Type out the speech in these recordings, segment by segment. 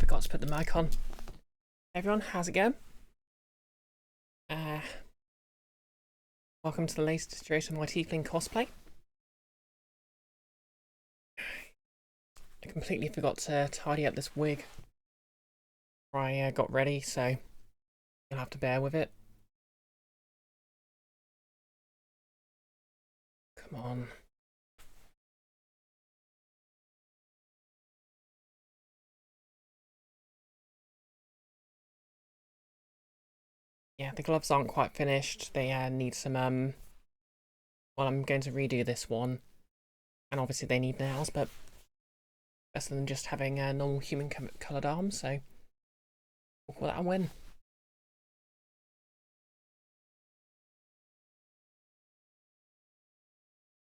forgot to put the mic on. Everyone, how's it going? Welcome to the latest iteration of my tiefling cosplay. I completely forgot to tidy up this wig before I got ready, so you'll have to bear with it. Come on. Yeah, the gloves aren't quite finished. They need some, well, I'm going to redo this one. And obviously they need nails, but better than just having normal human coloured arms, so we'll call that a win.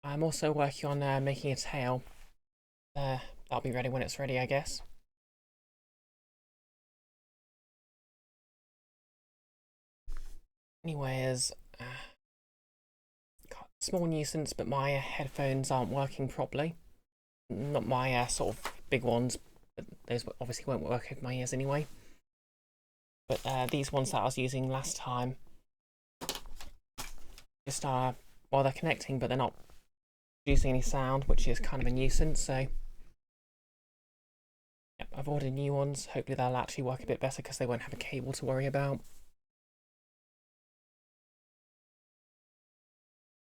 I'm also working on making a tail. That'll be ready when it's ready, I guess. Anyways, small nuisance, but my headphones aren't working properly. Not my sort of big ones, but those obviously won't work over my ears anyway. But these ones that I was using last time just are, well, they're connecting, but they're not producing any sound, which is kind of a nuisance, so yep, I've ordered new ones. Hopefully they'll actually work a bit better because they won't have a cable to worry about.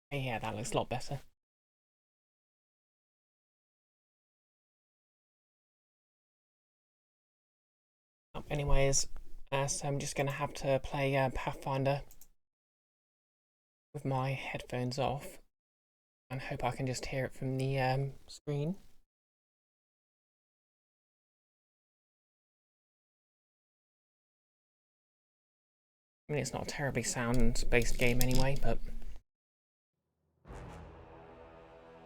Yeah, that looks a lot better. Anyways, so I'm just going to have to play Pathfinder with my headphones off and hope I can just hear it from the screen. I mean, it's not a terribly sound-based game anyway, but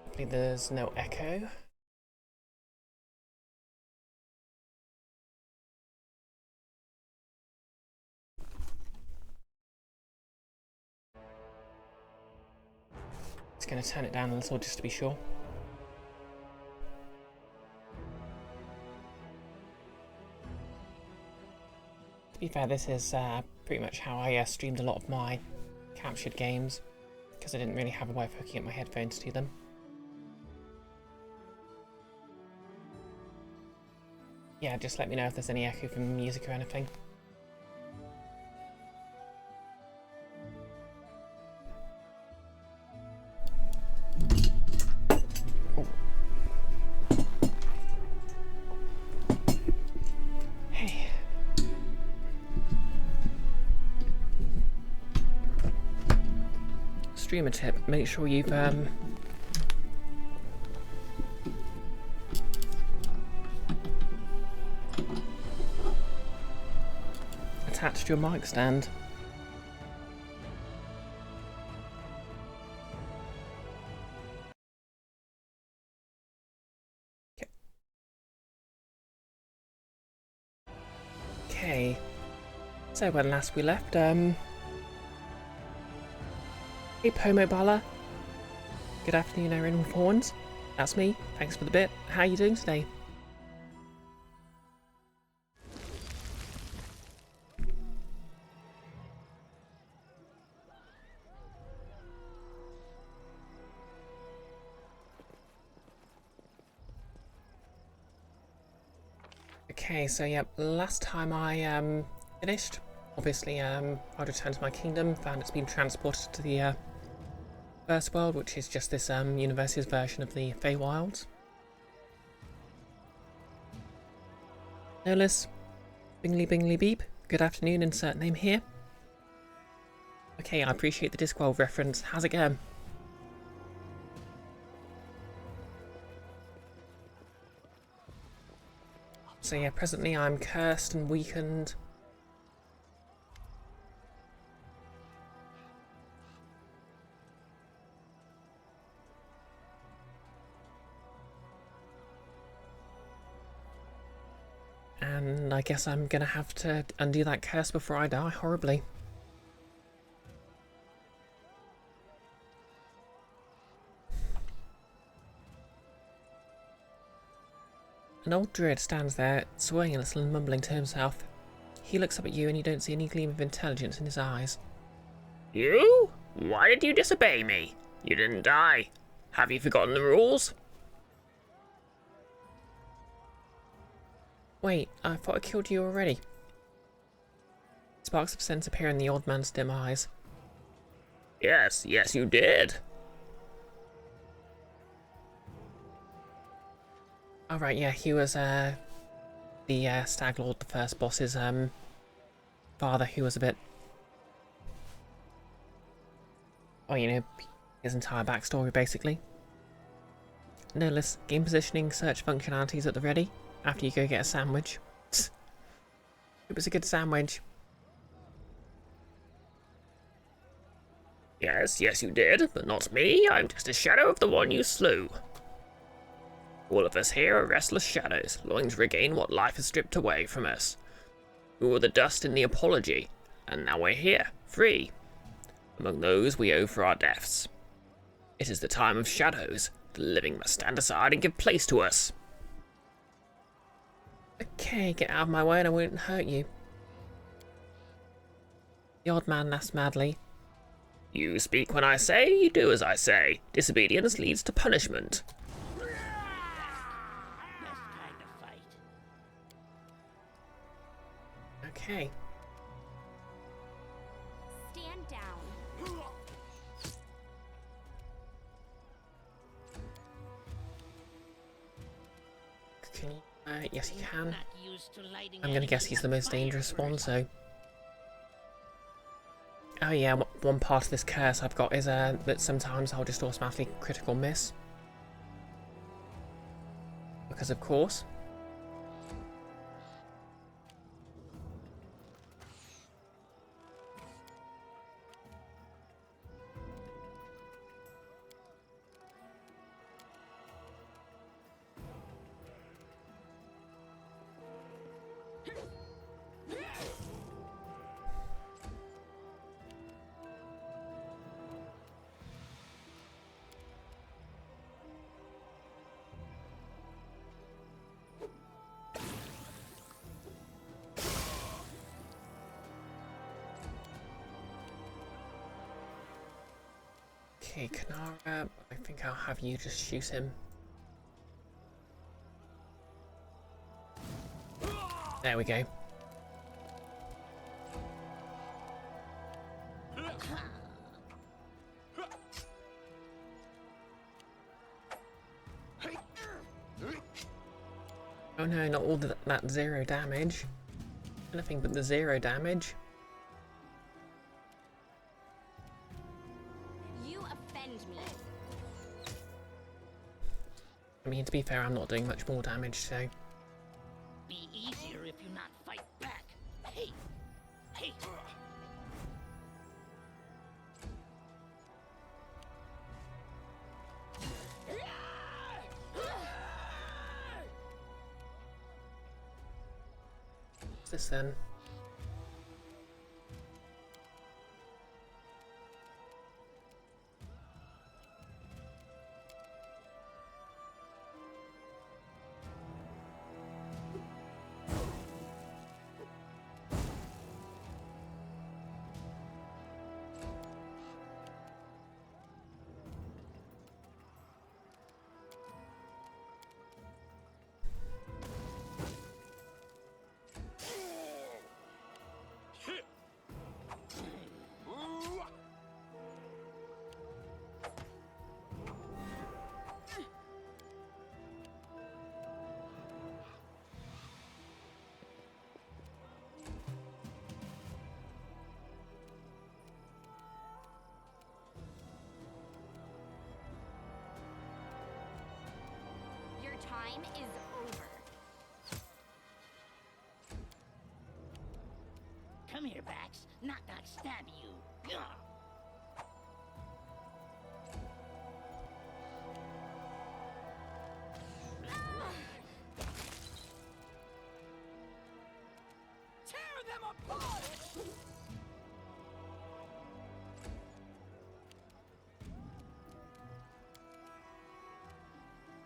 hopefully there's no echo. Just going to turn it down a little just to be sure. To be fair, this is pretty much how I streamed a lot of my captured games, because I didn't really have a way of hooking up my headphones to them. Yeah, just let me know if there's any echo from the music or anything. Oh. Hey. Streamer tip, make sure you've attached your mic stand. Okay. So when last we left, hey Pomobala. Good afternoon, Erin with Horns. That's me. Thanks for the bit. How are you doing today? Okay, so yeah, last time I finished, obviously I returned to my kingdom, found it's been transported to the first world, which is just this university's version of the Feywilds. Nolis, Bingly Bingly Beep, good afternoon, insert name here. Okay, I appreciate the Discworld reference, how's it going? So yeah, presently I'm cursed and weakened. And I guess I'm gonna have to undo that curse before I die horribly. An old druid stands there, swaying a little and mumbling to himself. He looks up at you and you don't see any gleam of intelligence in his eyes. You? Why did you disobey me? You didn't die. Have you forgotten the rules? Wait, I thought I killed you already. Sparks of sense appear in the old man's dim eyes. Yes, you did. Oh right, yeah, he was the Stag Lord, the first boss's father, who was a bit... Oh, you know, his entire backstory, basically. No less game positioning, search functionalities at the ready, after you go get a sandwich. It was a good sandwich. Yes, you did, but not me. I'm just a shadow of the one you slew. All of us here are restless shadows, longing to regain what life has stripped away from us. We were the dust in the apology, and now we're here, free. Among those we owe for our deaths. It is the time of shadows. The living must stand aside and give place to us. Okay, get out of my way and I won't hurt you. The old man laughs madly. You speak when I say, you do as I say. Disobedience leads to punishment. Okay. Stand down. Can you? Yes, you can. I'm gonna guess he's the most dangerous one, so... Oh yeah, one part of this curse I've got is that sometimes I'll just automatically critical miss. Because of course. Okay, Kanara, I think I'll have you just shoot him. There we go. Oh no, not all that 0 damage. Anything but the 0 damage. You offend me. I mean, to be fair, I'm not doing much more damage, so... Be easier if you not fight back. Hey! Hey! What's this then? Your time is over. Come here, Bax. Not stab you. Ugh. Tear them apart!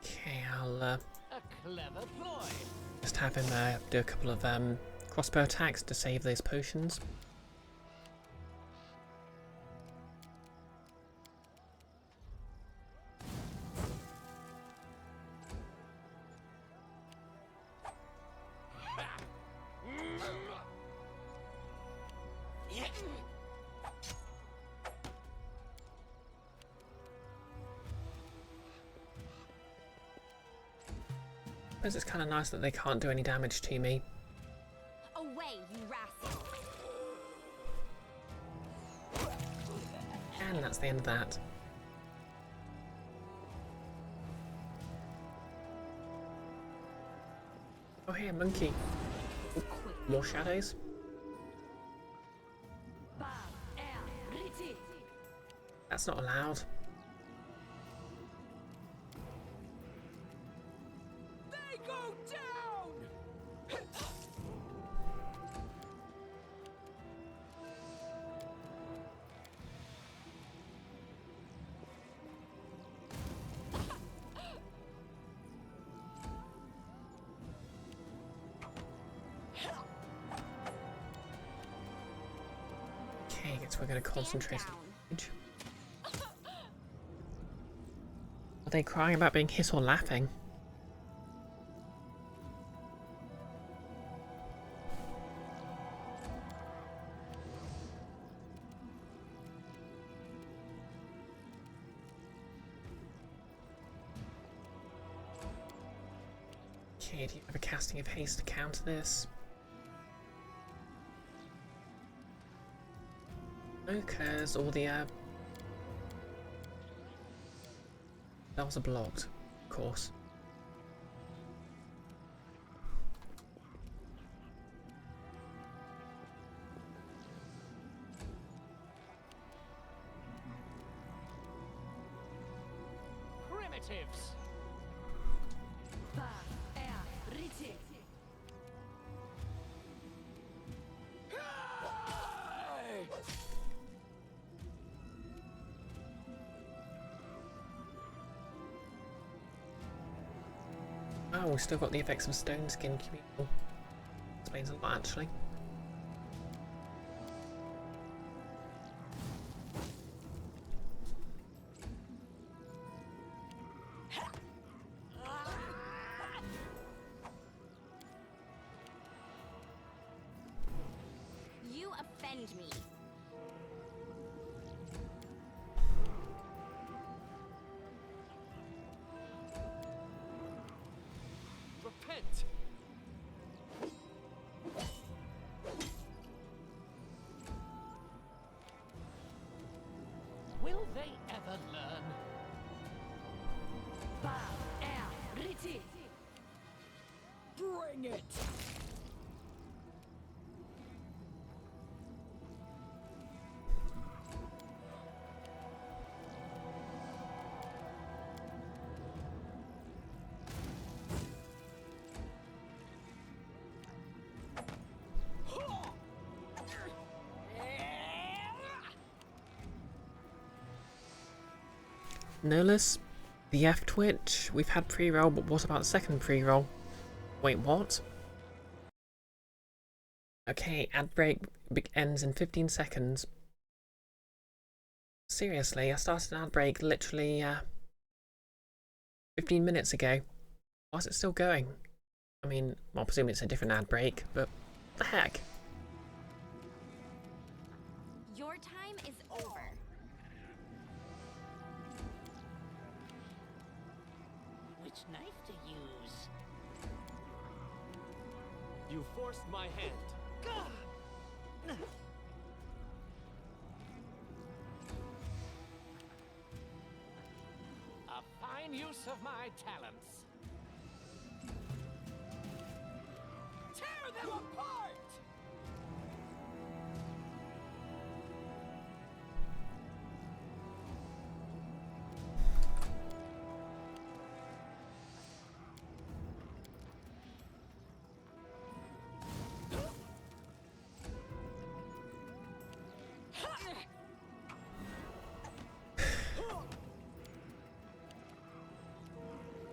Okay, I'll A Clever ploy. Just have him do a couple of crossbow attacks to save those potions. I suppose it's kind of nice that they can't do any damage to me. Away, you rascal! And that's the end of that. Oh, hey, a monkey. Ooh, more shadows. That's not allowed. They go down! Okay, guess we're going to concentrate. down. Are they crying about being hit or laughing? Okay, do you have a casting of haste to counter this? No, because all the spells are blocked, of course. Primitives. Oh, we've still got the effects of stone skin communal. Explains a lot, actually. You offend me. Repent. Will they ever learn? Bring it! Nolus, the F Twitch, we've had pre-roll, but what about the second pre-roll? Wait, what? Okay, ad break ends in 15 seconds. Seriously, I started an ad break literally 15 minutes ago. Why is it still going? I mean, I'll presume it's a different ad break, but what the heck? Your time is over. Which knife to use? You forced my hand. A fine use of my talents. Tear them apart!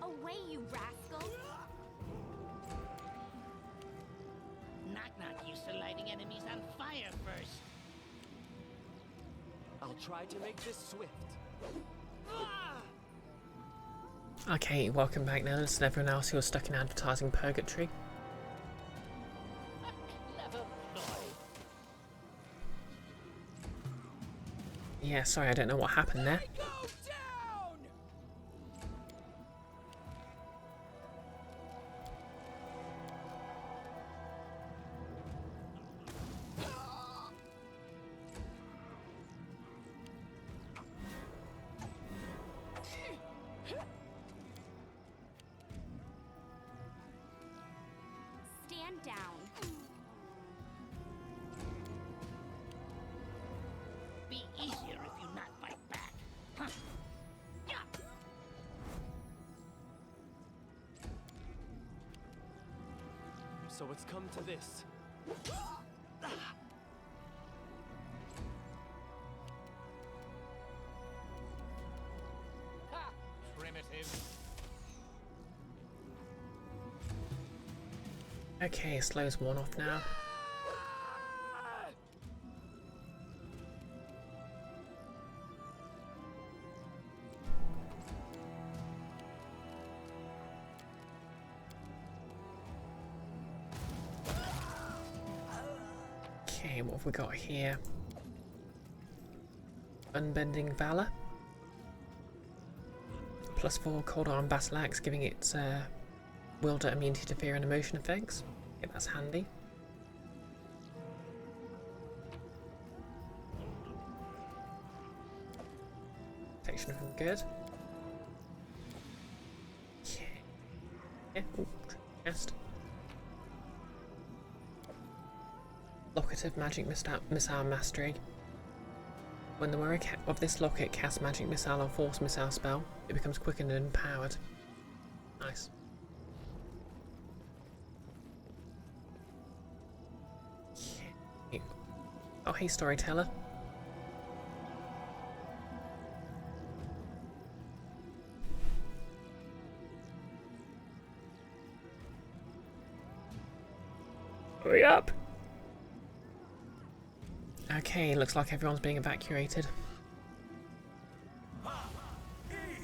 Away, you rascal! I'll try to make this swift. Okay, welcome back now. Listen, everyone else who was stuck in advertising purgatory. Clever boy. Yeah, sorry, I don't know what happened there. Go down! Stand down. Be easier if you not fight back. Huh. Yeah. So it's come to this. Ha! Primitive. Okay, slows one off now. Okay, what have we got here? Unbending Valor. +4 Cold Arm Battle Axe, giving it wielder immunity to fear and emotion effects. Okay, that's handy. Protection from good. Okay. Yeah. Ooh, chest. Locket of Magic Missile Mastery. When the wearer of this locket casts Magic Missile or Force Missile spell, it becomes quickened and empowered. Nice. Okay. Oh, hey, Storyteller. Hurry up! Okay, looks like everyone's being evacuated. Oh,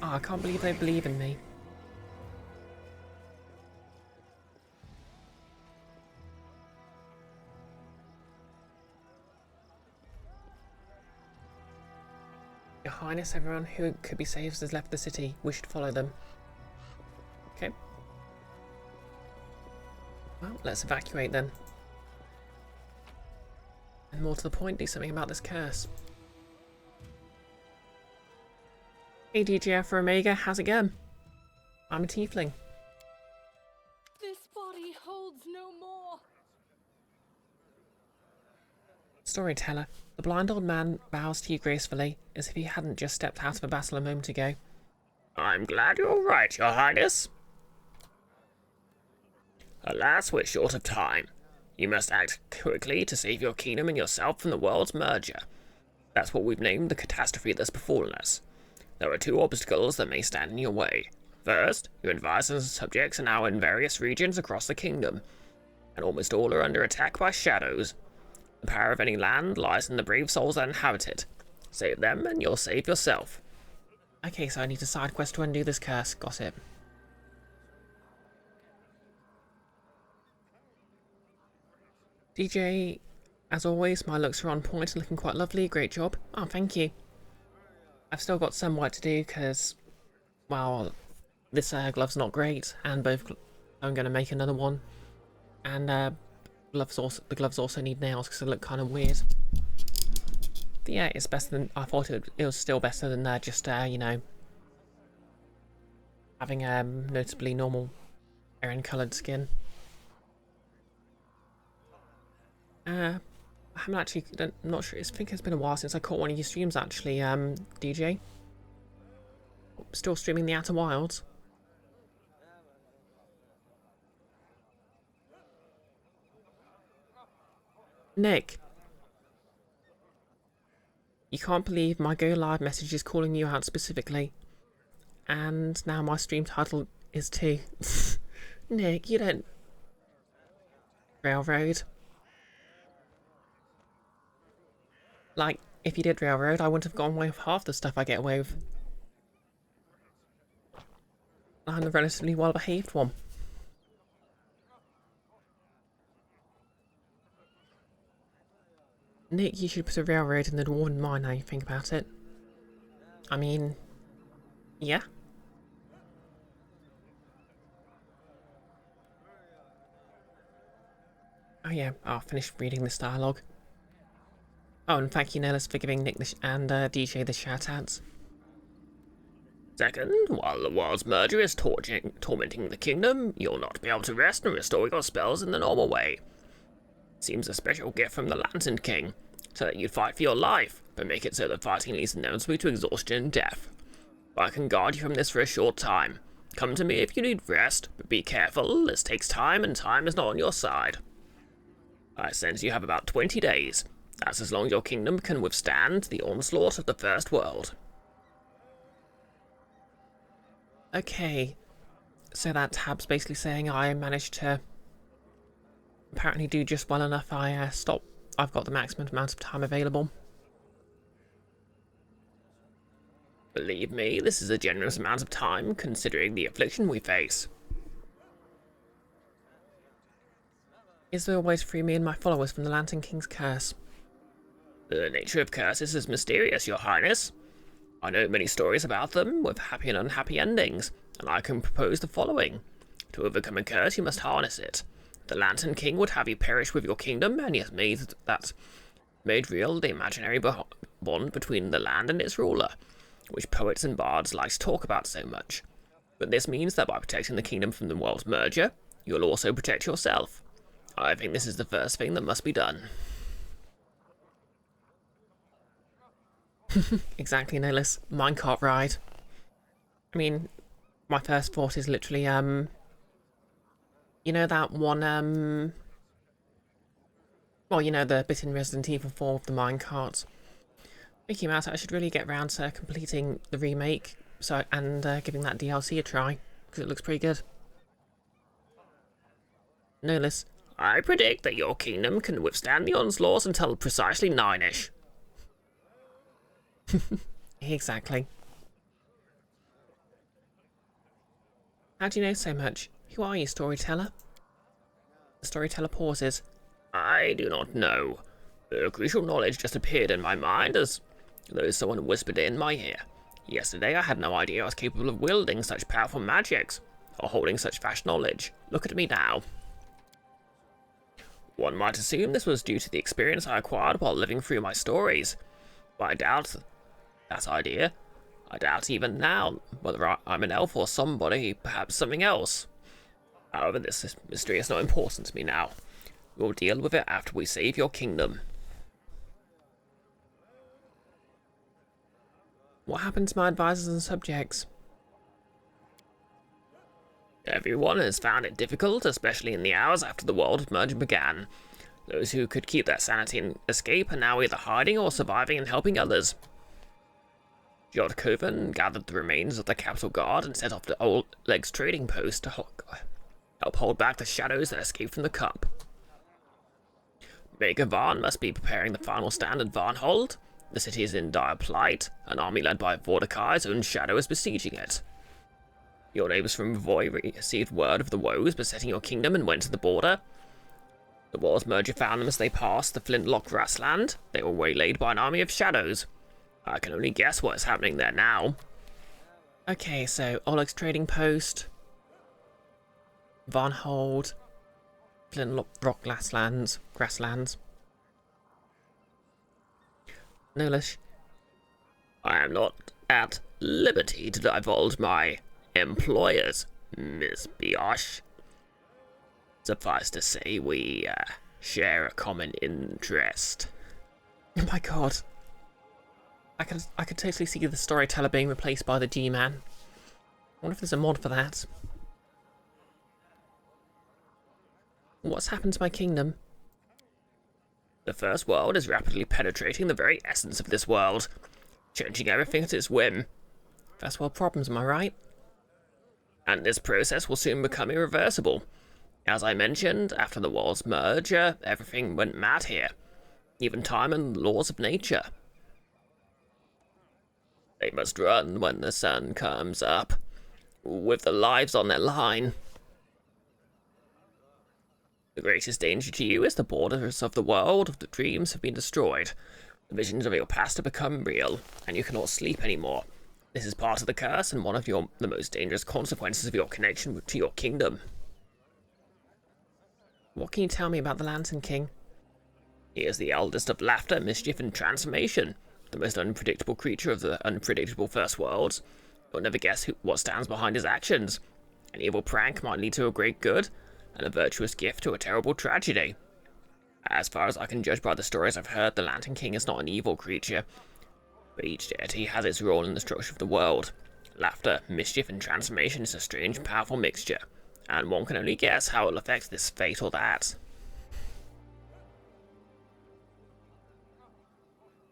I can't believe they believe in me. Your Highness, everyone who could be saved has left the city. We should follow them. Okay. Well, let's evacuate then. And more to the point, do something about this curse. Hey DJF for Omega, how's it going? I'm a tiefling. This body holds no more. Storyteller, the blind old man bows to you gracefully, as if he hadn't just stepped out of a battle a moment ago. I'm glad you're right, Your Highness. Alas, we're short of time. You must act quickly to save your kingdom and yourself from the world's merger. That's what we've named the catastrophe that's befallen us. There are two obstacles that may stand in your way. First, your advisors and subjects are now in various regions across the kingdom, and almost all are under attack by shadows. The power of any land lies in the brave souls that inhabit it. Save them, and you'll save yourself. Okay, so I need a side quest to undo this curse. Got it. DJ, as always, my looks are on point and looking quite lovely. Great job. Oh, thank you. I've still got some work to do because, well, this glove's not great, and I'm going to make another one. And the gloves also need nails because they look kind of weird. But yeah, it's better than I thought. It was still better than just you know, having noticeably normal Aaron-coloured skin. I haven't actually, I'm not sure, I think it's been a while since I caught one of your streams actually, DJ. Still streaming the Outer Wilds. Nick. You can't believe my go live message is calling you out specifically. And now my stream title is too. Nick, you don't... Railroad. Like, if you did railroad, I wouldn't have gone away with half the stuff I get away with. I'm the relatively well-behaved one. Nick, you should put a railroad in the Dwarven mine now you think about it. I mean, yeah. Oh yeah, I'll finish reading this dialogue. Oh, and thank you, Nellis, for giving Nick and DJ the shout-outs. Second, while the world's merger is tormenting the kingdom, you'll not be able to rest and restore your spells in the normal way. Seems a special gift from the Lantern King, so that you'd fight for your life, but make it so that fighting leads inevitably to exhaustion and death. But I can guard you from this for a short time. Come to me if you need rest, but be careful, this takes time and time is not on your side. I sense you have about 20 days. That's as long as your kingdom can withstand the onslaught of the First World. Okay, so that tab's basically saying I managed to apparently do just well enough. I've got the maximum amount of time available. Believe me, this is a generous amount of time, considering the affliction we face. Is there a way to free me and my followers from the Lantern King's curse? The nature of curses is mysterious, your highness. I know many stories about them, with happy and unhappy endings, and I can propose the following. To overcome a curse, you must harness it. The Lantern King would have you perish with your kingdom, and he has made real the imaginary bond between the land and its ruler, which poets and bards like to talk about so much. But this means that by protecting the kingdom from the world's merger, you'll also protect yourself. I think this is the first thing that must be done. Exactly, Nicholas. Minecart ride. I mean, my first thought is literally, you know that one, well, you know, the bit in Resident Evil 4 of the minecarts. Thinking about it, I should really get round to completing the remake, and giving that DLC a try, because it looks pretty good. Nicholas. I predict that your kingdom can withstand the onslaught until precisely 9-ish. Exactly. How do you know so much? Who are you, storyteller? The storyteller pauses. I do not know. The crucial knowledge just appeared in my mind as though someone whispered it in my ear. Yesterday I had no idea I was capable of wielding such powerful magics, or holding such vast knowledge. Look at me now. One might assume this was due to the experience I acquired while living through my stories, but I doubt that idea. I doubt even now whether I'm an elf or somebody, perhaps something else. However, this mystery is not important to me now. We'll deal with it after we save your kingdom. What happened to my advisors and subjects? Everyone has found it difficult, especially in the hours after the world merger began. Those who could keep their sanity and escape are now either hiding or surviving and helping others. Jod Coven gathered the remains of the Capital Guard and set off to Old Leg's trading post to help hold back the shadows that escaped from the cup. Maker Varn must be preparing the final stand at Varnhold. The city is in dire plight. An army led by Vordakai's own shadow is besieging it. Your neighbours from Voy received word of the woes besetting your kingdom and went to the border. The world's merger found them as they passed the flintlock grassland. They were waylaid by an army of shadows. I can only guess what is happening there now. Okay, so Oleg's trading post, Varnhold, Flintlock grasslands. Nolish. I am not at liberty to divulge my employers, Miss Brioche. Suffice to say, we share a common interest. Oh my god. I could totally see the storyteller being replaced by the G-Man. I wonder if there's a mod for that. What's happened to my kingdom? The First World is rapidly penetrating the very essence of this world, changing everything at its whim. First world problems, am I right? And this process will soon become irreversible. As I mentioned, after the world's merger, everything went mad here. Even time and laws of nature. They must run when the sun comes up, with their lives on their line. The greatest danger to you is the borders of the world of the dreams have been destroyed. The visions of your past have become real, and you cannot sleep anymore. This is part of the curse and one of the most dangerous consequences of your connection to your kingdom. What can you tell me about the Lantern King? He is the eldest of laughter, mischief, and transformation, the most unpredictable creature of the unpredictable first worlds. You'll never guess what stands behind his actions. An evil prank might lead to a great good, and a virtuous gift to a terrible tragedy. As far as I can judge by the stories I've heard, the Lantern King is not an evil creature, but each deity has its role in the structure of the world. Laughter, mischief, and transformation is a strange, powerful mixture, and one can only guess how it will affect this fate or that.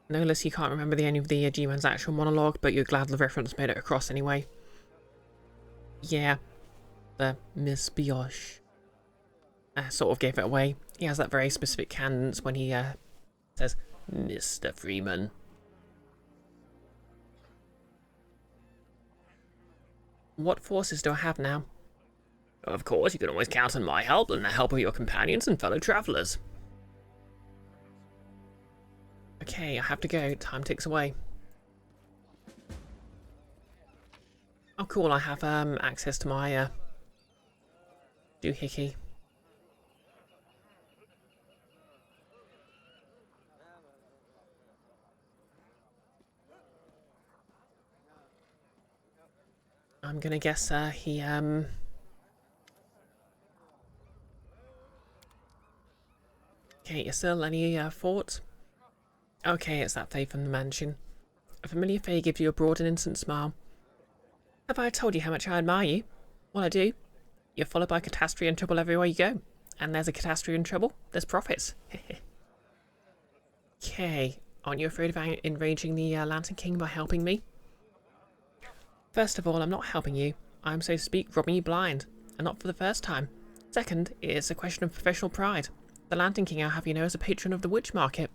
Notice you can't remember the end of the G-Man's actual monologue, but you're glad the reference made it across anyway. Yeah, the Miss Brioche. Sort of gave it away. He has that very specific cadence when he says, Mr. Freeman. What forces do I have now? Of course, you can always count on my help and the help of your companions and fellow travellers. Okay, I have to go. Time ticks away. Oh cool, I have access to my doohickey. I'm gonna guess he okay, is there any fort? Okay, it's that Fae from the mansion. A familiar Fae gives you a broad and innocent smile. Have I told you how much I admire you? Well, I do. You're followed by catastrophe and trouble everywhere you go. And there's a catastrophe and trouble, there's profits. Okay, aren't you afraid of enraging the Lantern King by helping me? First of all, I'm not helping you. I'm, so to speak, robbing you blind. And not for the first time. Second, it's a question of professional pride. The Lantern King, I'll have you know, is a patron of the Witch Market,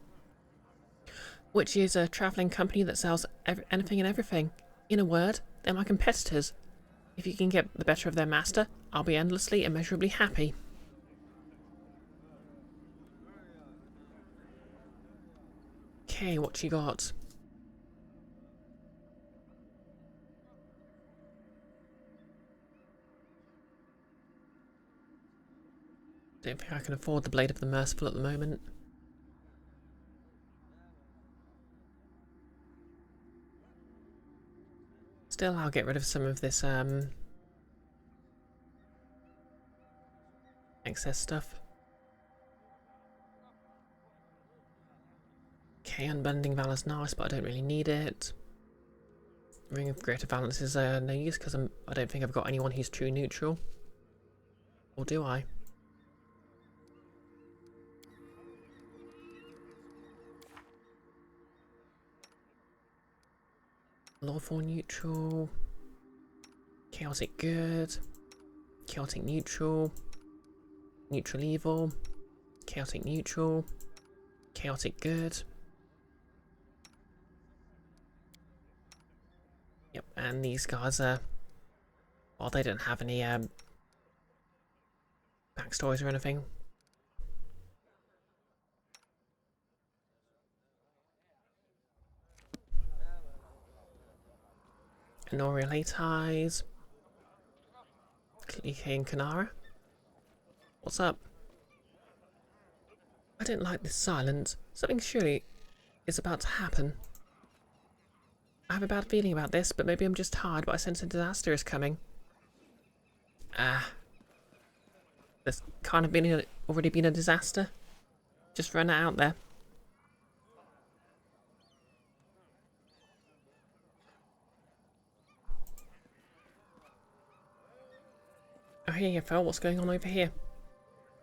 which is a travelling company that sells anything and everything. In a word, they're my competitors. If you can get the better of their master, I'll be endlessly, immeasurably happy. Okay, what you got? Don't think I can afford the Blade of the Merciful at the moment. Still, I'll get rid of some of this excess stuff. Okay, Unbending Valor's nice, but I don't really need it. Ring of Greater Valence is no use because I don't think I've got anyone who's true neutral. Or do I? Lawful neutral. Chaotic good. Chaotic neutral. Neutral evil. Chaotic neutral. Chaotic good. Yep, and these guys are... well, they don't have any backstories or anything. Noria Late Eyes. Clique and Kanara. What's up? I don't like this silence. Something surely is about to happen. I have a bad feeling about this, but maybe I'm just tired, but I sense a disaster is coming. There's kind of already been a disaster. Just run it out there. Oh, here you fell. What's going on over here?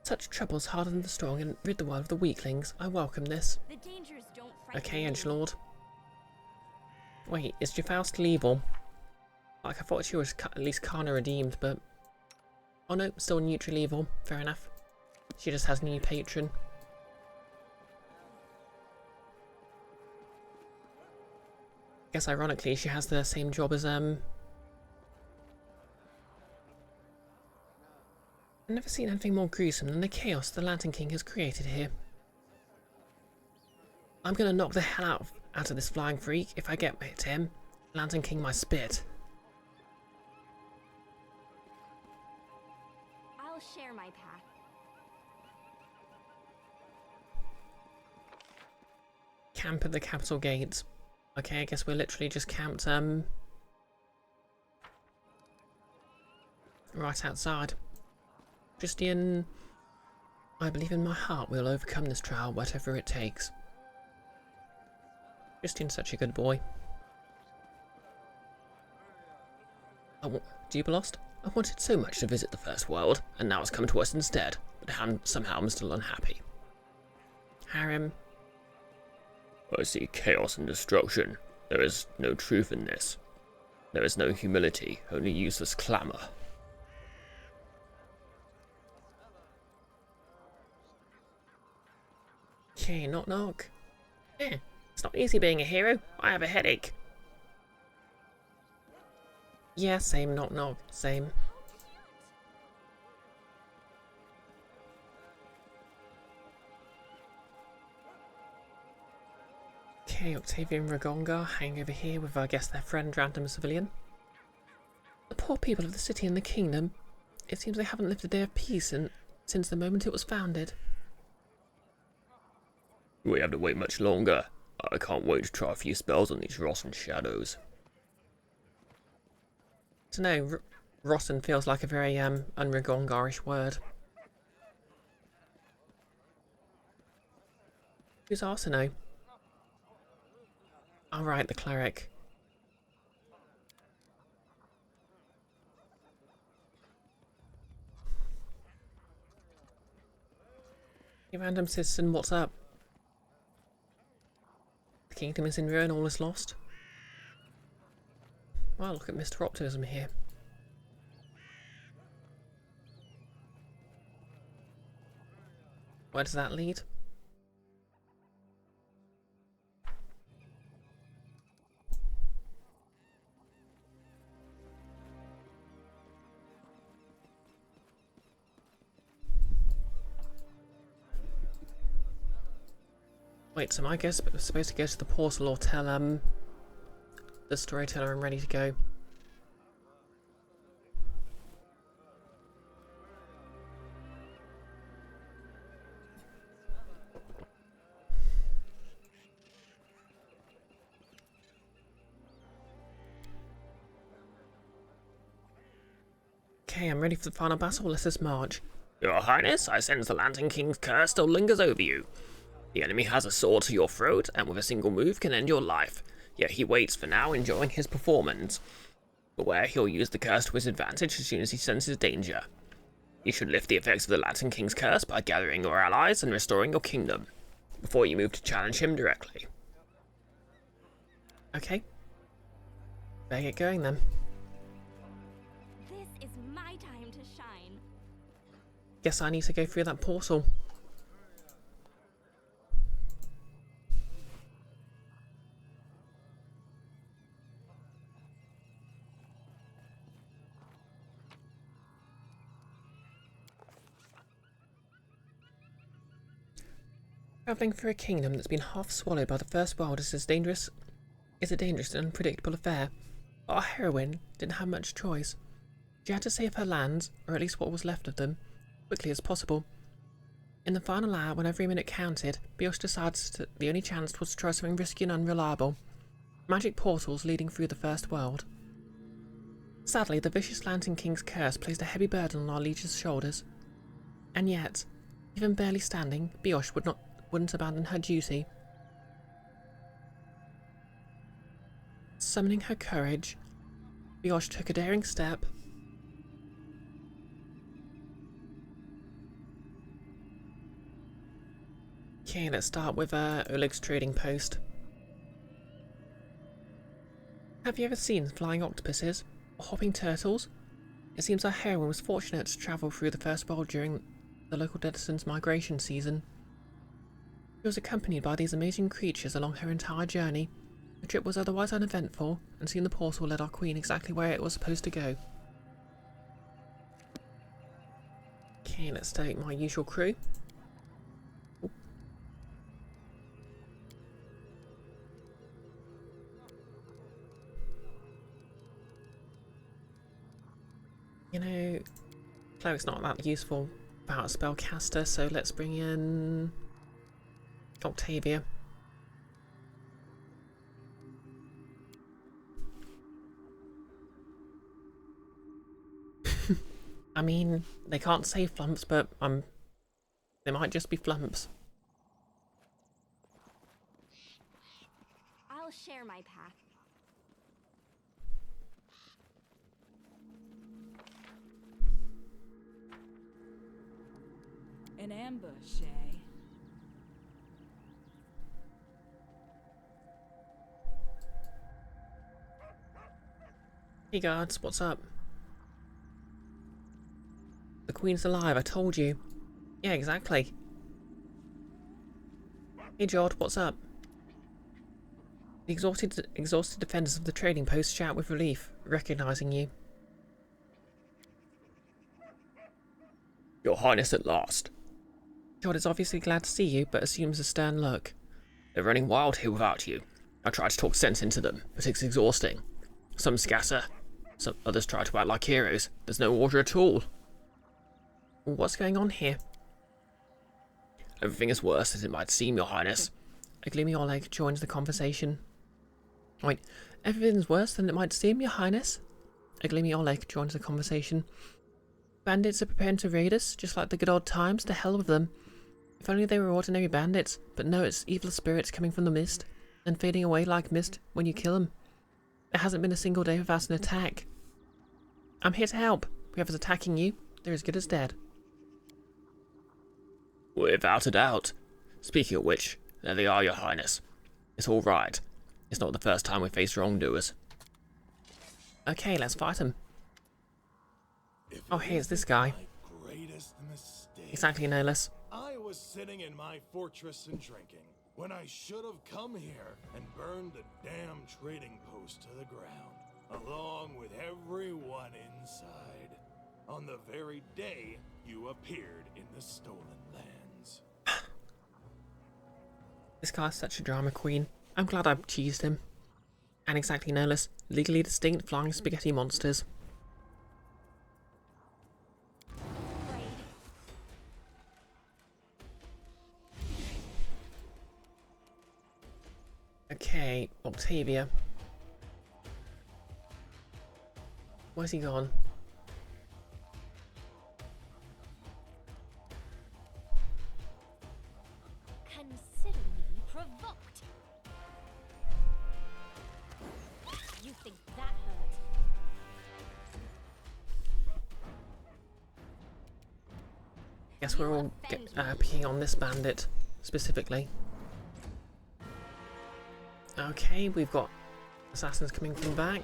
Such troubles harden the strong and rid the world of the weaklings. I welcome this. The dangers don't frighten Okay, me. Edgelord. Wait, is Jafar still evil? Like, I thought she was at least kinda redeemed, but... oh no, still neutral evil. Fair enough. She just has a new patron. Guess ironically she has the same job as I've never seen anything more gruesome than the chaos the Lantern King has created here. I'm gonna knock the hell out of this flying freak if I get to him. Lantern King my spit. I'll share my path. Camp at the capital gates. Okay, I guess we're literally just camped right outside. Christian, I believe in my heart we'll overcome this trial, whatever it takes. Christian's such a good boy. Deep lost? I wanted so much to visit the First World, and now it's come to us instead, but somehow I'm still unhappy. Harem. I see chaos and destruction. There is no truth in this. There is no humility, only useless clamour. Okay, knock knock. It's not easy being a hero. I have a headache. Yeah, same, knock knock, same. Okay, Octavian and Ragonga hanging over here with, I guess, their friend, random civilian. The poor people of the city and the kingdom. It seems they haven't lived a day of peace since the moment it was founded. We have to wait much longer. I can't wait to try a few spells on these rotten shadows. I don't know, Rossen feels like a very un-Ragongarish word. Who's Arsino? Alright, the cleric. Hey, random citizen, what's up? The kingdom is in ruin, all is lost. Wow, look at Mr. Optimism here. Where does that lead? Wait, so am I supposed to go to the portal or tell the storyteller I'm ready to go? Okay, I'm ready for the final battle. Let us march. Your Highness, I sense the Lantern King's curse still lingers over you. The enemy has a sword to your throat, and with a single move can end your life. Yet he waits for now, enjoying his performance. Beware, he'll use the curse to his advantage as soon as he senses danger. You should lift the effects of the Lantern King's curse by gathering your allies and restoring your kingdom, before you move to challenge him directly. Okay. Better get going then. This is my time to shine. Guess I need to go through that portal. Travelling through a kingdom that's been half swallowed by the First World is a dangerous and unpredictable affair. But our heroine didn't have much choice. She had to save her lands, or at least what was left of them, quickly as possible. In the final hour, when every minute counted, Brioche decided that the only chance was to try something risky and unreliable. Magic portals leading through the First World. Sadly, the vicious Lantern King's curse placed a heavy burden on our liege's shoulders. And yet, even barely standing, Brioche wouldn't abandon her duty. Summoning her courage, Brioche took a daring step. Okay, let's start with Oleg's trading post. Have you ever seen flying octopuses or hopping turtles? It seems our heroine was fortunate to travel through the First World during the local denizens' migration season. She was accompanied by these amazing creatures along her entire journey, The trip was otherwise uneventful, and soon the portal led our queen exactly where it was supposed to go. Okay, let's take my usual crew. Oop. You know, cleric's not that useful without a spellcaster, so let's bring in Octavia. I mean, they can't say flumps, but they might just be flumps. I'll share my pack. An ambush, eh? Hey guards, what's up? The Queen's alive, I told you. Yeah, exactly. Hey Jod, what's up? The exhausted defenders of the trading post shout with relief, recognizing you. Your Highness at last. Jod is obviously glad to see you, but assumes a stern look. They're running wild here without you. I tried to talk sense into them, but it's exhausting. Some scatter. Some others try to act like heroes. There's no order at all. What's going on here? Everything is worse than it might seem, Your Highness. A gloomy Oleg joins the conversation. Wait, everything's worse than it might seem, Your Highness? A gloomy Oleg joins the conversation. Bandits are preparing to raid us, just like the good old times. To hell with them. If only they were ordinary bandits, but no, it's evil spirits coming from the mist, and fading away like mist when you kill them. There hasn't been a single day without an attack. I'm here to help. Whoever's attacking you, they're as good as dead. Without a doubt. Speaking of which, there they are, Your Highness. It's all right. It's not the first time we faced wrongdoers. Okay, let's fight him. Oh, hey, it's this guy. My greatest mistake. Exactly, no less. I was sitting in my fortress and drinking when I should have come here and burned the damn trading post to the ground, along with everyone inside, on the very day you appeared in the Stolen Lands. This guy's such a drama queen. I'm glad I cheesed him. And exactly no less, legally distinct flying spaghetti monsters. Okay, Octavia. Where's he gone? Consider me provoked. You think that hurt? Guess we're all picking on this bandit, specifically. Okay, we've got assassins coming from back.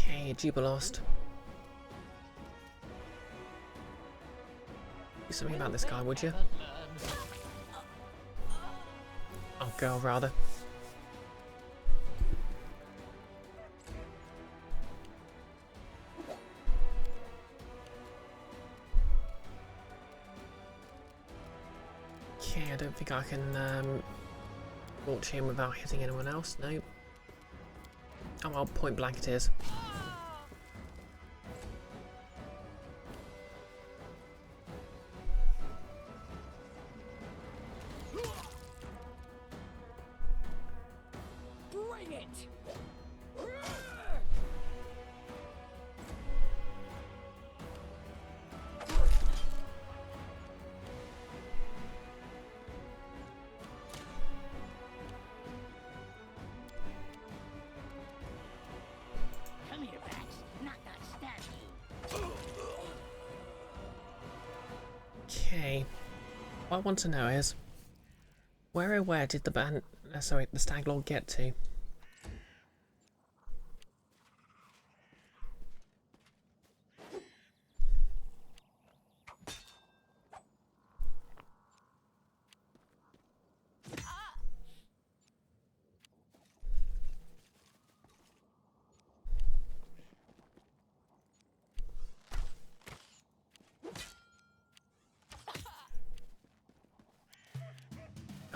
Okay, Jubilost. Do something about this guy, would you? Oh, girl, rather. Okay, I don't think I can launch him without hitting anyone else. No. Oh well, point blank it is. Bring it! What I want to know is, where did the stag lord get to?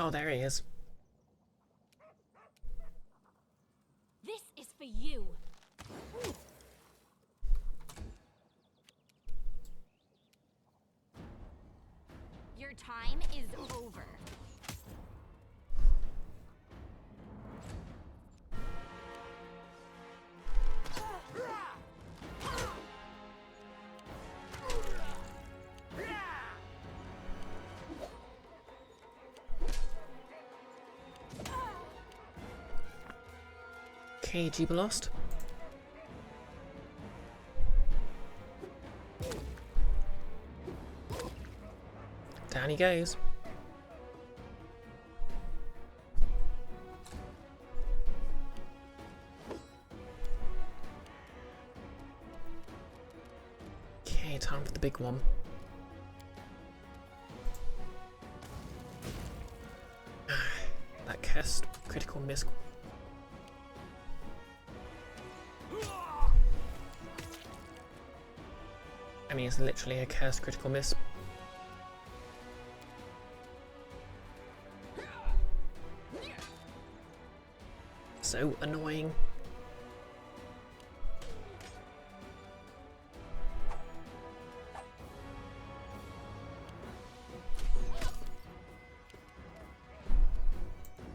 Oh, there he is. This is for you. Your time is over. Okay, Jeeper lost. Down he goes. Okay, time for the big one. That cursed critical miss. I mean, it's literally a cursed critical miss. So annoying.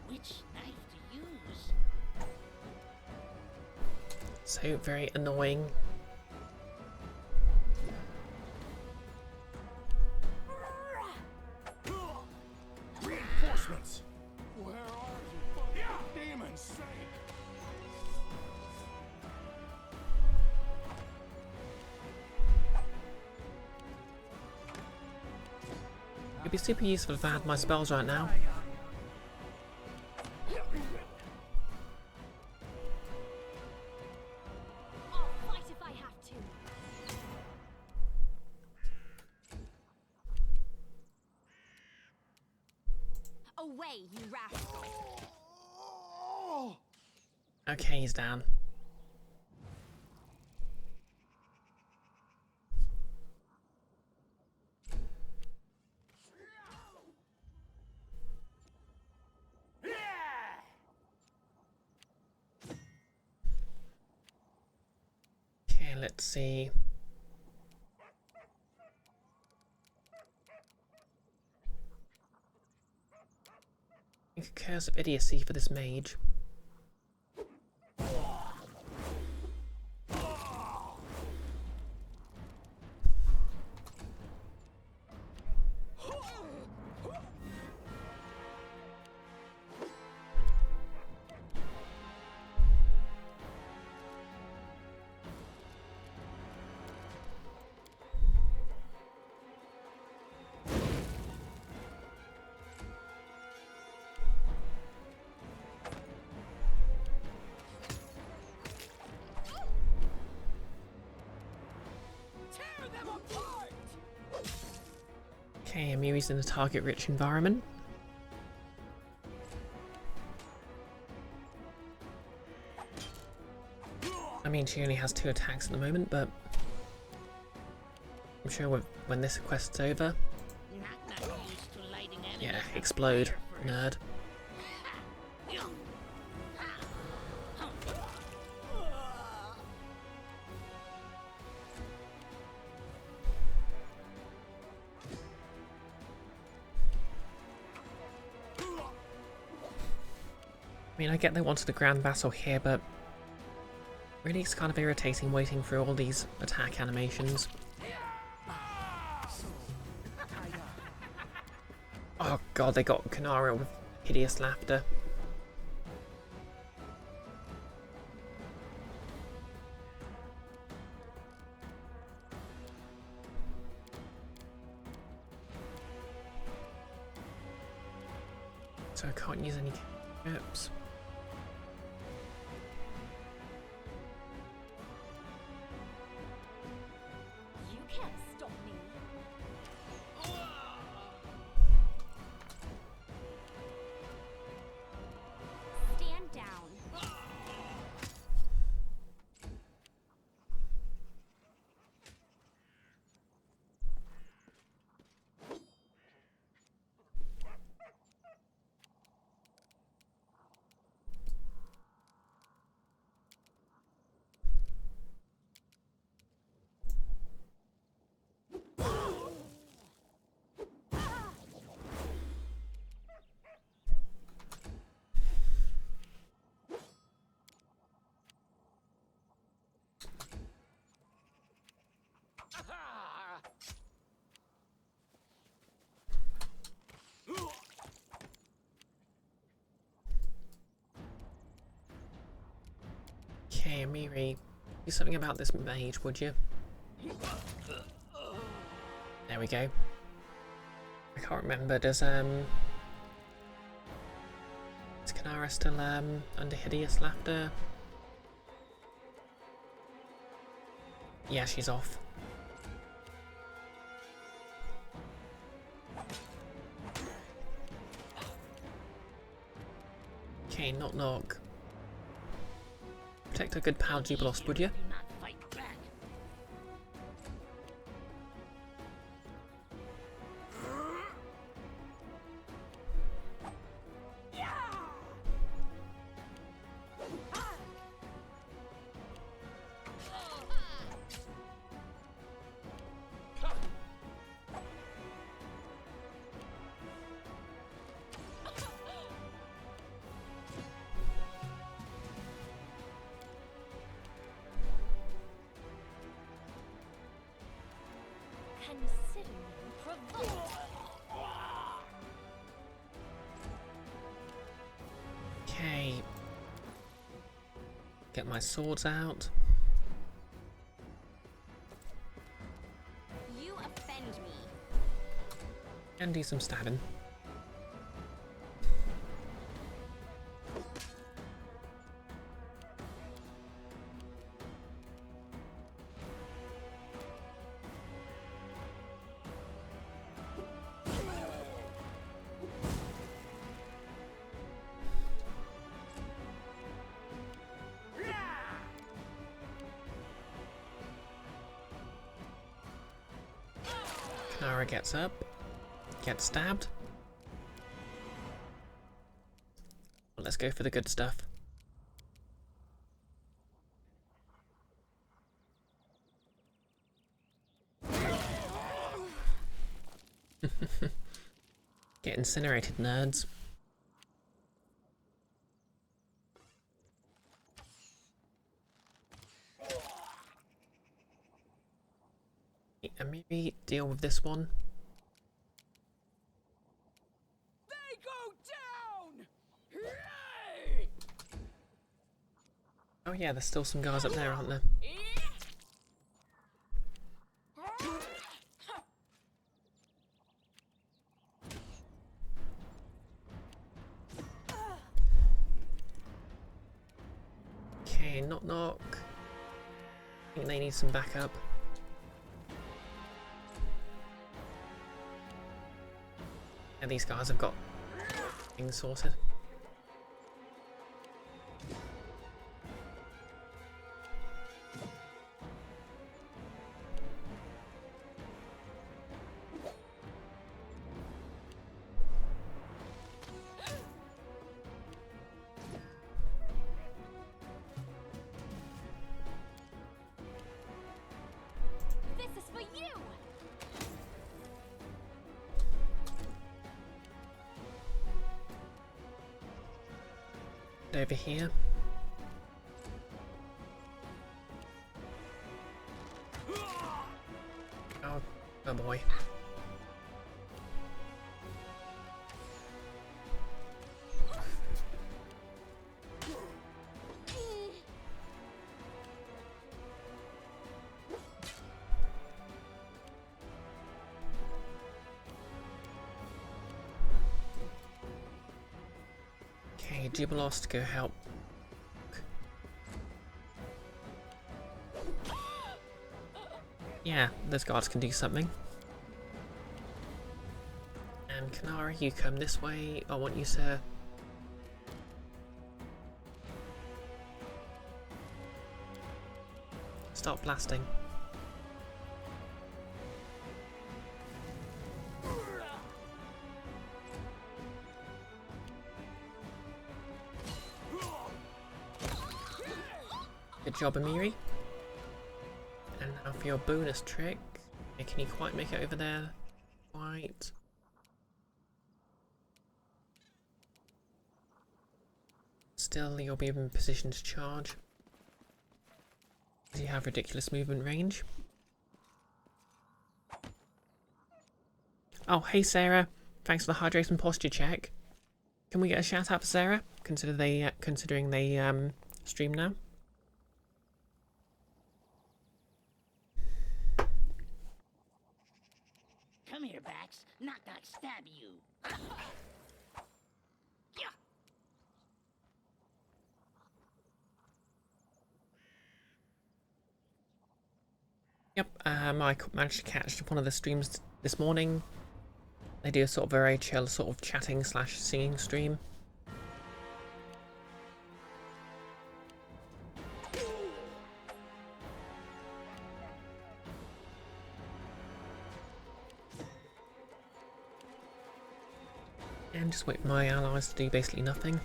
Which knife to use? So very annoying. Reinforcements! Where are you, for demon's sake? It'd be super useful if I had my spells right now. I'll fight if I have to. Away, you rascal. Okay, he's down. Okay, let's see. I think a curse of idiocy for this mage. Tear them apart! Okay, Amiri's in a target-rich environment. I mean, she only has 2 attacks at the moment, but I'm sure when this quest's over, Not used to lighting enemies yeah, on explode, fire nerd. I mean, I get they wanted a grand battle here, but really it's kind of irritating waiting through all these attack animations. Oh god, they got Kanara with hideous laughter. So I can't use any caps. You can't stop me. Stand down. Okay, Amiri, do something about this mage, would you? There we go. I can't remember, does Kanara still under hideous laughter? Yeah, she's off. Okay, knock knock. Protect a good pal Jubilos, would you? If you not fight back. Consider me provoked. Okay. Get my swords out. You offend me. And do some stabbing. Kanara gets up, gets stabbed. Well, let's go for the good stuff. Get incinerated, nerds. And maybe deal with this one. They go down! Yay! Oh yeah, there's still some guys up there, aren't there? Okay, knock knock. I think they need some backup. And these guys have got things sorted. This is for you. Over here. Oh boy. Okay, Jubilost, go help. Yeah, those guards can do something. And Kanara, you come this way. I want you to... start blasting. Good job, Amiri. And now for your bonus trick. Can you quite make it over there? Quite. Still, you'll be in position to charge. You have ridiculous movement range. Oh, hey Sarah. Thanks for the hydration posture check. Can we get a shout out for Sarah? Considering they stream now. Come here, Bax. Not stab you. Yeah. Yep, I managed to catch one of the streams this morning. They do a sort of very chill sort of chatting / singing stream. And just wait for my allies to do basically nothing.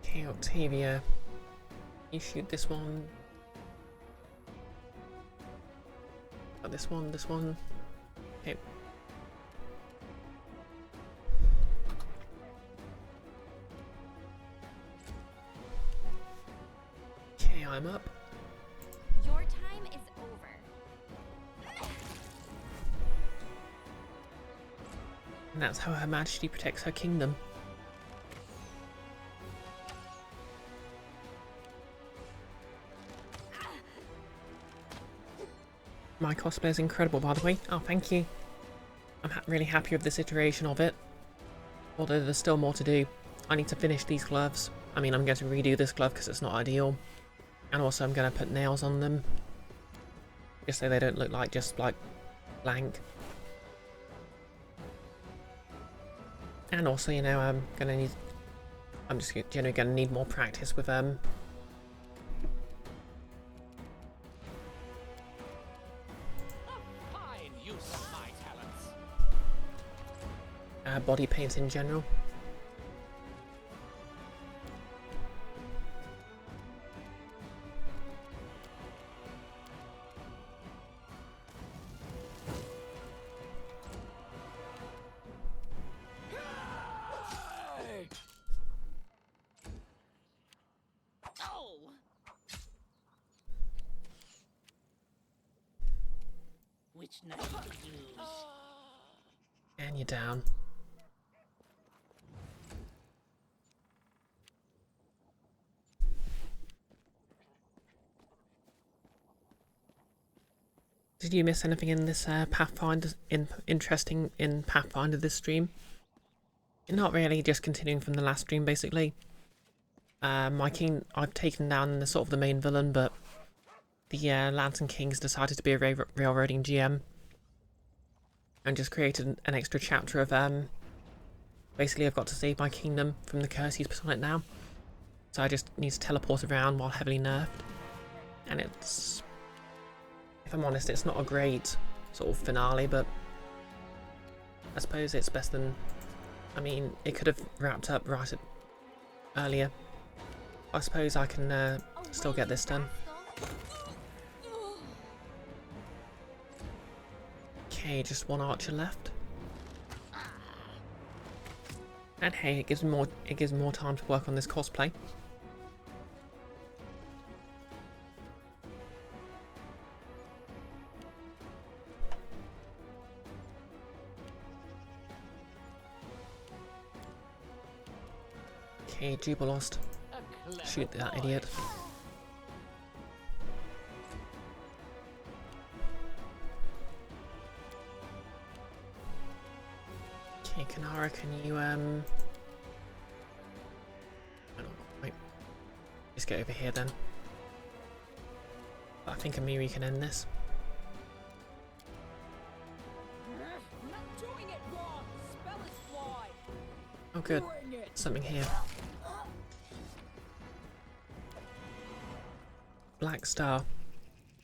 Okay, Octavia. You shoot this one. Oh, this one. Okay. Okay, I'm up. Your time is over. And that's how Her Majesty protects her kingdom. My cosplay is incredible, by the way. Oh, thank you. I'm really happy with this iteration of it. Although there's still more to do. I need to finish these gloves. I mean, I'm going to redo this glove because it's not ideal. And also I'm going to put nails on them. Just so they don't look like just like blank. And also, you know, I'm just generally going to need more practice with Fine use of my talents. body paint in general. Oh! Which knife to use? And you're down. Did you miss anything in this Pathfinder interesting in Pathfinder this stream? Not really, just continuing from the last stream basically. I've taken down the sort of the main villain, but the Lantern Kings decided to be a railroading GM and just created an extra chapter of basically I've got to save my kingdom from the curse he's put on it now. So I just need to teleport around while heavily nerfed, and it's, if I'm honest, it's not a great sort of finale, but I suppose it's best than, I mean, it could have wrapped up earlier. I suppose I can still get this done. Okay, just one archer left. And hey, it gives me more time to work on this cosplay. Okay, Jubilost. Shoot that idiot. Okay, Kanara, can you I don't quite. Let's get over here then. I think Amiri can end this. Not doing it wrong. Spell is flawed. Oh good, Bring it. something here. Black Star.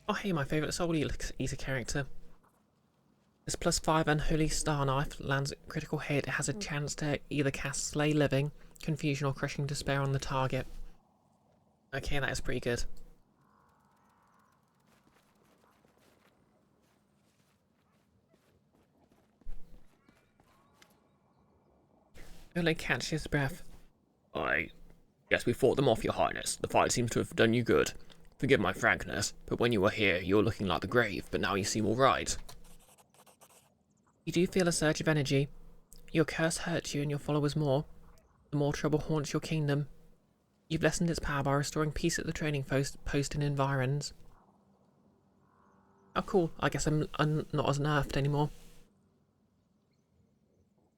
Oh hey, my favourite Soul Eater character. This +5 Unholy Star Knife lands a critical hit. It has a chance to either cast Slay Living, Confusion or Crushing Despair on the target. Okay, that is pretty good. Oleg catches his breath. I guess we fought them off, Your Highness. The fight seems to have done you good. Forgive my frankness, but when you were here, you were looking like the grave, but now you seem alright. You do feel a surge of energy. Your curse hurts you and your followers more. The more trouble haunts your kingdom. You've lessened its power by restoring peace at the training post and environs. Oh cool, I guess I'm not as nerfed anymore.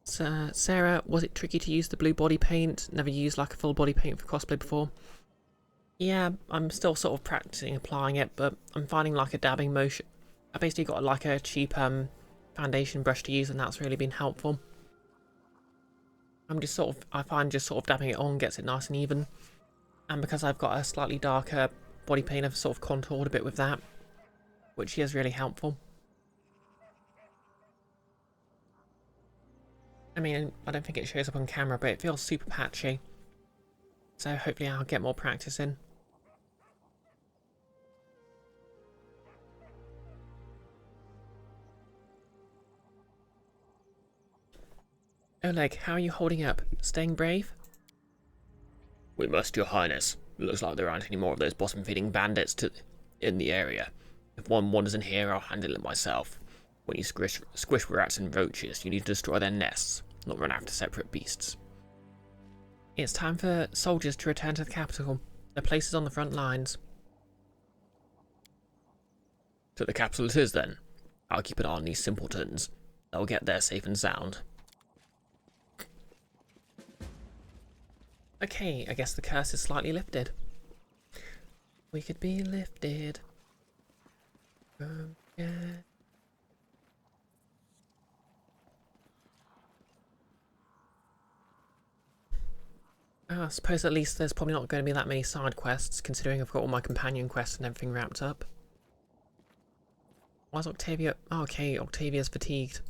So, Sarah, was it tricky to use the blue body paint? Never used like a full body paint for cosplay before. Yeah, I'm still sort of practicing applying it, but I'm finding like a dabbing motion. I basically got like a cheap foundation brush to use, and that's really been helpful. I find just sort of dabbing it on gets it nice and even. And because I've got a slightly darker body paint, I've sort of contoured a bit with that, which is really helpful. I mean, I don't think it shows up on camera, but it feels super patchy. So hopefully I'll get more practice in. Oleg, how are you holding up? Staying brave? We must, Your Highness. It looks like there aren't any more of those bottom-feeding bandits in the area. If one wanders in here, I'll handle it myself. When you squish rats and roaches, you need to destroy their nests, not run after separate beasts. It's time for soldiers to return to the capital. Their place is on the front lines. To the capital it is, then. I'll keep an eye on these simpletons. They'll get there safe and sound. Okay, I guess the curse is slightly lifted. We could be lifted. Yeah. I suppose at least there's probably not going to be that many side quests, considering I've got all my companion quests and everything wrapped up. Why's Octavia... Oh, okay, Octavia's fatigued.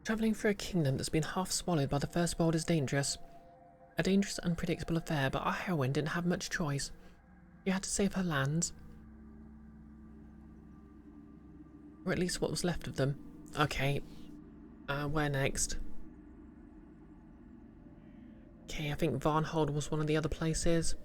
Travelling through a kingdom that's been half swallowed by the first world is dangerous. A dangerous, unpredictable affair, but our heroine didn't have much choice. You had to save her lands. Or at least what was left of them. Okay. Where next? Okay, I think Varnhold was one of the other places.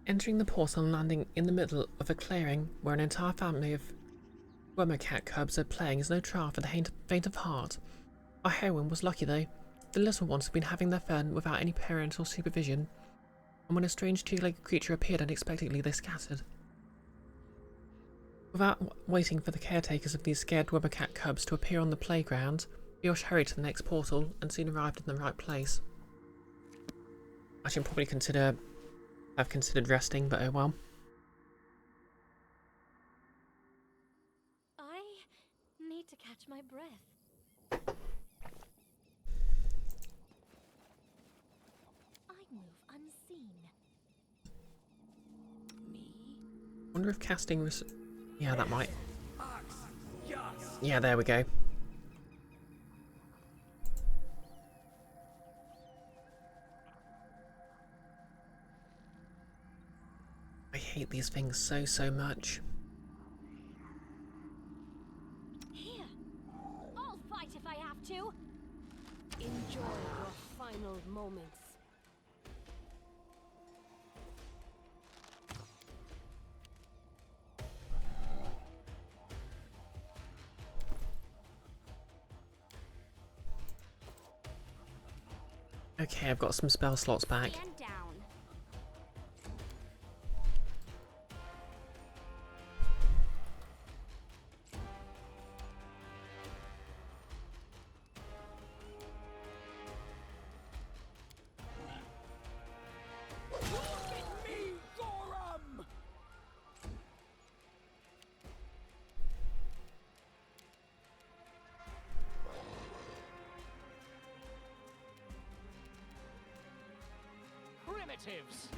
Entering the portal and landing in the middle of a clearing where an entire family of Wemmercat cubs are playing is no trial for the faint of heart. Our heroine was lucky though. The little ones have been having their fun without any parental supervision, and when a strange two-legged creature appeared unexpectedly, they scattered. Without waiting for the caretakers of these scared Wemmercat cubs to appear on the playground, Brioche hurried to the next portal and soon arrived in the right place. I should probably have considered resting, but oh well. I need to catch my breath. I move unseen. Me? Wonder if casting was... Yeah, that might. Yeah, there we go. I hate these things so much. Here. I'll fight if I have to. Enjoy your final moments. Okay, I've got some spell slots back. Stand down. Look at me, Gorham! Primitives.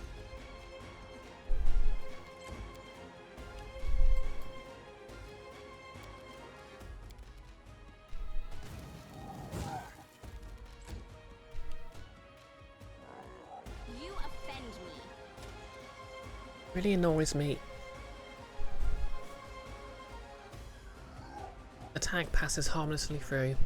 You offend me. Really annoys me. Attack passes harmlessly through.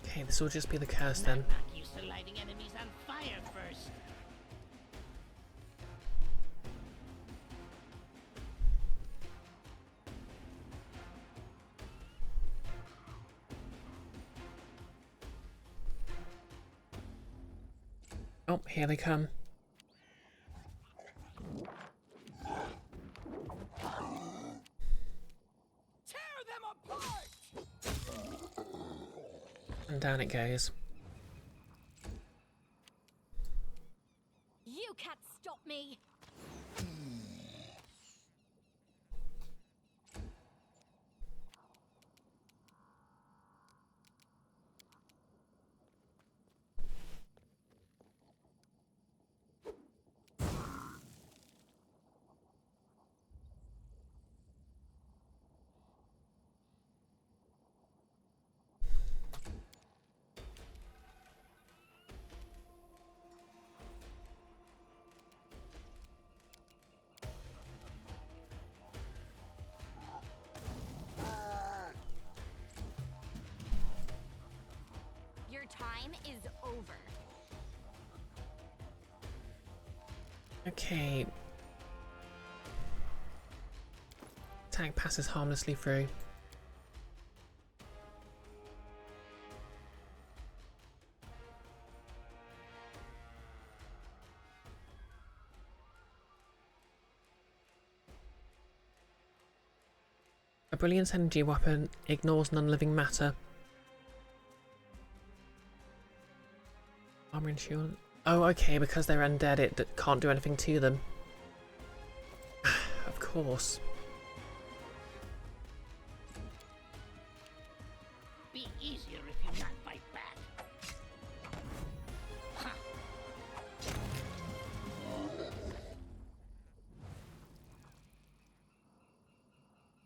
Okay, this will just be the curse then. Not used to lighting enemies on fire first. Oh, here they come. Tear them apart! And down it goes. You can't stop me. Your time is over. Okay. Attack passes harmlessly through. A brilliant energy weapon ignores non-living matter. Armor and shield. Oh, okay, because they're undead, it can't do anything to them. Of course. Be easier if you not fight back. Huh.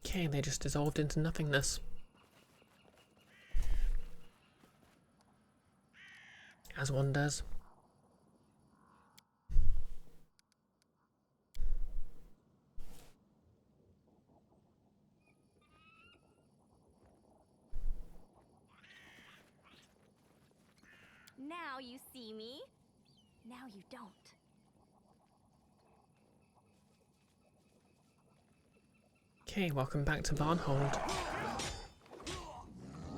Okay, they just dissolved into nothingness. As one does. Now you see me. Now you don't. Okay, welcome back to Barnhold.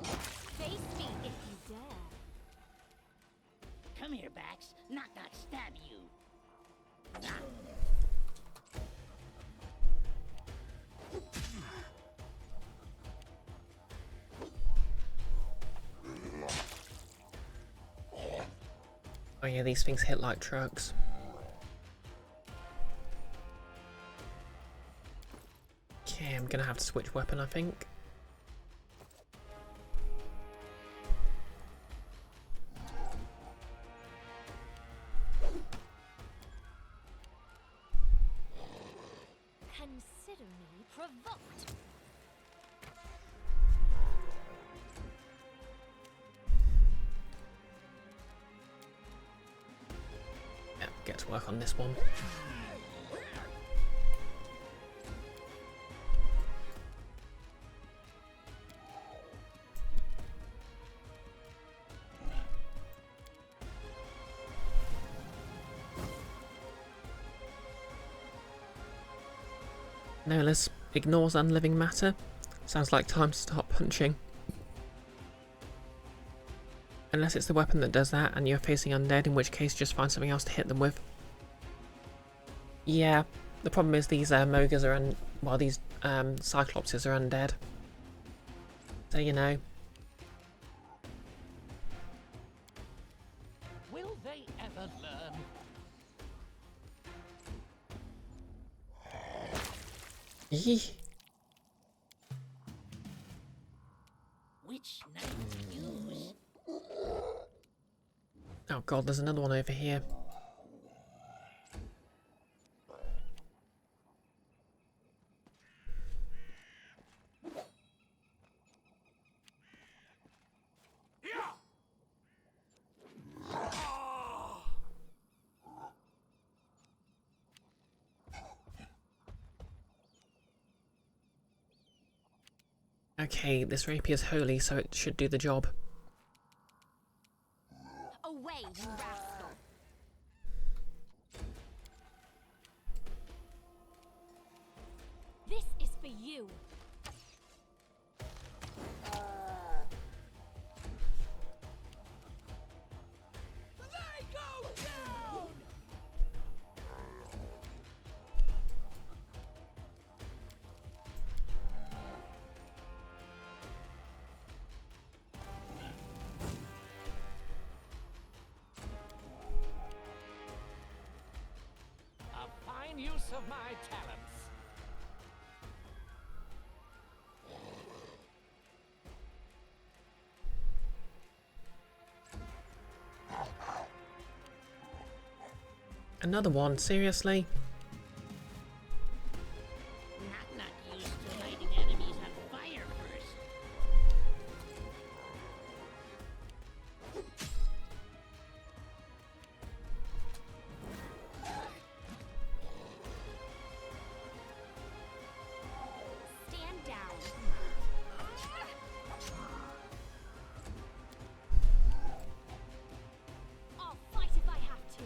Face me if you dare. Come here, Bax. Knock, knock, stab you. Ah. Oh yeah, these things hit like trucks. Okay, I'm gonna have to switch weapon, I think. Consider me provoked. Yeah, get to work on this one. Nolus ignores unliving matter. Sounds like time to start punching. Unless it's the weapon that does that and you're facing undead, in which case just find something else to hit them with. Yeah, the problem is these mogres are these cyclopses are undead. So you know. Will they ever learn? Yee. Which knife to use? Oh god, there's another one over here. Okay, this rapier's holy, so it should do the job. Away, you rascal! This is for you. They go down! A fine use of my talents. Another one, seriously? Not used to lighting enemies on fire first. Stand down. I'll fight if I have to.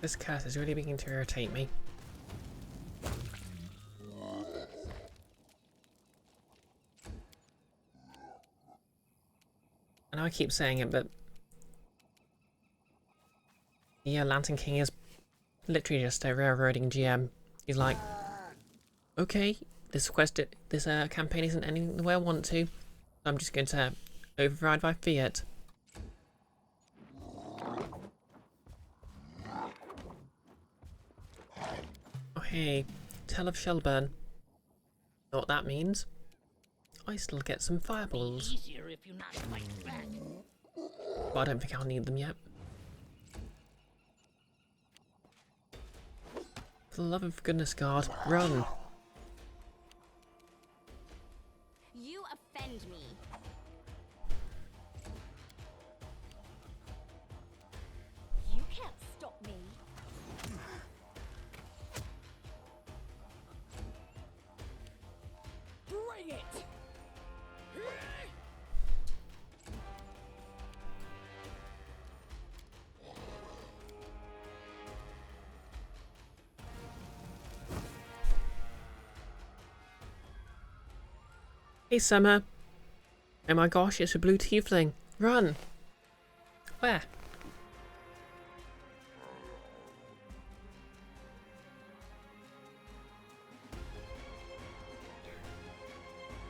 This curse is really beginning to irritate me. I know I keep saying it, but yeah, Lantern King is literally just a railroading GM. He's like, okay, this campaign isn't ending the way I want to. I'm just going to override by fiat. Oh hey, Tell of Shelburne. Know what that means? I still get some fireballs, Easier if you not fight back. but I don't think I'll need them yet. For the love of goodness, guard, run! You offend me. You can't stop me. Bring it! Hey, Summer. Oh my gosh, it's a blue tiefling. Run! Where?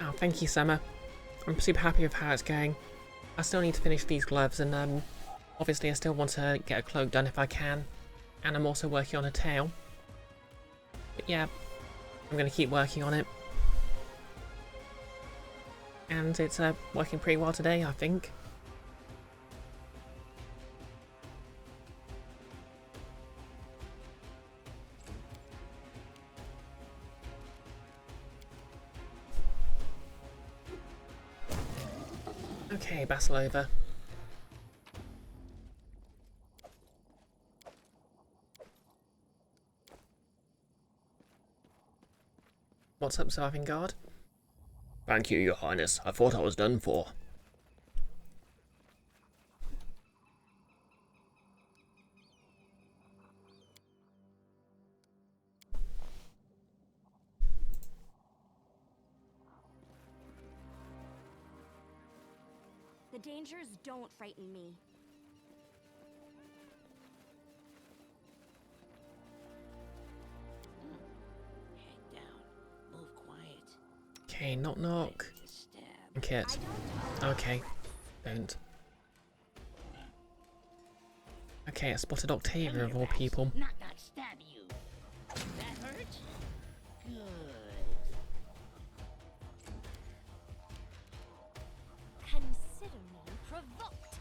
Oh, thank you, Summer. I'm super happy with how it's going. I still need to finish these gloves, and obviously I still want to get a cloak done if I can. And I'm also working on a tail. But yeah, I'm going to keep working on it. And it's working pretty well today, I think. Okay, battle over. What's up, Surviving Guard? Thank you, Your Highness. I thought I was done for. The dangers don't frighten me. Head down. Move quiet. Okay, knock knock. Stab. Kit. Okay, don't. Okay, I spotted Octavia of all people. Not stab you. That hurt? Good. Consider me provoked.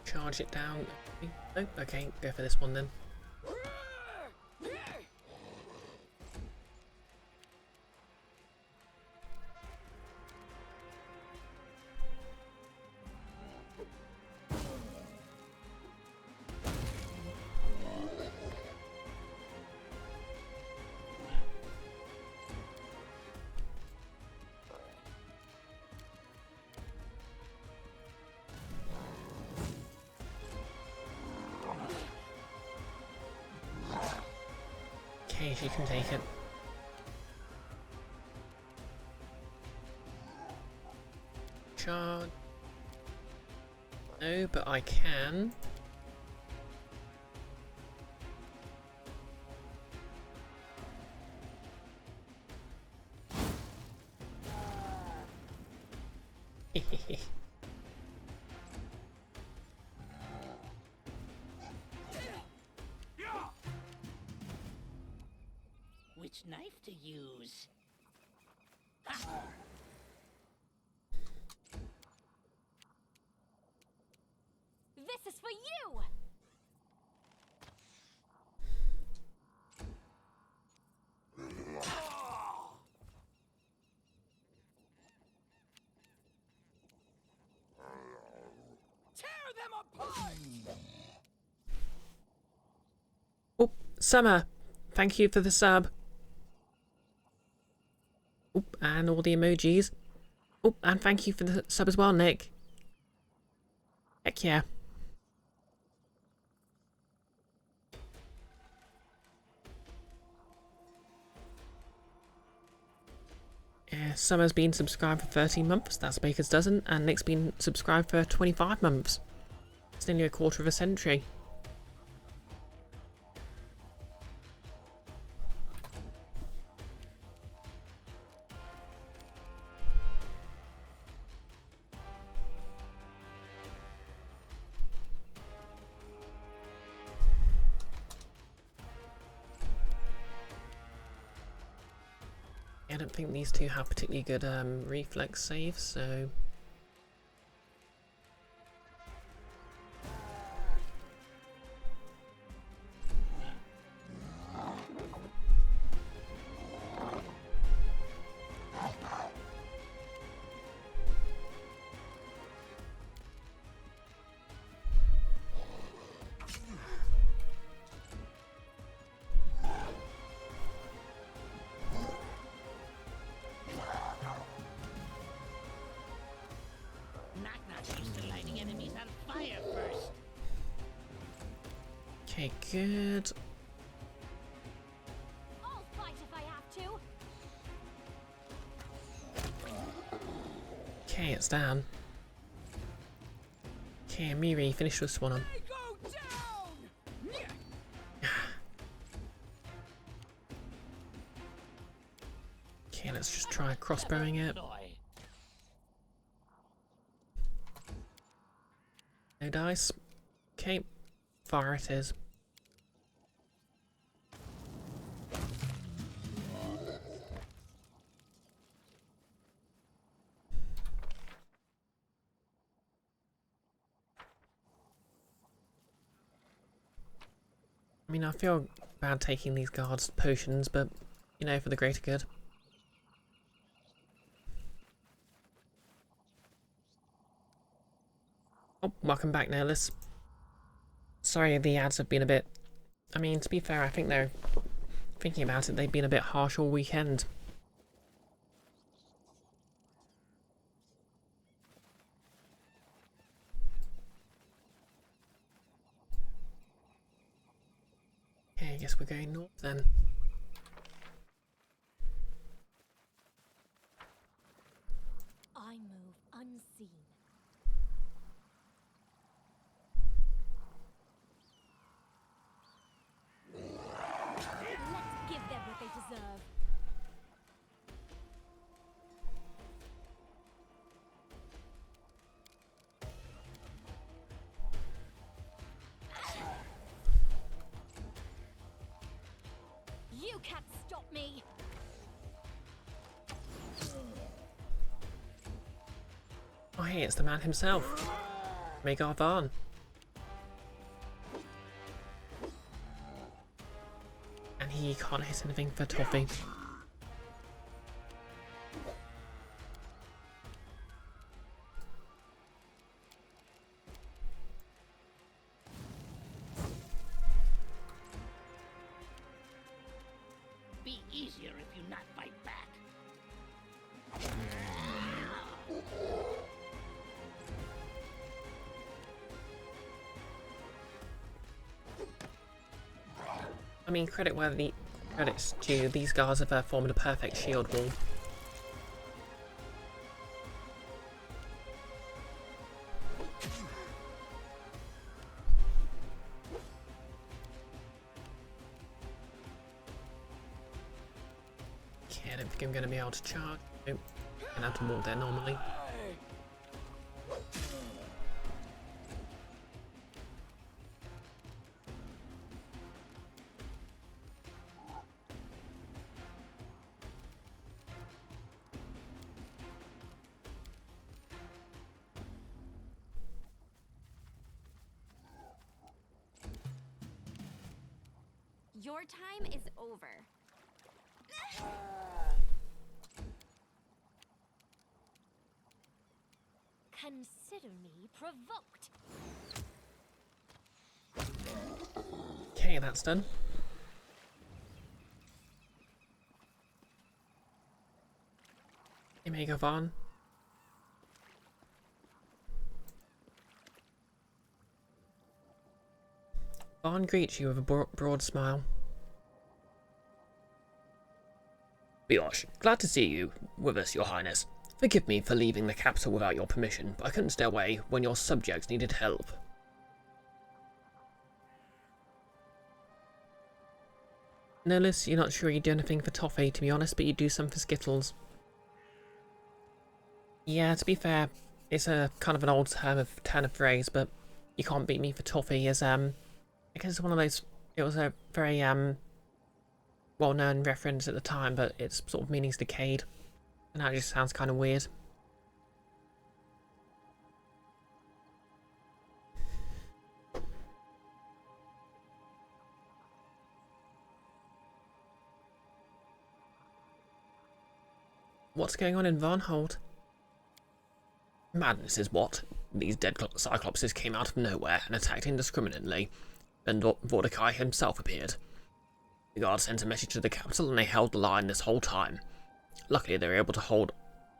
Charge it down. Oh, okay, go for this one then. Okay, she can take it. Charge. No, but I can. Which knife to use? This is for you! Tear them apart! Oh, Summer! Thank you for the sub. Oh, and all the emojis. Oh, and thank you for the sub as well, Nick. Heck yeah. Summer's been subscribed for 13 months, that's Baker's dozen, and Nick's been subscribed for 25 months. It's nearly a quarter of a century. I don't think these two have particularly good reflex saves, so... Knock used to lighting enemies on fire first. Okay, good. I'll fight if I have to. Okay, it's down. Okay, Miri, finish this one on. They go down! Okay, let's just try crossbowing it. No dice. Okay, fire it is. I mean, I feel bad taking these guards' potions, but, you know, for the greater good. welcome back, Nerlis. Sorry the ads have been a bit... I mean, to be fair, I think they're... Thinking about it, they've been a bit harsh all weekend. Okay, I guess we're going north then. I move unseen. Let's give them what they deserve. You can't stop me. Oh hey, it's the man himself. Magar Varn. And he can't hit anything for Toffee. Be easier if you not fight back. I mean, credits due, these guys have formed a perfect shield wall. Okay, I don't think I'm going to be able to charge. Nope. I'm going to have to walk there normally. Your time is over. Consider me provoked. Okay, that's done. You may go on. Varn greets you with a broad smile. Brioche, glad to see you with us, Your Highness. Forgive me for leaving the capital without your permission, but I couldn't stay away when your subjects needed help. Nerlis, you're not sure you do anything for Toffee, to be honest, but you do some for Skittles. Yeah, to be fair, it's a kind of an old turn of phrase, but you can't beat me for Toffee is, I guess it's one of those, it was a very, well-known reference at the time, but its sort of meaning's decayed. And now it just sounds kind of weird. What's going on in Varnhold? Madness is what? These dead Cyclopses came out of nowhere and attacked indiscriminately. Then Vorticai himself appeared. The guard sent a message to the capital and they held the line this whole time. Luckily they were able to hold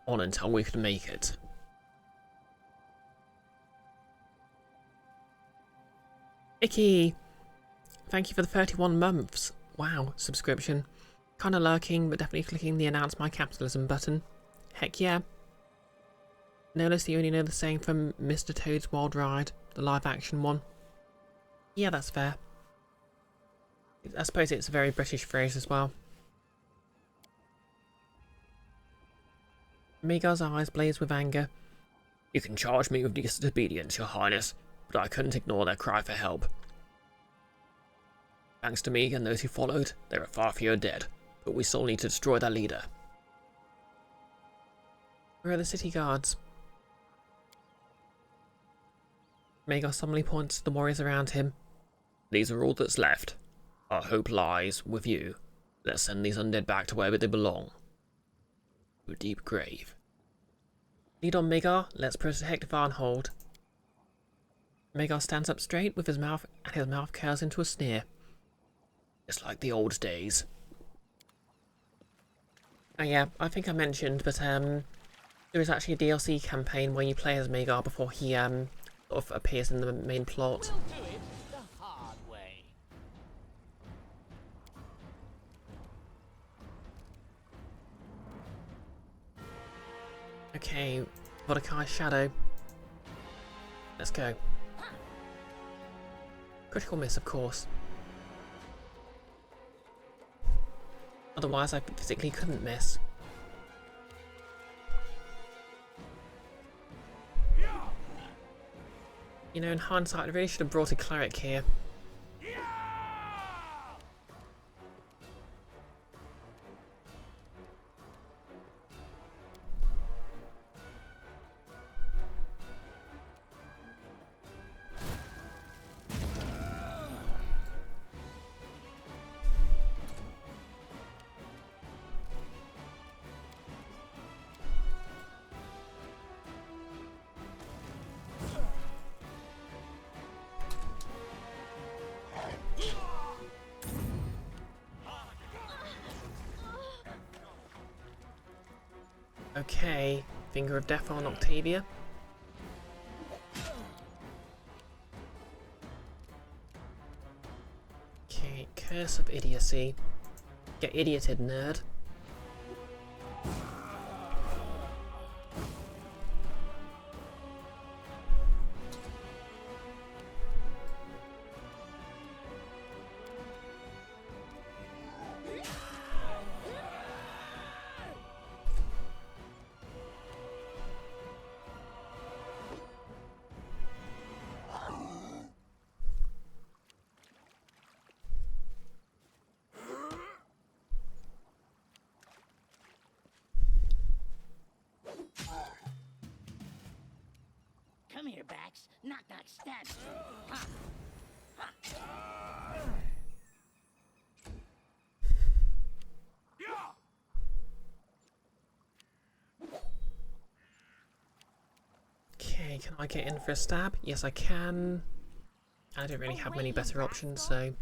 on until we could make it. Icky! Thank you for the 31 months. Wow, subscription. Kinda lurking, but definitely clicking the announce my capitalism button. Heck yeah. Notice you only know the saying from Mr. Toad's Wild Ride, the live action one. Yeah, that's fair. I suppose it's a very British phrase as well. Magar's eyes blaze with anger. You can charge me with disobedience, Your Highness, but I couldn't ignore their cry for help. Thanks to me and those who followed, there are far fewer dead, but we still need to destroy their leader. Where are the city guards? Magar suddenly points to the warriors around him. These are all that's left. Our hope lies with you. Let's send these undead back to where they belong. To a deep grave. Lead on, Magar. Let's protect Varnhold. Magar stands up straight with his mouth, and his mouth curls into a sneer. Just like the old days. Oh yeah, I think I mentioned, but there is actually a DLC campaign where you play as Magar before he sort of appears in the main plot. We'll do it the hard way. Okay, Vodakai's Shadow. Let's go. Critical miss, of course. Otherwise, I physically couldn't miss. You know, in hindsight, I really should have brought a cleric here. Okay, Finger of Death on Octavia. Okay, Curse of Idiocy. Get idioted, nerd. Come here, Bax. Knock, knock, stab. Ha. Okay, can I get in for a stab? Yes, I can. I don't really have many better options, so...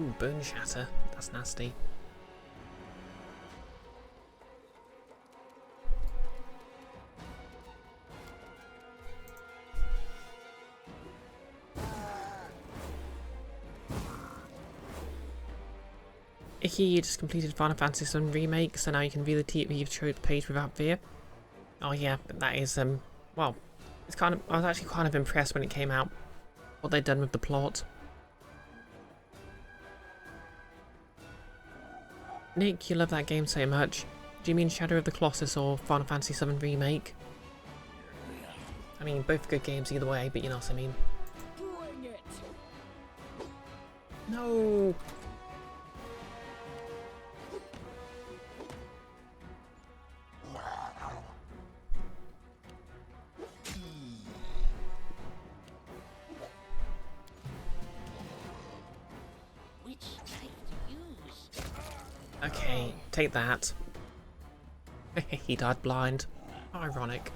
Ooh, Bone Shatter. That's nasty. Icky, you just completed Final Fantasy VII Remake, so now you can view the TV page without fear. Oh yeah, that is, well, it's kind of, I was actually kind of impressed when it came out, what they'd done with the plot. Nick, you love that game so much. Do you mean Shadow of the Colossus or Final Fantasy VII Remake? I mean, both good games either way, but you know what I mean. Bring it. No! Which knife to use? Okay, take that. He died blind. How ironic.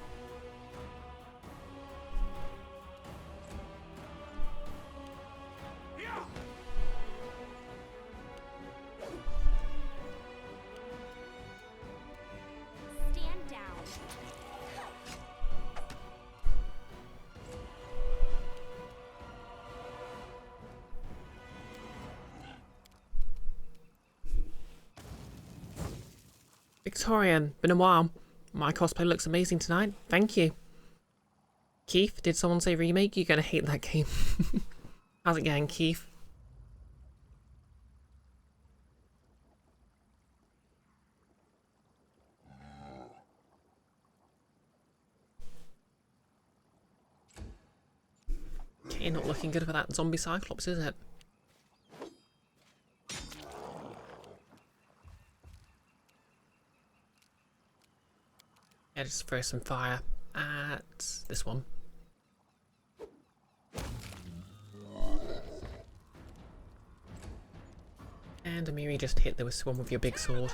Stand down. Victorian, been a while. My cosplay looks amazing tonight. Thank you. Keith, did someone say remake? You're gonna hate that game. How's it going, Keith? Okay, not looking good for that zombie Cyclops, is it? Yeah, just throw some fire at this one. And Amiri, just hit this one with your big sword.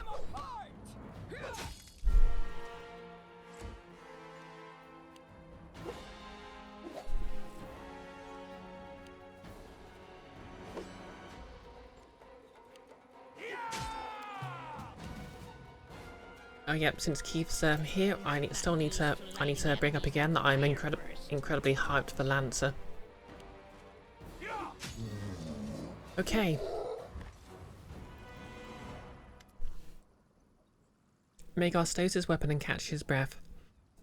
Oh yep, since Keith's here, I need to bring up again that I'm incredibly hyped for Lancer. Okay. Magar stows his weapon and catches his breath.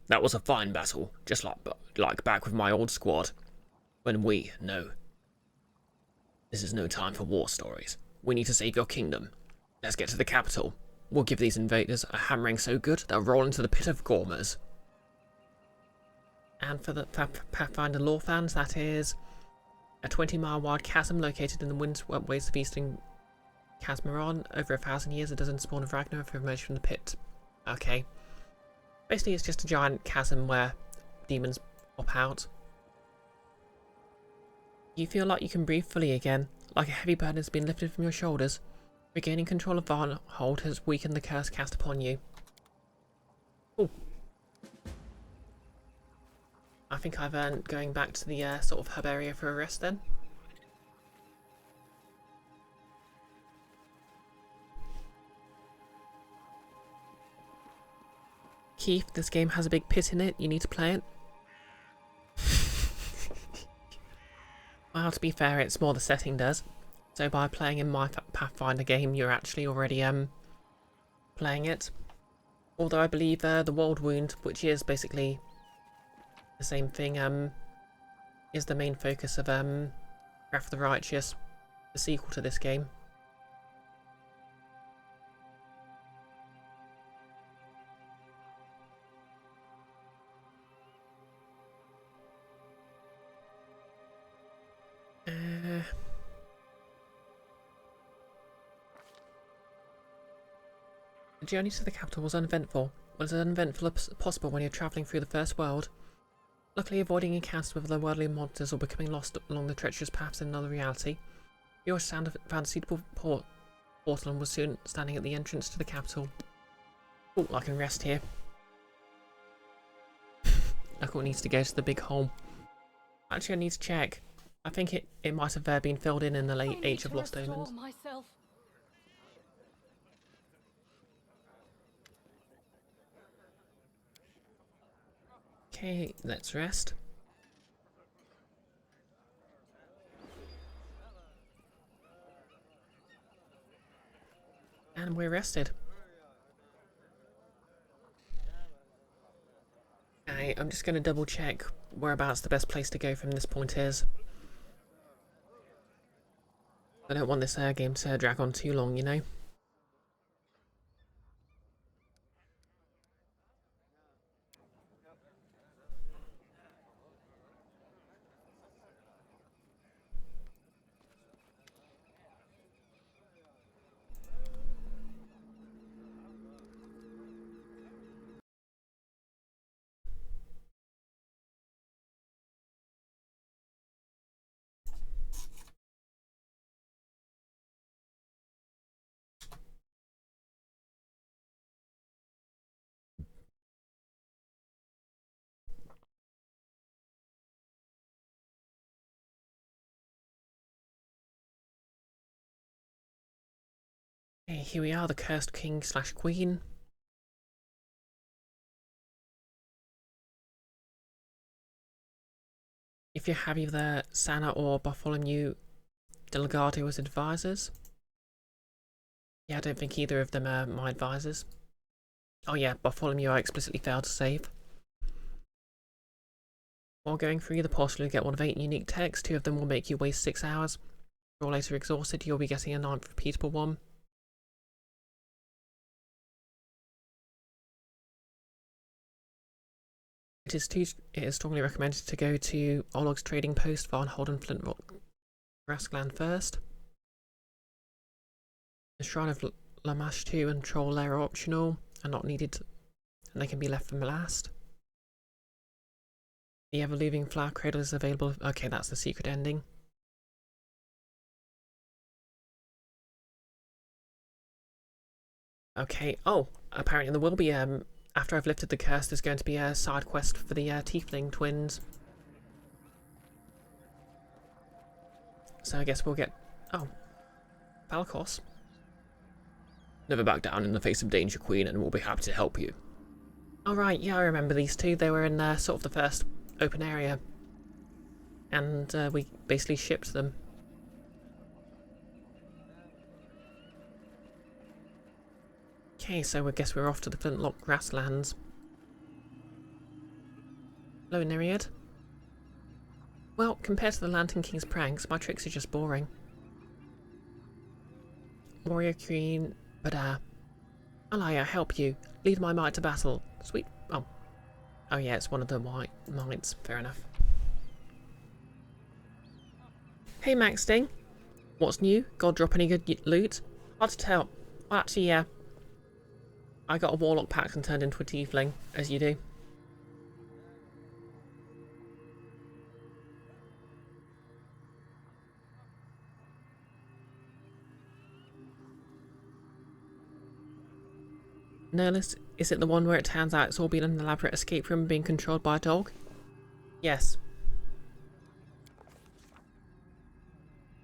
That was a fine battle, just like back with my old squad. No. This is no time for war stories. We need to save your kingdom. Let's get to the capital. We'll give these invaders a hammering so good they'll roll into the pit of Gormers. And for the Pathfinder lore fans, that is a 20-mile wide chasm located in the windways of eastern Casmeron. Over 1,000 years, it doesn't spawn of Ragnar if emerged from the pit. Okay. Basically, it's just a giant chasm where demons pop out. You feel like you can breathe fully again, like a heavy burden has been lifted from your shoulders. Regaining control of Varnhold has weakened the curse cast upon you. Ooh. I think I've earned going back to the sort of hub area for a rest then. Keith, this game has a big pit in it. You need to play it. Well, to be fair, it's more the setting does. So by playing in my Pathfinder game, you're actually already playing it. Although I believe the World Wound, which is basically the same thing, is the main focus of Wrath of the Righteous, the sequel to this game. The journey to the capital was uneventful. Was as uneventful as possible when you're travelling through the First World. Luckily, avoiding encounters with otherworldly monsters or becoming lost along the treacherous paths in another reality, Brioche found a suitable portal and was soon standing at the entrance to the capital. Oh, I can rest here. Knuckle needs to go to the big hole. Actually, I need to check. I think it might have been filled in the late Age of Lost Omens. Myself. Okay, let's rest. And we're rested. Okay, I'm just going to double check whereabouts the best place to go from this point is. I don't want this game to drag on too long, you know? Okay, here we are, the Cursed King / Queen. If you have either Sana or Bartholomew Delgado as advisors. Yeah, I don't think either of them are my advisors. Oh yeah, Bartholomew I explicitly failed to save. While going through the portal, you'll get one of 8 unique texts. 2 of them will make you waste 6 hours. If you're later exhausted, you'll be getting a 9th repeatable one. It is strongly recommended to go to Olog's trading post, Varnhold and Flintrock Grassland first. The Shrine of Lamash 2 and Troll Lair are optional and not needed and they can be left for last. The ever-leaving flower cradle is available. Okay, that's the secret ending. Okay, oh, apparently there will be, after I've lifted the curse, there's going to be a side quest for the tiefling twins. So I guess we'll get... Oh, Valkos. Never back down in the face of danger, Queen, and we'll be happy to help you. Oh right, yeah, I remember these two. They were in sort of the first open area. And we basically shipped them. Okay, so I guess we're off to the Flintlock grasslands. Hello, Nereid. Well, compared to the Lantern King's pranks, my tricks are just boring. Warrior Queen, but Ally, I help you. Lead my might to battle. Sweet. Oh. Oh yeah, it's one of the white mites. Fair enough. Hey, Max Ding. What's new? God drop any good loot? Hard to tell. Well, actually, yeah. I got a Warlock pact and turned into a tiefling, as you do. Nihilist, is it the one where it turns out it's all been an elaborate escape room being controlled by a dog? Yes.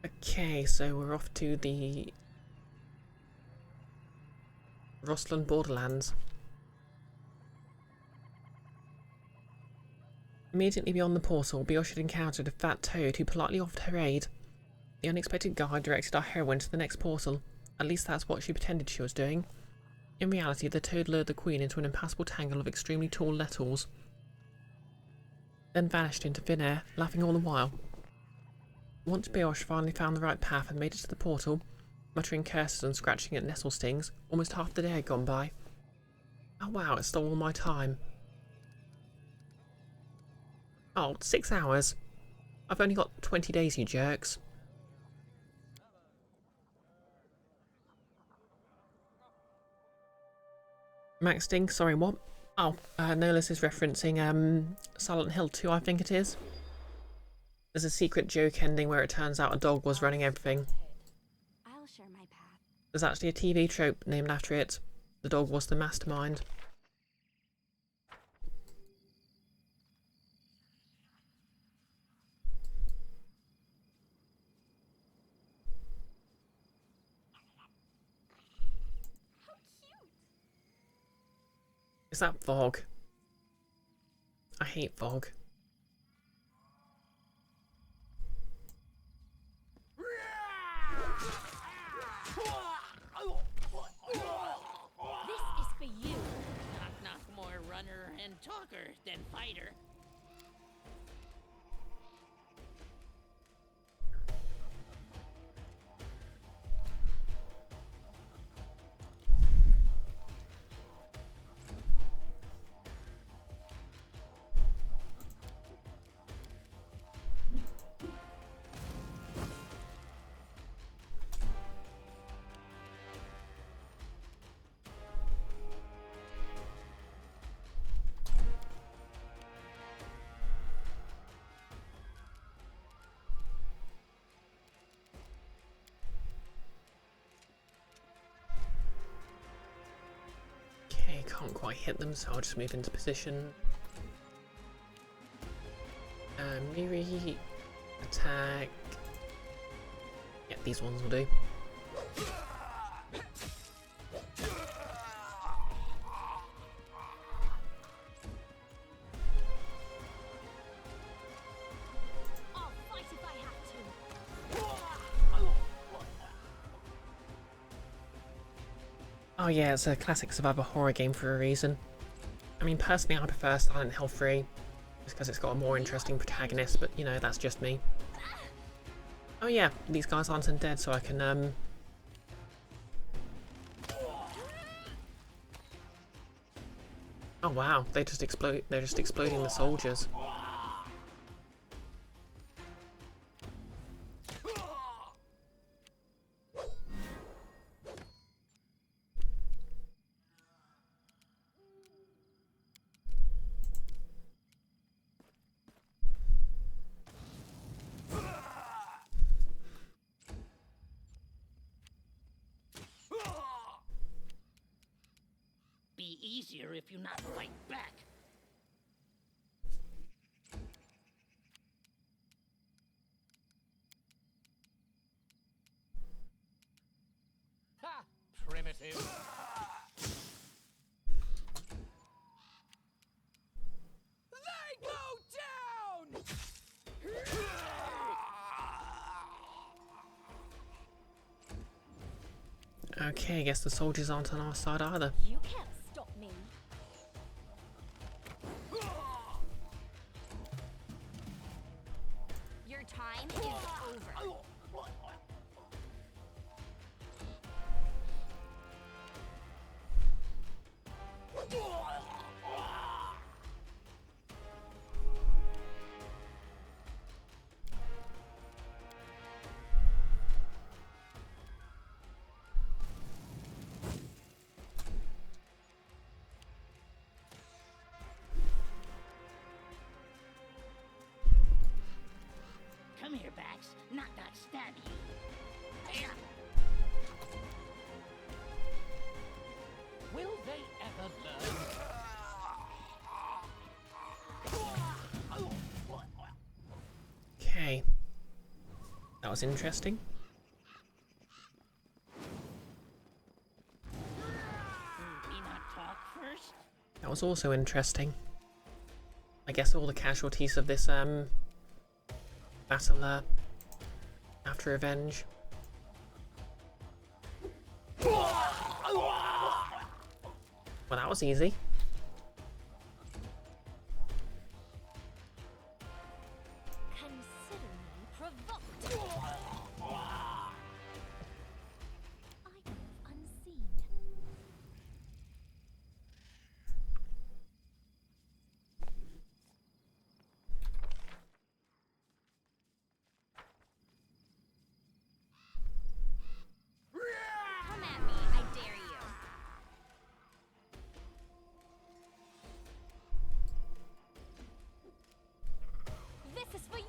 Okay, so we're off to the Rostland Borderlands. Immediately beyond the portal, Brioche had encountered a fat toad who politely offered her aid. The unexpected guide directed our heroine to the next portal. At least that's what she pretended she was doing. In reality, the toad lured the queen into an impassable tangle of extremely tall nettles, then vanished into thin air, laughing all the while. Once Brioche finally found the right path and made it to the portal, muttering curses and scratching at nestle stings, almost half the day had gone by. Oh wow, it stole all my time. Oh, 6 hours. I've only got 20 days, you jerks. Max Ding, sorry, what? Oh, Nolus is referencing Silent Hill 2, I think it is. There's a secret joke ending where it turns out a dog was running everything. I'll share my path. There's actually a TV trope named after it. The dog was the mastermind. Is that fog? I hate fog. This is for you. Knock knock, more runner and talker than fighter. Okay, can't quite hit them, so I'll just move into position. Miri, attack. Yeah, these ones will do. I'll fight if I have to. Oh yeah, it's a classic survival horror game for a reason. I mean, personally, I prefer Silent Hill 3, just because it's got a more interesting protagonist, but, you know, that's just me. Oh yeah, these guys aren't undead, so I can, Oh wow, they just explode. They're just exploding the soldiers. easier if you not fight back. Ha! Primitive. They go down! Okay, I guess the soldiers aren't on our side either. You can't stop me. Your time is over. Come here, Bax. Not stab you. Yeah. Will they ever learn? Okay. That was interesting. Me not talk first? That was also interesting. I guess all the casualties of this battle after revenge. Well, that was easy. Consider me provoked. I move unseen. Come at me, I dare you. This is for you!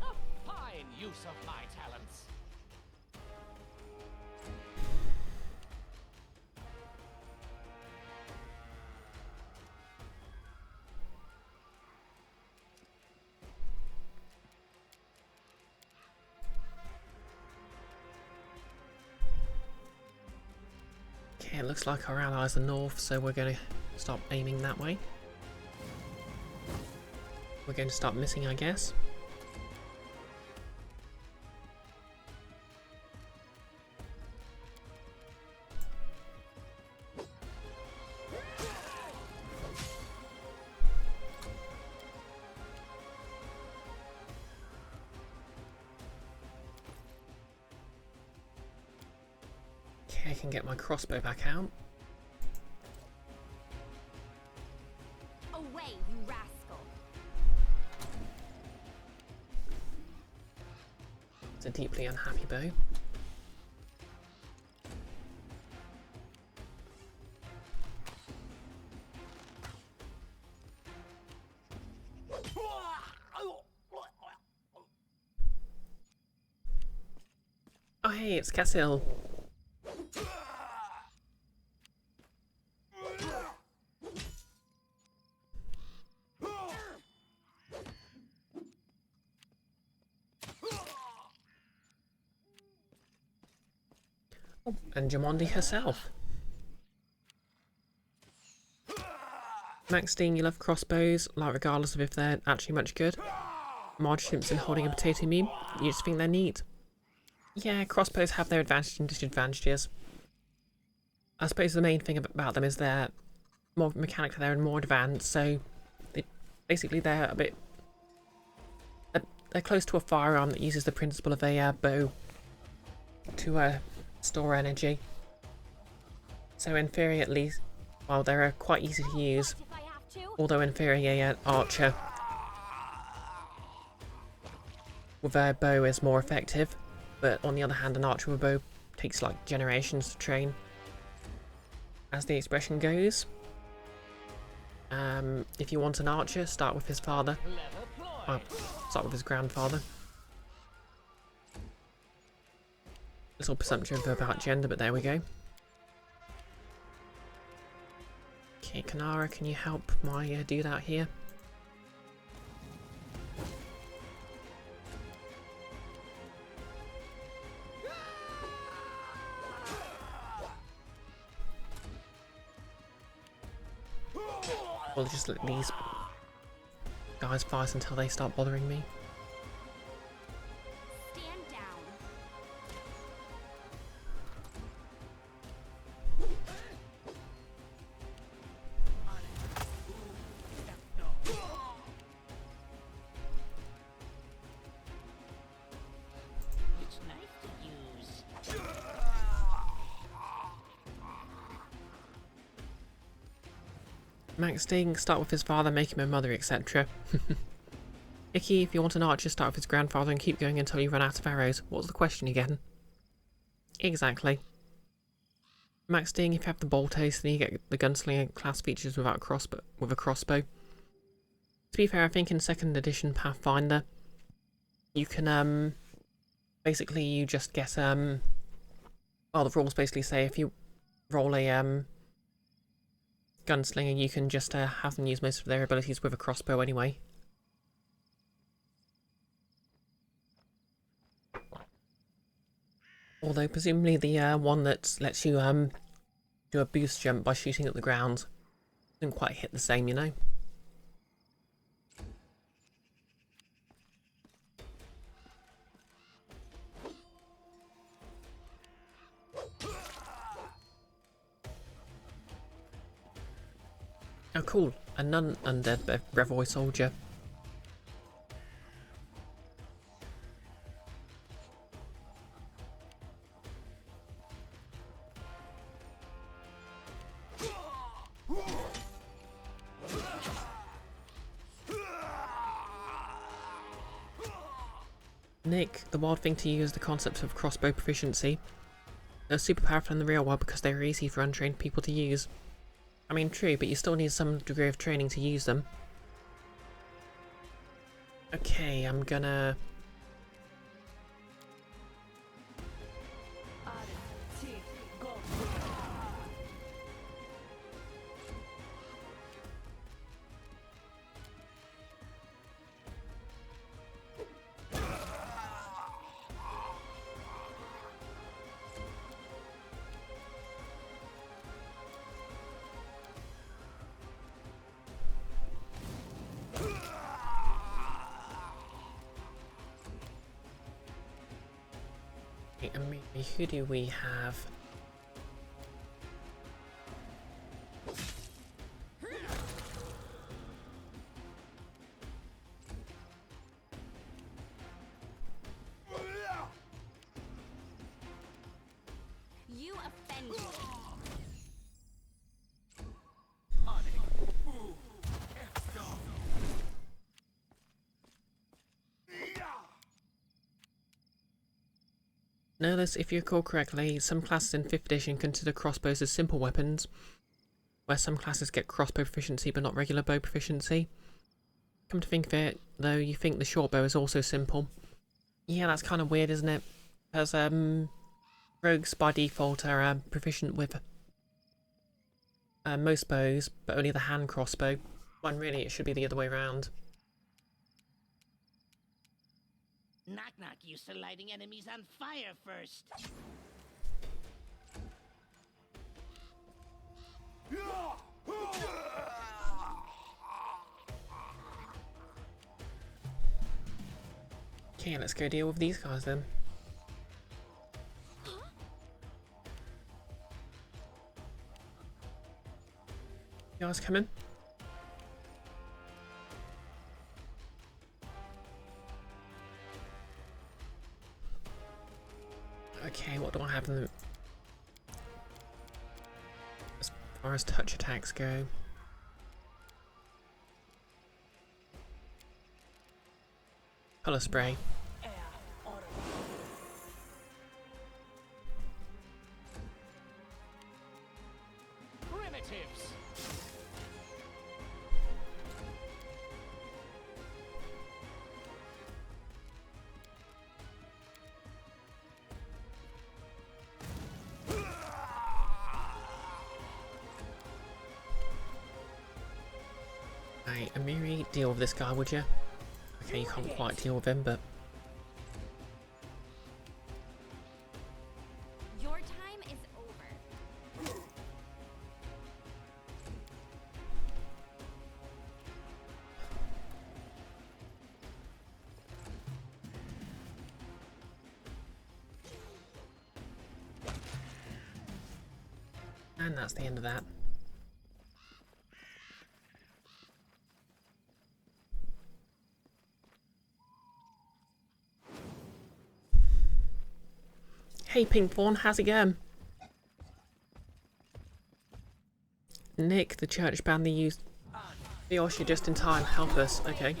A fine use of my talents. Okay, it looks like our allies are north, so we're going to stop aiming that way. We're going to start missing, I guess. Okay, I can get my crossbow back out. Away, you rascal! It's a deeply unhappy bow. Oh hey, it's Cassil. Oh, and Jamondi herself. Maxine, you love crossbows, like regardless of if they're actually much good. Marge Simpson holding a potato meme, you just think they're neat. Yeah, crossbows have their advantages and disadvantages. I suppose the main thing about them is they're more mechanically they're more advanced, so they're a bit they're close to a firearm that uses the principle of a bow to store energy. So in theory, at least, well, they're quite easy to use. If I have to. Although in theory, an archer with a bow is more effective, but on the other hand, an archer with a bow takes like generations to train. as the expression goes. If you want an archer, start with his father. Well, start with his grandfather. Little presumptive about gender, but there we go. Okay, Kanara, can you help my dude out here? We'll just let these guys fight until they start bothering me. Stand down. Which knife to use? Max Sting, start with his father, make him a mother, etc. Icky, if you want an archer, start with his grandfather and keep going until you run out of arrows. What's the question again? Exactly. Max Sting, if you have the bolt taste, then you get the gunslinger class features without with a crossbow. To be fair, I think in 2nd edition Pathfinder, you can, basically you just get, well, the rules basically say if you roll a, gunslinger, you can just have them use most of their abilities with a crossbow anyway. Although presumably the one that lets you do a boost jump by shooting at the ground doesn't quite hit the same, you know. Oh cool, a non-undead Brevoy soldier. Nick, the wild thing to use is the concept of crossbow proficiency. They're super powerful in the real world because they're easy for untrained people to use. I mean, true, but you still need some degree of training to use them. Okay, I'm gonna... And maybe who do we have? You offend me. Notice, if you recall correctly, some classes in 5th edition consider crossbows as simple weapons, where some classes get crossbow proficiency but not regular bow proficiency. Come to think of it, though, you think the short bow is also simple. Yeah, that's kind of weird, isn't it? Because rogues by default are proficient with most bows, but only the hand crossbow, when really it should be the other way around. Knock Knock used to lighting enemies on fire first. Okay, let's go deal with these guys then. You guys coming? Okay, what do I have in the... as far as touch attacks go? Colour spray. Amiri, deal with this guy, would you? Okay, you can't quite deal with him, but... Your time is over. And that's the end of that. Hey Pinkthorn, how's it going? Nick, the church banned the use... Brioche, you're just in time, help us, okay.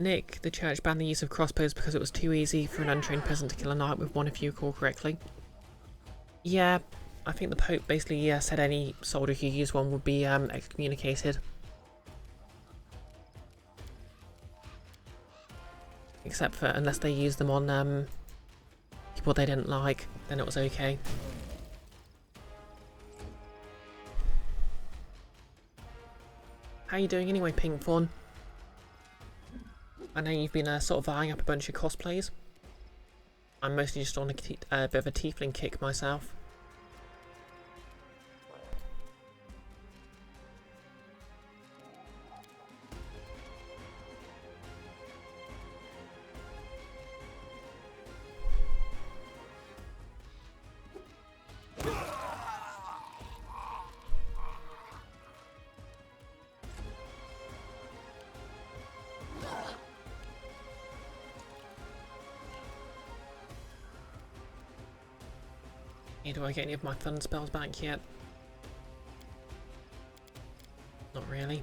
Nick, the church banned the use of crossbows because it was too easy for an untrained peasant to kill a knight with one if you recall correctly. Yeah, I think the Pope basically said any soldier who used one would be excommunicated. Except for unless they used them on people they didn't like, then it was okay. How you doing anyway, Pinkthorn? I know you've been sort of eyeing up a bunch of cosplays. I'm mostly just on a bit of a tiefling kick myself. Do I get any of my fun spells back yet? Not really.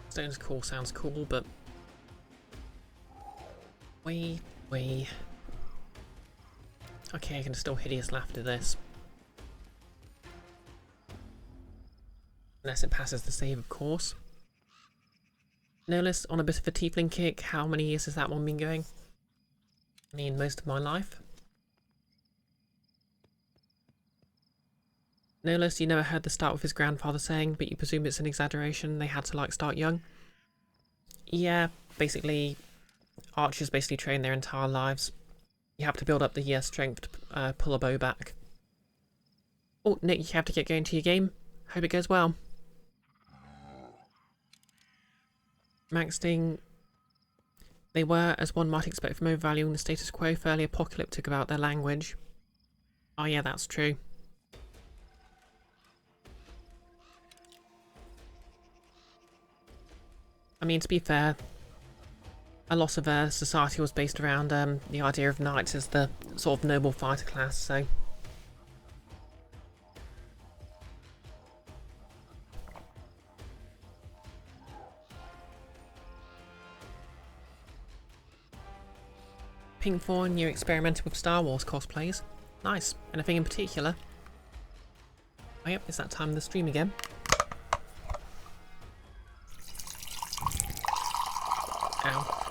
Stone's cool, sounds cool, but... Wee. Okay, I can still hideous laugh to this. Unless it passes the save, of course. Notice on a bit of a tiefling kick, how many years has that one been going? I mean, most of my life. Notice you never heard the start with his grandfather saying, but you presume it's an exaggeration, they had to like start young? Yeah, basically, archers basically train their entire lives. You have to build up the strength to pull a bow back. Oh, Nick, you have to get going to your game. Hope it goes well. Maxting, they were, as one might expect from overvaluing the status quo, fairly apocalyptic about their language. Oh yeah, that's true. I mean, to be fair, a lot of society was based around the idea of knights as the sort of noble fighter class, so... Pinkthorn, you experimented with Star Wars cosplays. Nice. Anything in particular? Oh yep, it's that time of the stream again. Ow.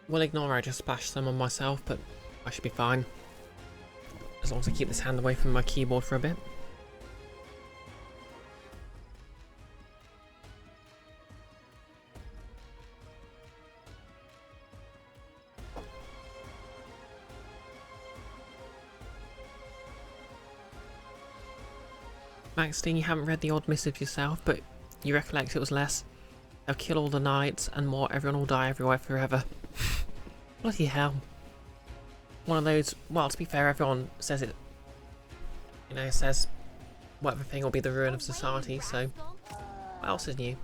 We'll ignore I just splashed some on myself, but I should be fine. As long as I keep this hand away from my keyboard for a bit. Maxting, you haven't read the odd missive yourself, but you recollect it was less. They'll kill all the knights, and more, everyone will die everywhere forever. Bloody hell. One of those, well, to be fair, everyone says it, you know, says whatever thing will be the ruin of society, so what else is new?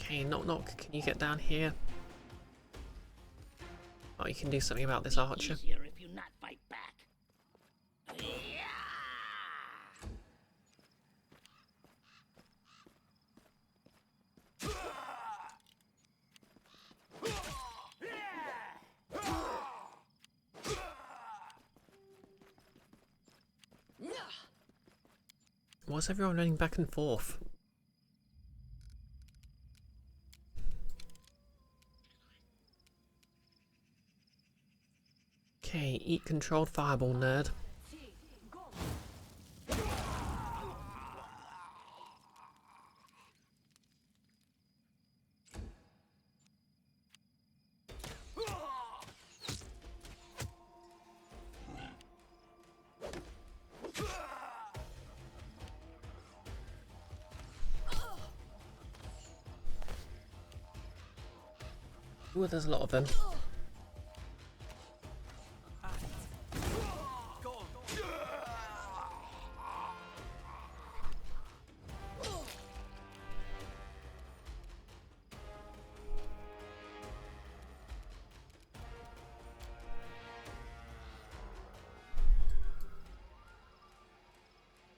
Okay, knock knock, can you get down here? Oh, you can do something about this archer. Easier if you not fight back. Why's everyone running back and forth? Okay, eat controlled fireball, nerd. Ooh, there's a lot of them.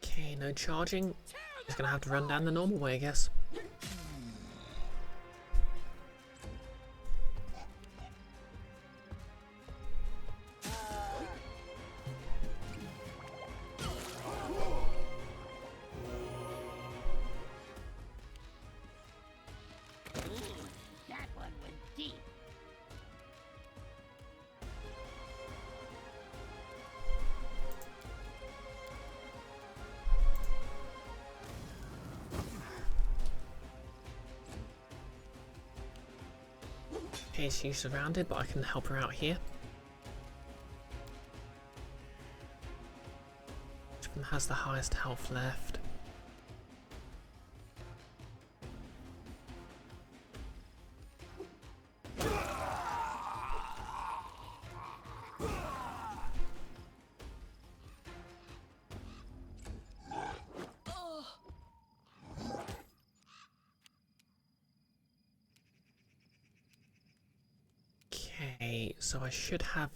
Okay, no charging. Just gonna have to run down the normal way, I guess. That one went deep. Okay, she's surrounded, but I can help her out here. Which one has the highest health left? Okay, so I should have...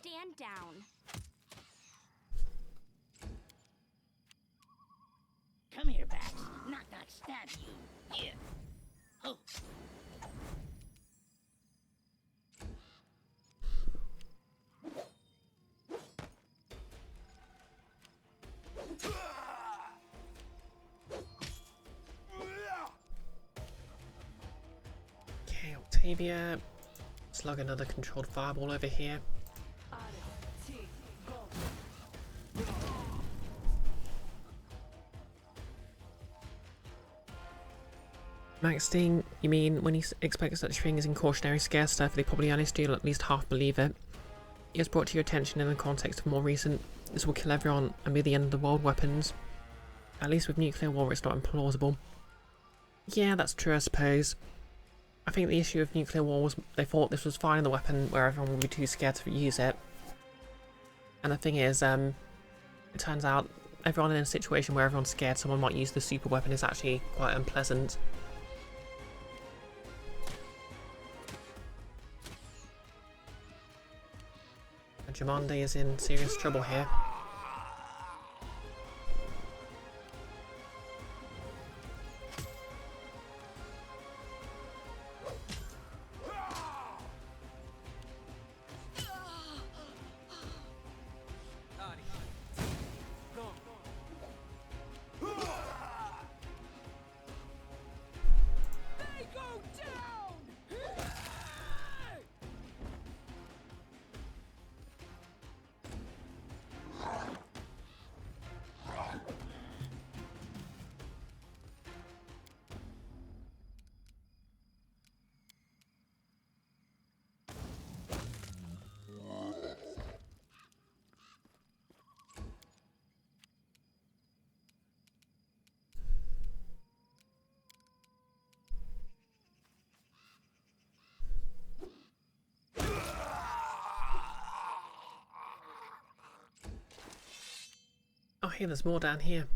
Stand down. Come here, Bax. Not that stab you. Here. Oh. Okay, Octavia. Slug another controlled fireball over here. Maxting, you mean when he expects such things in cautionary scare stuff, they probably honest you'll at least half believe it. It was brought to your attention in the context of more recent, this will kill everyone and be the end of the world weapons. At least with nuclear war it's not implausible. Yeah, that's true I suppose. I think the issue of nuclear war was they thought this was finding the weapon where everyone would be too scared to use it. And the thing is, it turns out everyone in a situation where everyone's scared someone might use the super weapon is actually quite unpleasant. Jamande is in serious trouble here. They go down! Oh hey, there's more down here.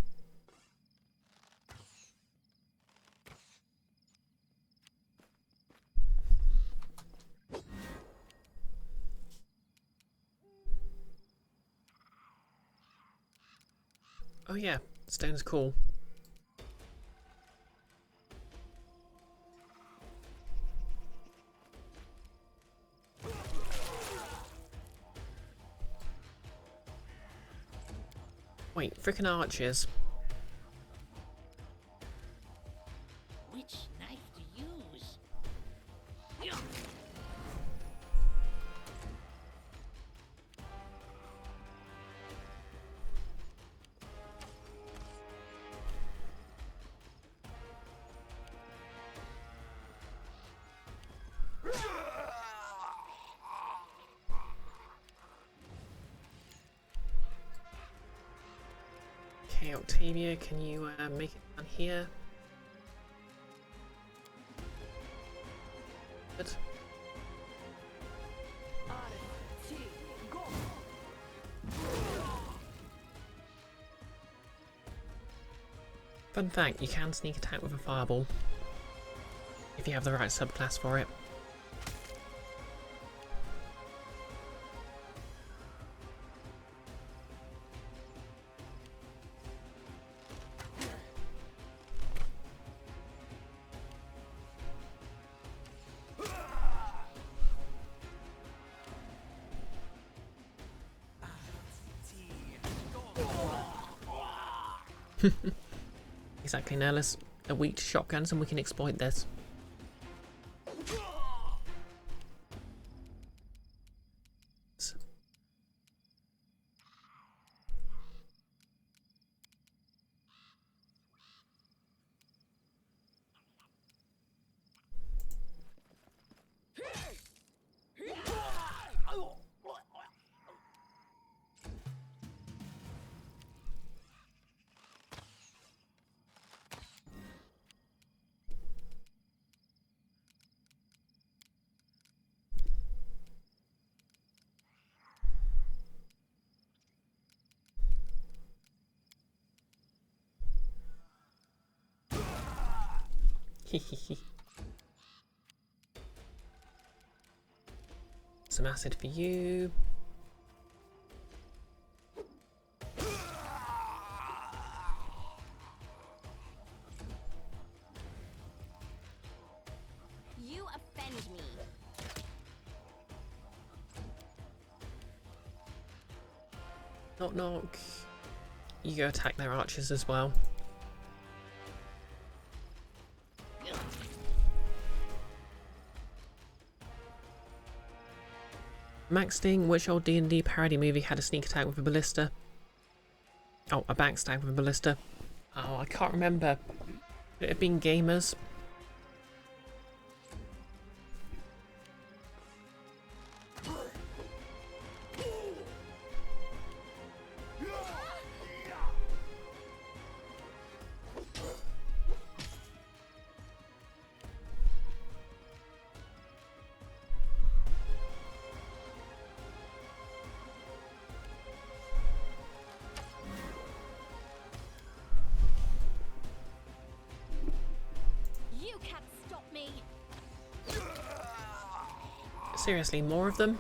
Oh yeah, Stone's cool. Wait, frickin' archers. Which knife to use? Yeah. Okay, Octavia, can you make it down here? Good. Fun fact, you can sneak attack with a fireball. If you have the right subclass for it. Exactly, Nellis. They're weak to shotguns and we can exploit this. Some acid for you. You offend me. Knock knock. You go attack their archers as well. Max Sting, which old D&D parody movie had a sneak attack with a ballista? Oh, a backstab with a ballista. Oh, I can't remember. Could it have been Gamers? You can't stop me. Seriously, more of them?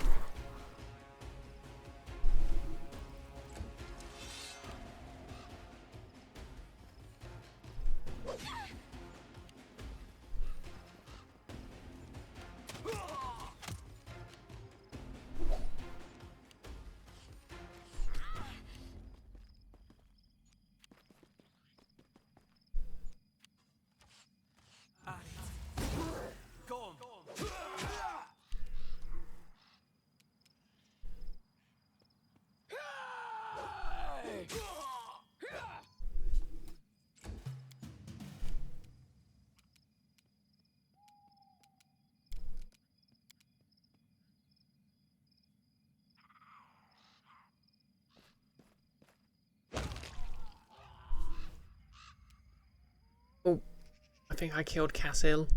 Oh, I think I killed Cassil.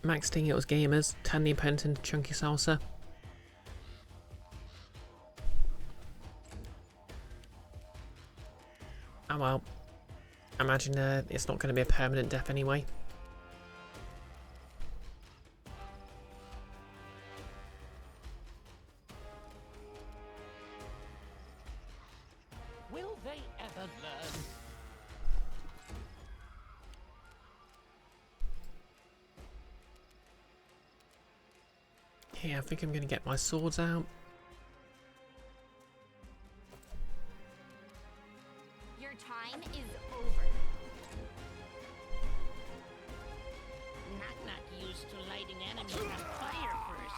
Max Sting, it was Gamers. Turn the opponent into chunky salsa. Oh well. I imagine it's not going to be a permanent death anyway. Will they ever learn? Okay, I think I'm going to get my swords out. Your time is over. Knock used to lighting enemies on fire first.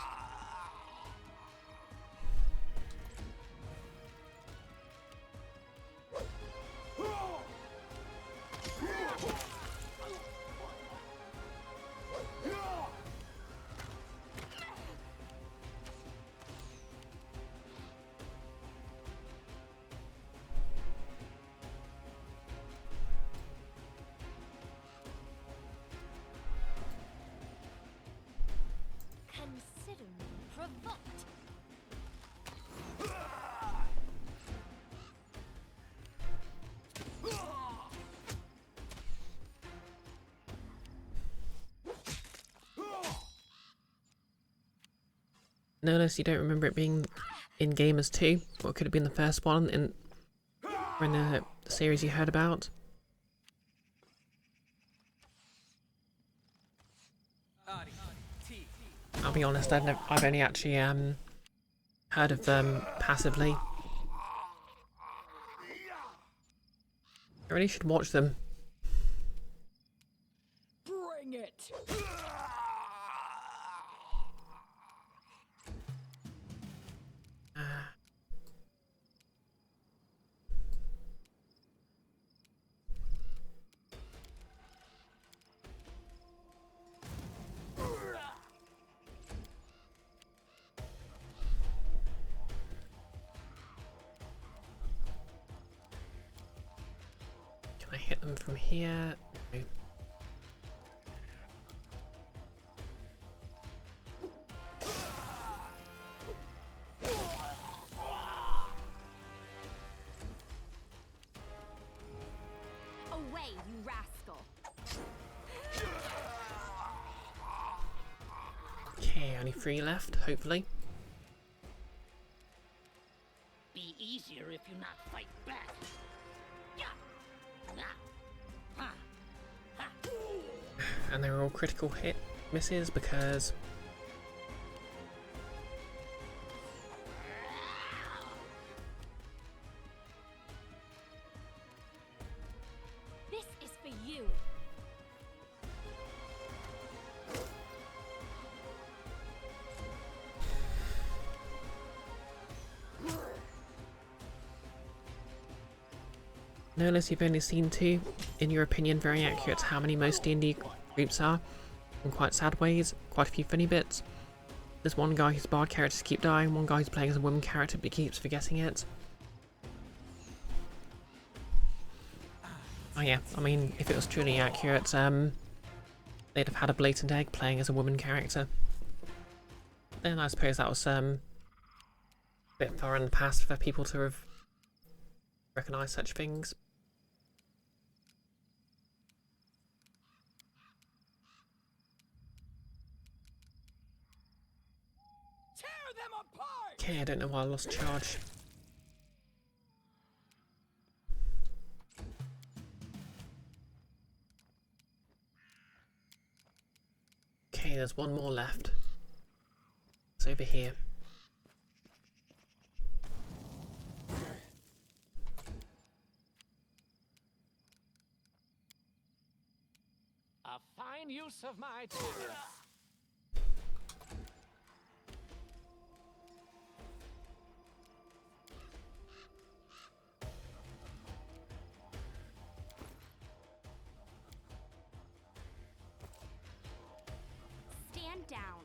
Consider me provoked. Notice you don't remember it being in game as 2, or it could have been the first one in the series you heard about. I'll be honest, I've only actually heard of them passively. I really should watch them. Bring it! Can I hit them from here? No. Away, you rascal. Okay, only 3 left, hopefully. Be easier if you not fight back. Yeah. Nah. Ha. Ha. And they're all critical hit misses because This is for you. Notice you've only seen 2. In your opinion, very accurate to how many most D&D groups are. In quite sad ways, quite a few funny bits. There's one guy whose bard characters keep dying, one guy who's playing as a woman character but keeps forgetting it. Oh yeah, I mean, if it was truly accurate, they'd have had a blatant egg playing as a woman character. Then I suppose that was a bit far in the past for people to have recognised such things. Tear them apart! Okay, I don't know why I lost charge. Okay, there's one more left. It's over here. A fine use of my talents. Stand down.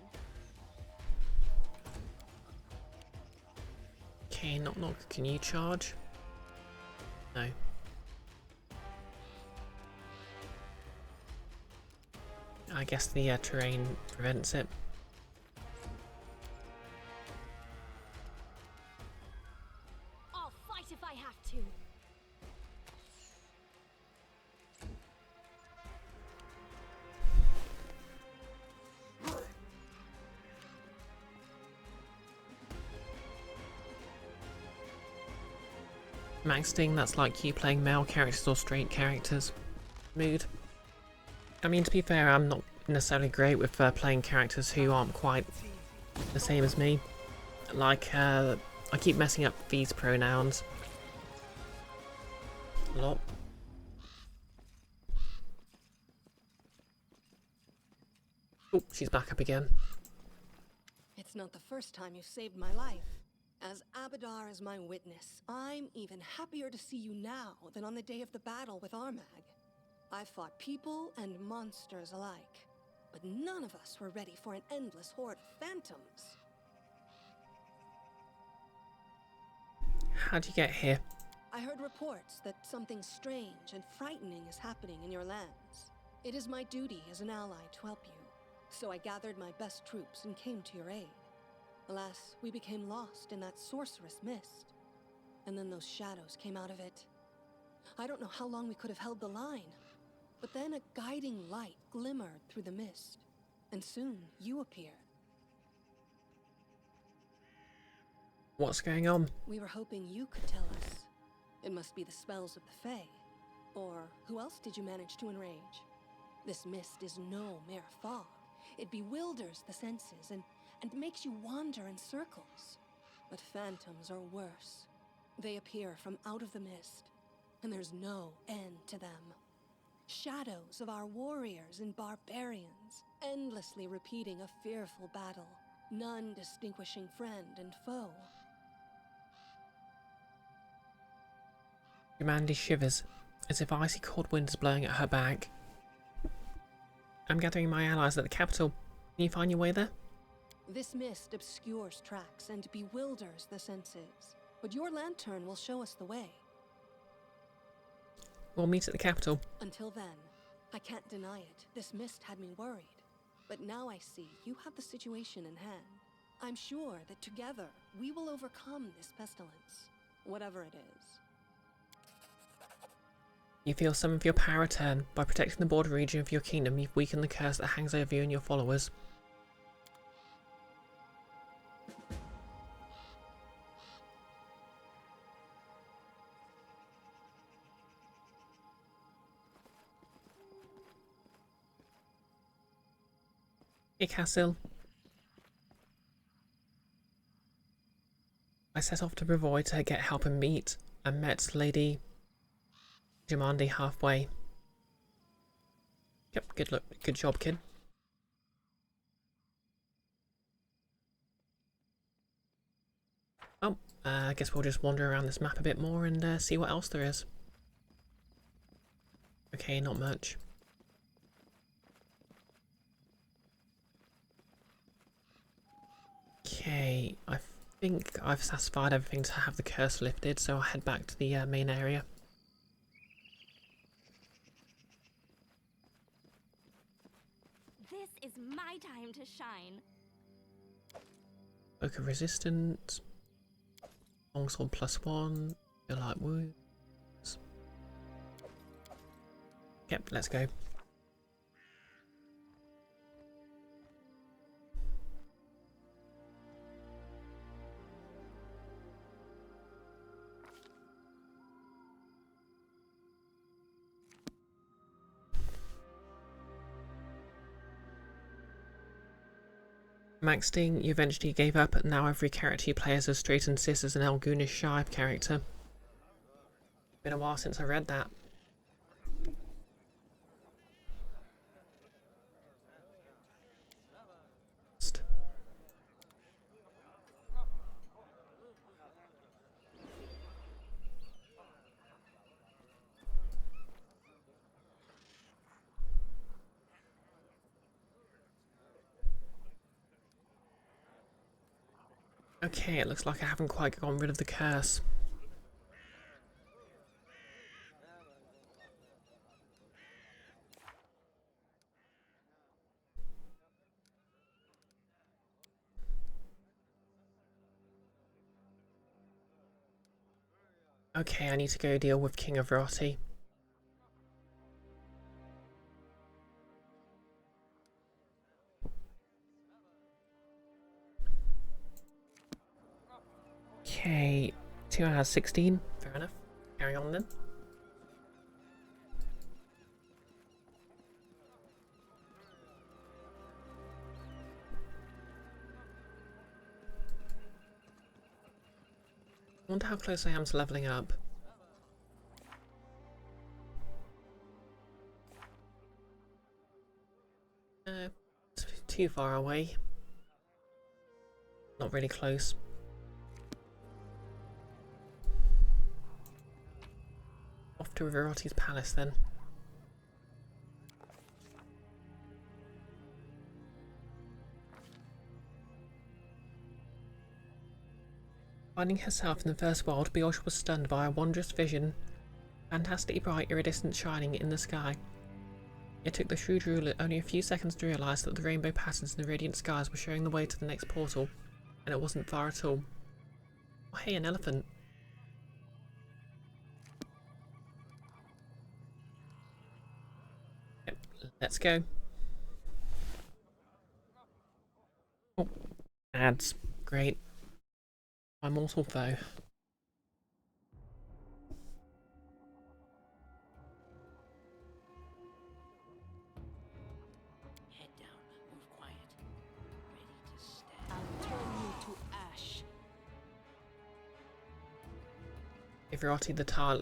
Okay, knock knock, can you charge? No. I guess the terrain prevents it. I'll fight if I have to. Maxting, that's like you playing male characters or straight characters. Mood. I mean, to be fair, I'm not necessarily great with playing characters who aren't quite the same as me. Like, I keep messing up these pronouns a lot. Oh, she's back up again. It's not the first time you've saved my life. As Abadar is my witness, I'm even happier to see you now than on the day of the battle with Armag. I fought people and monsters alike, but none of us were ready for an endless horde of phantoms. How'd you get here? I heard reports that something strange and frightening is happening in your lands. It is my duty as an ally to help you, so I gathered my best troops and came to your aid. Alas, we became lost in that sorcerous mist, and then those shadows came out of it. I don't know how long we could have held the line, but then a guiding light glimmered through the mist, and soon you appeared. What's going on? We were hoping you could tell us. It must be the spells of the Fae. Or who else did you manage to enrage? This mist is no mere fog. It bewilders the senses and makes you wander in circles. But phantoms are worse. They appear from out of the mist, and there's no end to them. Shadows of our warriors and barbarians, endlessly repeating a fearful battle, none distinguishing friend and foe. Mandy shivers, as if icy cold wind is blowing at her back. I'm gathering my allies at the capital. Can you find your way there? This mist obscures tracks and bewilders the senses, but your lantern will show us the way. We'll meet at the capital. Until then, I can't deny it. This mist had me worried. But now I see you have the situation in hand. I'm sure that together we will overcome this pestilence, whatever it is. You feel some of your power return. By protecting the border region of your kingdom, you've weakened the curse that hangs over you and your followers. Hey, Cassil. I set off to Bravoy to get help and meet, and met Lady Jamandi halfway. Yep, good job, kid. Oh, I guess we'll just wander around this map a bit more and see what else there is. Okay, not much. Okay, I think I've satisfied everything to have the curse lifted, so I'll head back to the main area. This is my time to shine. Book of Resistance. Longsword +1. Feel like wounds. Yep, let's go. Maxting, you eventually gave up, and now every character you play as a straight and cis as an Elgunish Shy character. Been a while since I read that. Okay, it looks like I haven't quite gotten rid of the curse. Okay, I need to go deal with King of Roti. Okay, 2 hours 16, fair enough. Carry on then. I wonder how close I am to leveling up. Too far away. Not really close. Off to Virotti's palace then. Finding herself in the first world, Brioche was stunned by a wondrous vision, fantastically bright, iridescent shining in the sky. It took the shrewd ruler only a few seconds to realise that the rainbow patterns in the radiant skies were showing the way to the next portal, and it wasn't far at all. Oh hey, an elephant. Yep, let's go. Oh, ads. Great. My mortal foe. Head down, move quiet. Ready to stab. I'll turn you to ash. Virotti the Tar.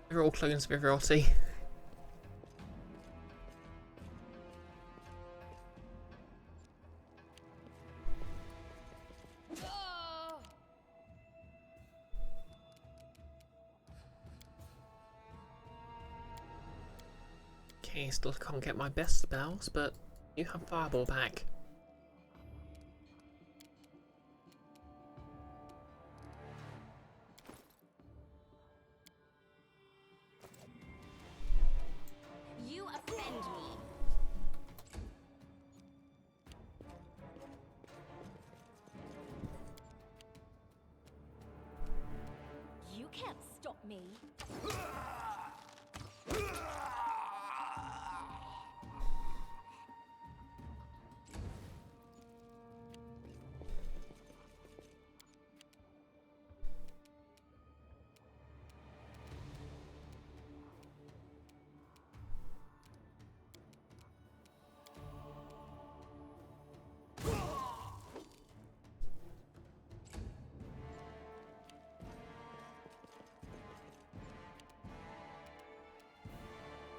They're all clones of Virotti. Okay, still can't get my best spells, but you have Fireball back. You offend me. You can't stop me.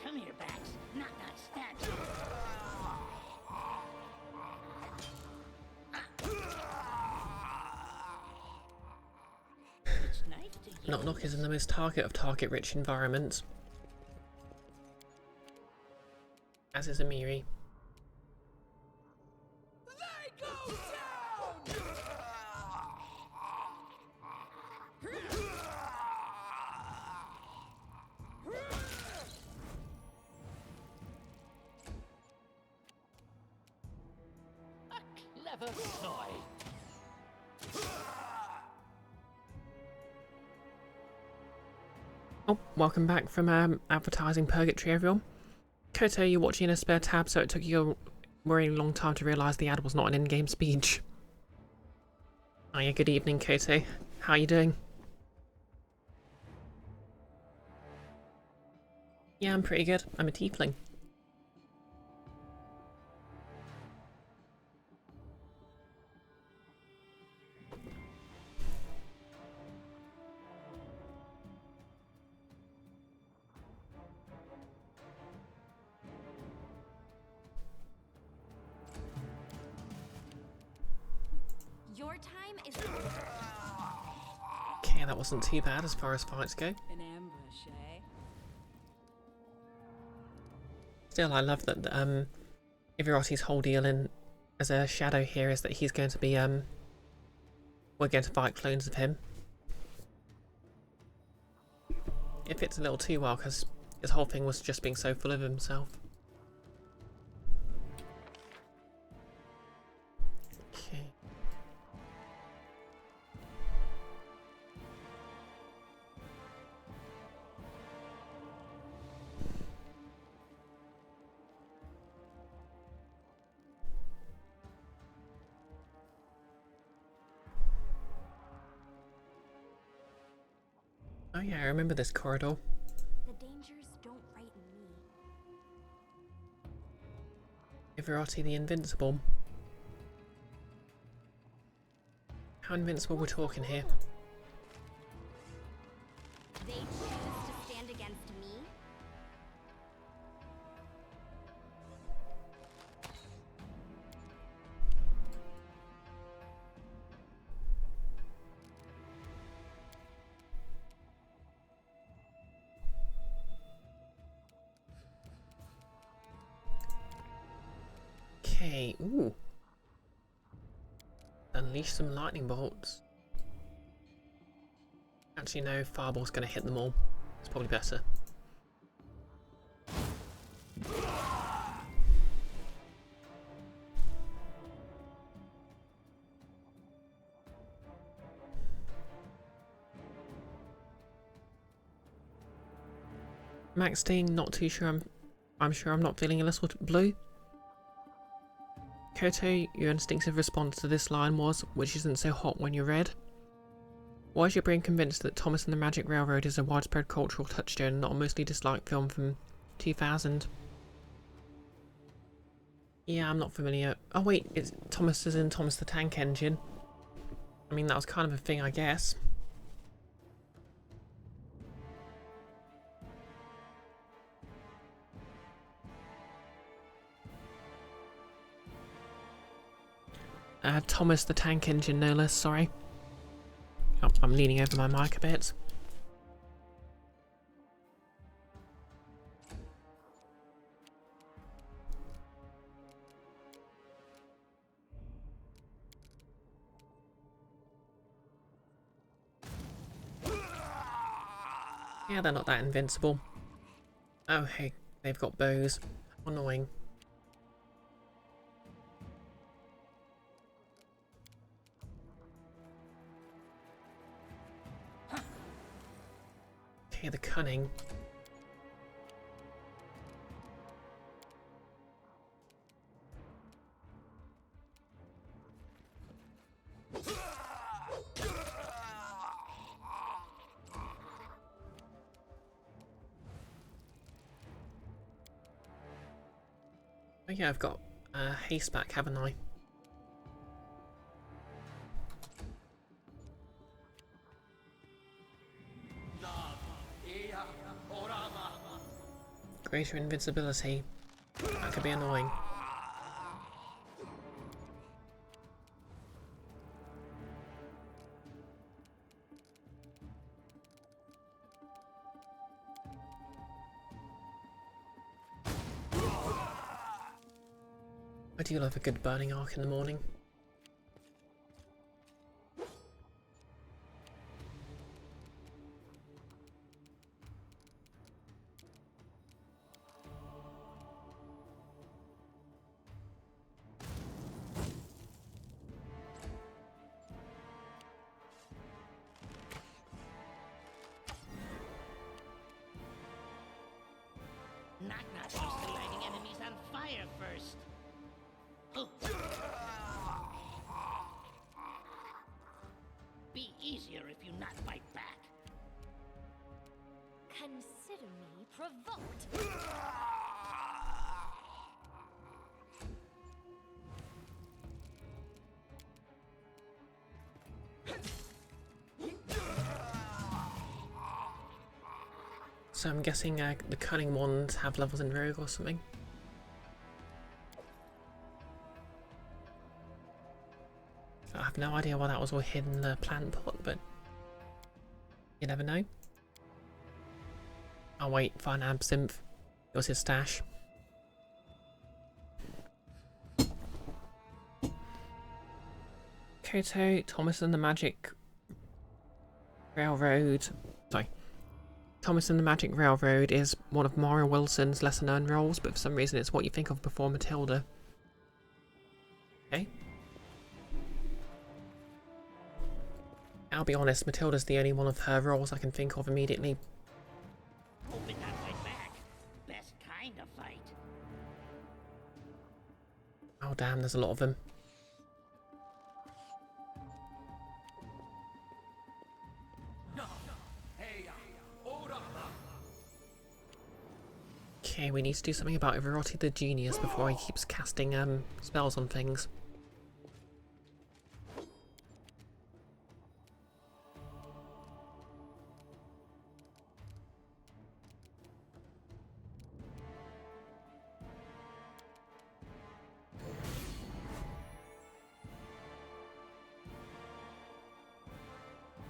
Come here, Bax. Not that statue. It's nice to use. Knock Knock is in the most target-rich environment, as is Amiri. They go down! A clever ploy. Oh, welcome back from advertising purgatory, everyone. Koto, you're watching in a spare tab, so it took you a very long time to realise the ad was not an in-game speech. Hiya, good evening, Koto. How are you doing? Yeah, I'm pretty good. I'm a tiefling. Your time is. Okay, that wasn't too bad as far as fights go. An ambush, eh? Still, I love that Ivirotti's whole deal in as a shadow here is that he's going to be we're going to fight clones of him. It fits a little too well because his whole thing was just being so full of himself. Okay. Oh yeah, I remember this corridor. The dangers don't frighten me. Ivarati the Invincible. How invincible we're talking here? They choose to stand against me? Okay, ooh. Unleash some lightning bolts. Actually, no, fireball's gonna hit them all. It's probably better. Max Sting, not too sure. I'm sure I'm not feeling a little blue. Koto, your instinctive response to this line was, which isn't so hot when you're red. Why is your brain convinced that Thomas and the Magic Railroad is a widespread cultural touchstone and not a mostly disliked film from 2000? Yeah, I'm not familiar. Oh wait, it's Thomas as in Thomas the Tank Engine. I mean, that was kind of a thing, I guess. Thomas the Tank Engine, no less, sorry. Oh, I'm leaning over my mic a bit. Yeah, they're not that invincible. Oh, hey, they've got bows. Annoying. Okay, the cunning. Oh yeah, I've got haste back, haven't I? Greater invincibility. That could be annoying. I do love a good burning arc in the morning. Knock-knock used to lighting enemies on fire first. Oh. Be easier if you not fight back. Consider me provoked. So I'm guessing the cunning ones have levels in Rogue or something. I have no idea why that was all hidden in the plant pot, but you never know. Oh wait, fine, absinthe. It was his stash. Koto, Thomas and the Magic Railroad. Sorry. Thomas and the Magic Railroad is one of Mario Wilson's lesser known roles, but for some reason it's what you think of before Matilda. Okay. I'll be honest, Matilda's the only one of her roles I can think of immediately. Hope it not fight back. Best kind of fight. Oh damn, there's a lot of them. Okay, we need to do something about Everotti the Genius before he keeps casting spells on things.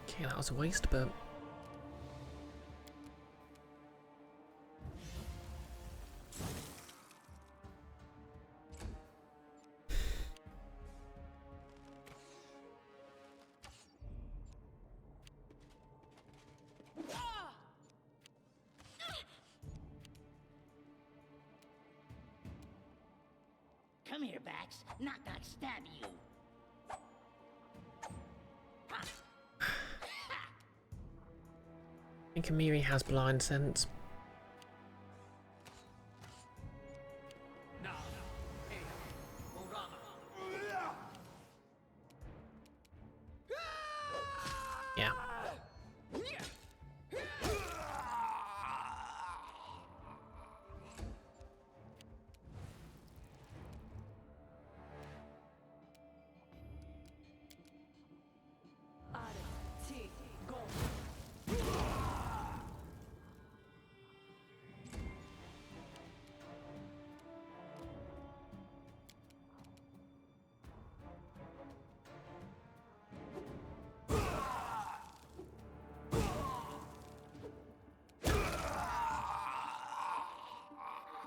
Okay, that was a waste, but... Come here, Bax. Knock, stab you. I think Amiri has blind sense. Yeah.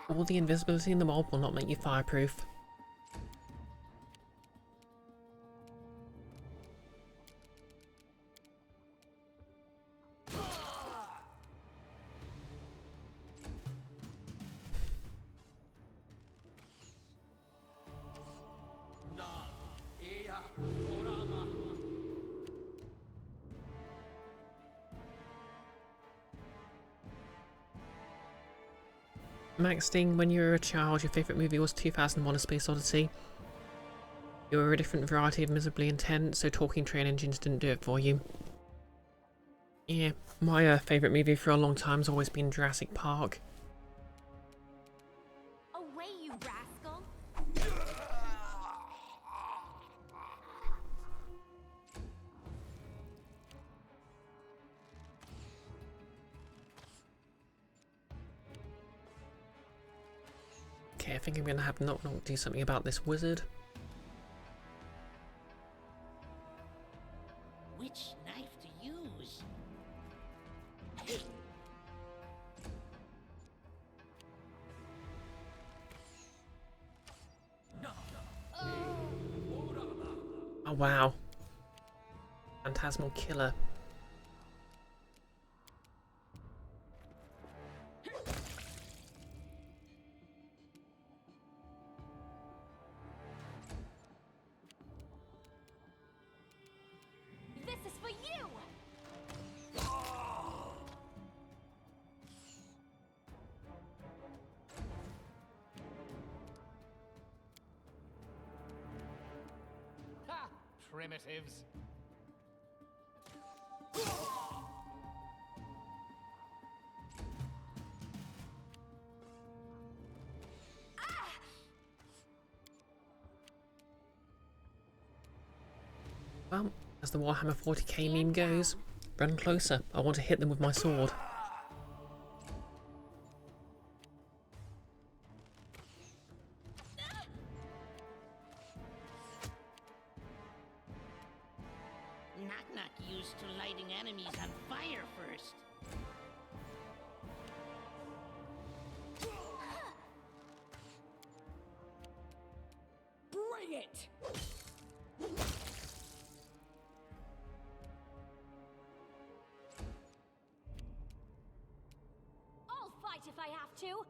All the invisibility in the mob will not make you fireproof. Max Sting, when you were a child, your favourite movie was 2001: A Space Odyssey. You were a different variety of miserably intense, so talking train engines didn't do it for you. Yeah, my favourite movie for a long time has always been Jurassic Park. Away, you rascal! Okay, I think I'm gonna have Knock Knock do something about this wizard. Which knife to use? Oh wow. Phantasmal Killer. This is for you! Ha! Primitives. Well, as the Warhammer 40k meme goes, run closer. I want to hit them with my sword. Knock used to lighting enemies on fire first. Bring it! I'll fight if I have to!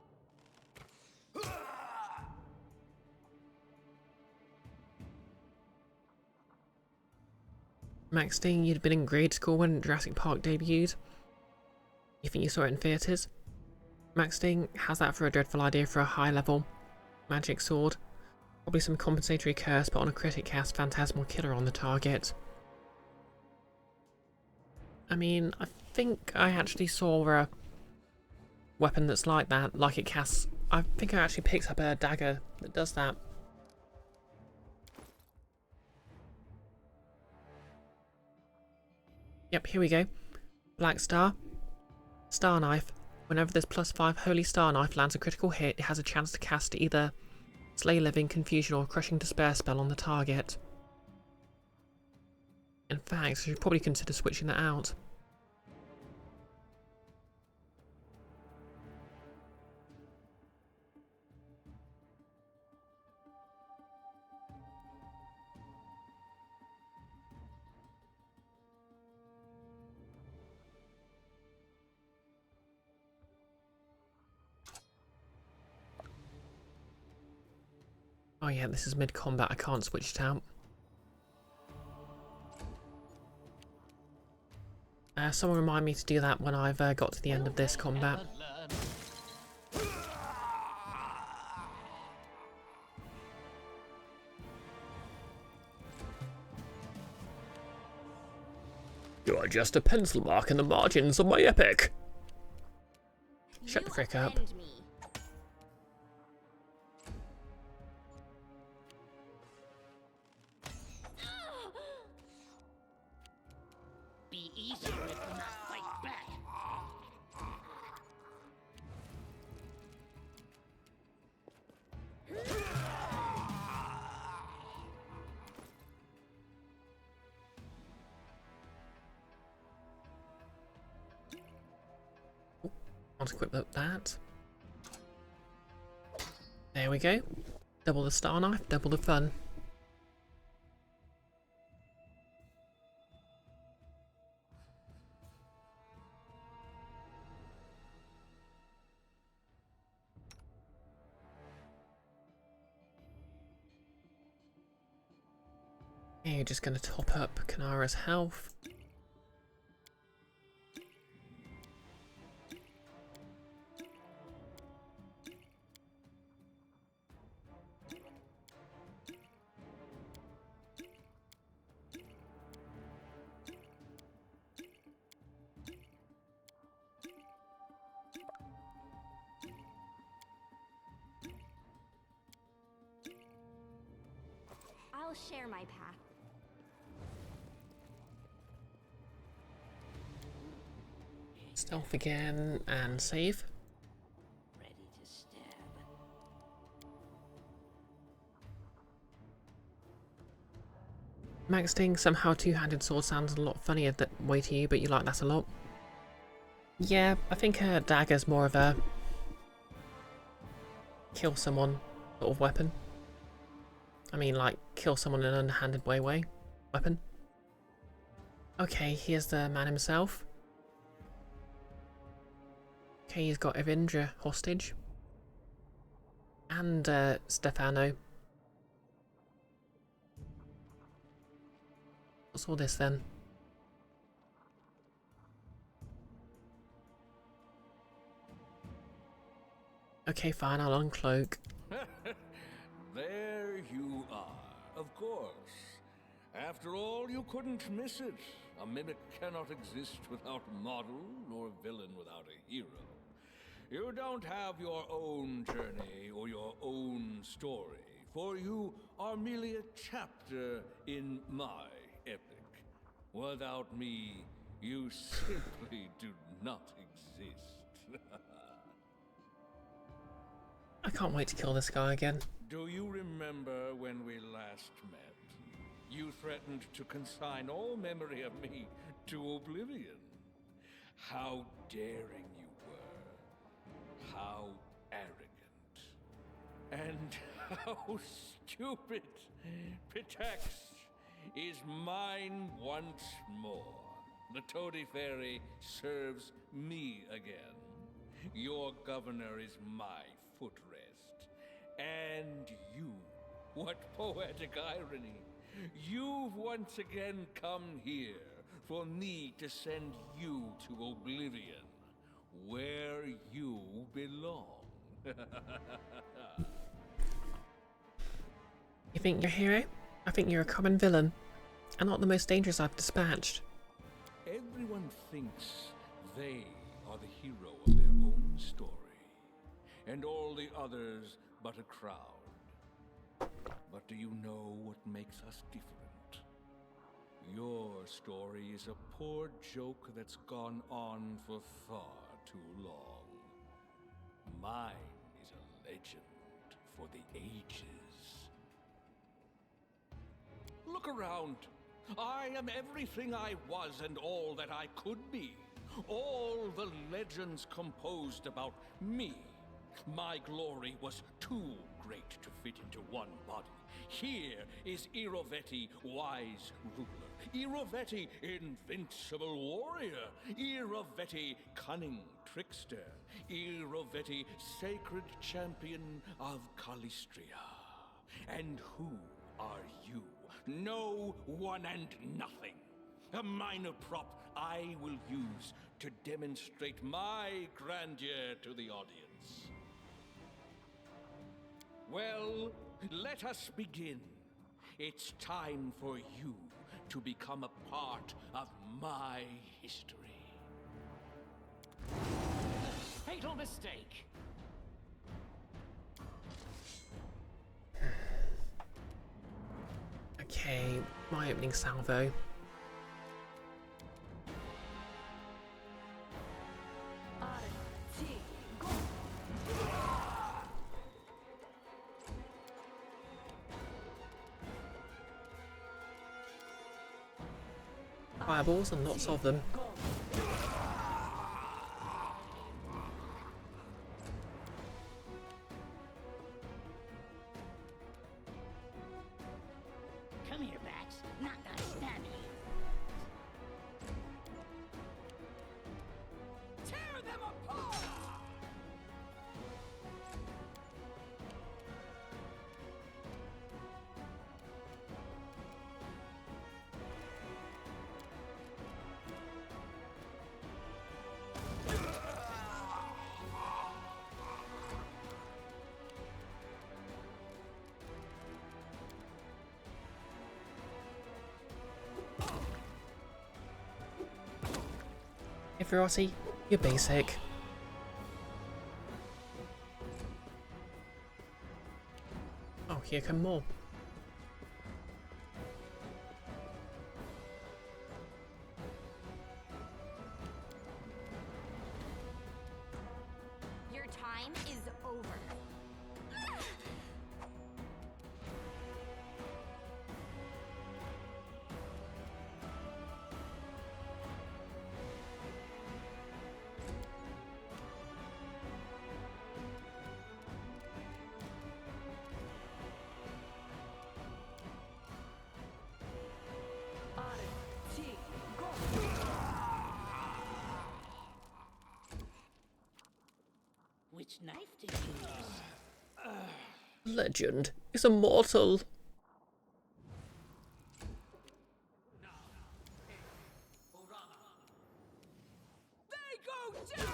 Max Sting, you'd been in grade school when Jurassic Park debuted. You think you saw it in theatres? Max Sting, how's that for a dreadful idea for a high-level magic sword? Probably some compensatory curse, but on a critic cast, Phantasmal Killer on the target. I mean, I think I actually saw weapon that's like that, like it casts... I think it actually picks up a dagger that does that. Yep, here we go. Black Star. Star Knife. Whenever this +5 Holy Star Knife lands a critical hit, it has a chance to cast either Slay Living, Confusion, or Crushing Despair spell on the target. In fact, you should probably consider switching that out. Oh yeah, this is mid-combat, I can't switch it out. Someone remind me to do that when I've got to the end of this combat. You are just a pencil mark in the margins of my epic. Shut the frick up. Be easier if you not fight back. I'll equip that. There we go. Double the Star Knife, double the fun. Okay, you're just going to top up Kanara's health. I'll share my path. Stealth again and save. Ready to stab. Max Sting, somehow two-handed sword sounds a lot funnier that way to you, but you like that a lot. Yeah, I think a dagger's more of a kill someone sort of weapon. I mean, like, kill someone in an underhanded way weapon. Okay, here's the man himself. Okay, he's got Evindra hostage. And Stefano. What's all this then? Okay, fine, I'll uncloak. There you are, of course. After all, you couldn't miss it. A mimic cannot exist without a model, nor a villain without a hero. You don't have your own journey or your own story, for you are merely a chapter in my epic. Without me, you simply do not exist. I can't wait to kill this guy again. Do you remember when we last met? You threatened to consign all memory of me to oblivion. How daring you were. How arrogant. And how stupid. Pretext is mine once more. The Toady Fairy serves me again. Your governor is my footrest. And you, what poetic irony. You've once again come here for me to send you to oblivion, where you belong. You think you're a hero? I think you're a common villain, and not the most dangerous I've dispatched. Everyone thinks they are the hero of their own story, and all the others but a crowd. But do you know what makes us different? Your story is a poor joke that's gone on for far too long. Mine is a legend for the ages. Look around. I am everything I was and all that I could be. All the legends composed about me. My glory was too great to fit into one body. Here is Irovetti, wise ruler. Irovetti, invincible warrior. Irovetti, cunning trickster. Irovetti, sacred champion of Calistria. And who are you? No one and nothing. A minor prop I will use to demonstrate my grandeur to the audience. Well, let us begin. It's time for you to become a part of my history. Fatal mistake. Okay, my opening salvo. Fireballs and lots of them. Come here, bats. Not gonna stab you. Tear them apart! Hey Ferrati, you're basic. Oh, here come more. Your time is over. Which knife did you use? Legend is immortal. They go down!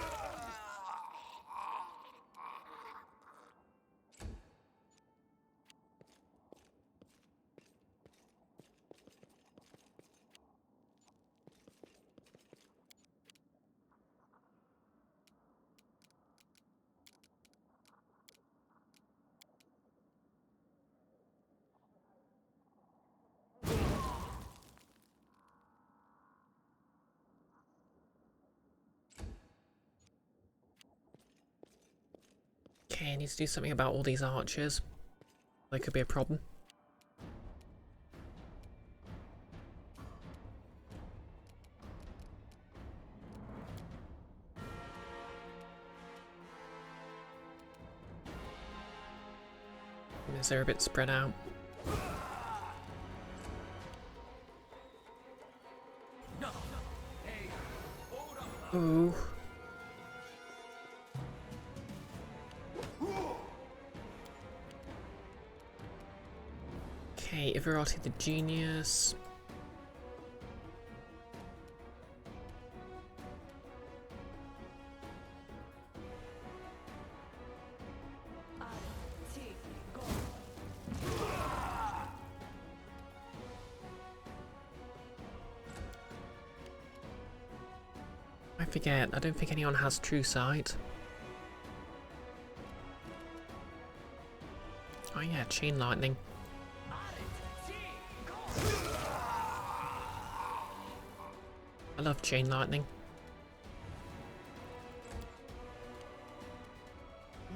Okay, I need to do something about all these archers. They could be a problem. They're a bit spread out. Ooh. Okay, Ivarati the genius. forget, I don't think anyone has true sight. Oh yeah, chain lightning. I love chain lightning.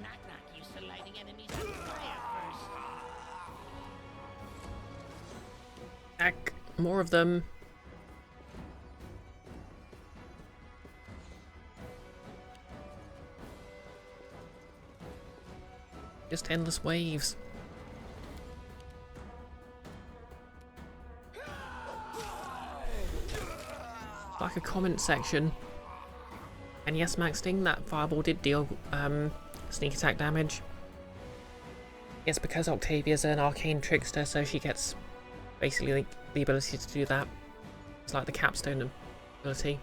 Knock knock used to lighting enemies on fire first. Heck, more of them. Just endless waves. Like a comment section. And yes, Maxting, that fireball did deal sneak attack damage. Yes, because Octavia's an arcane trickster, so she gets basically the ability to do that. It's like the capstone ability.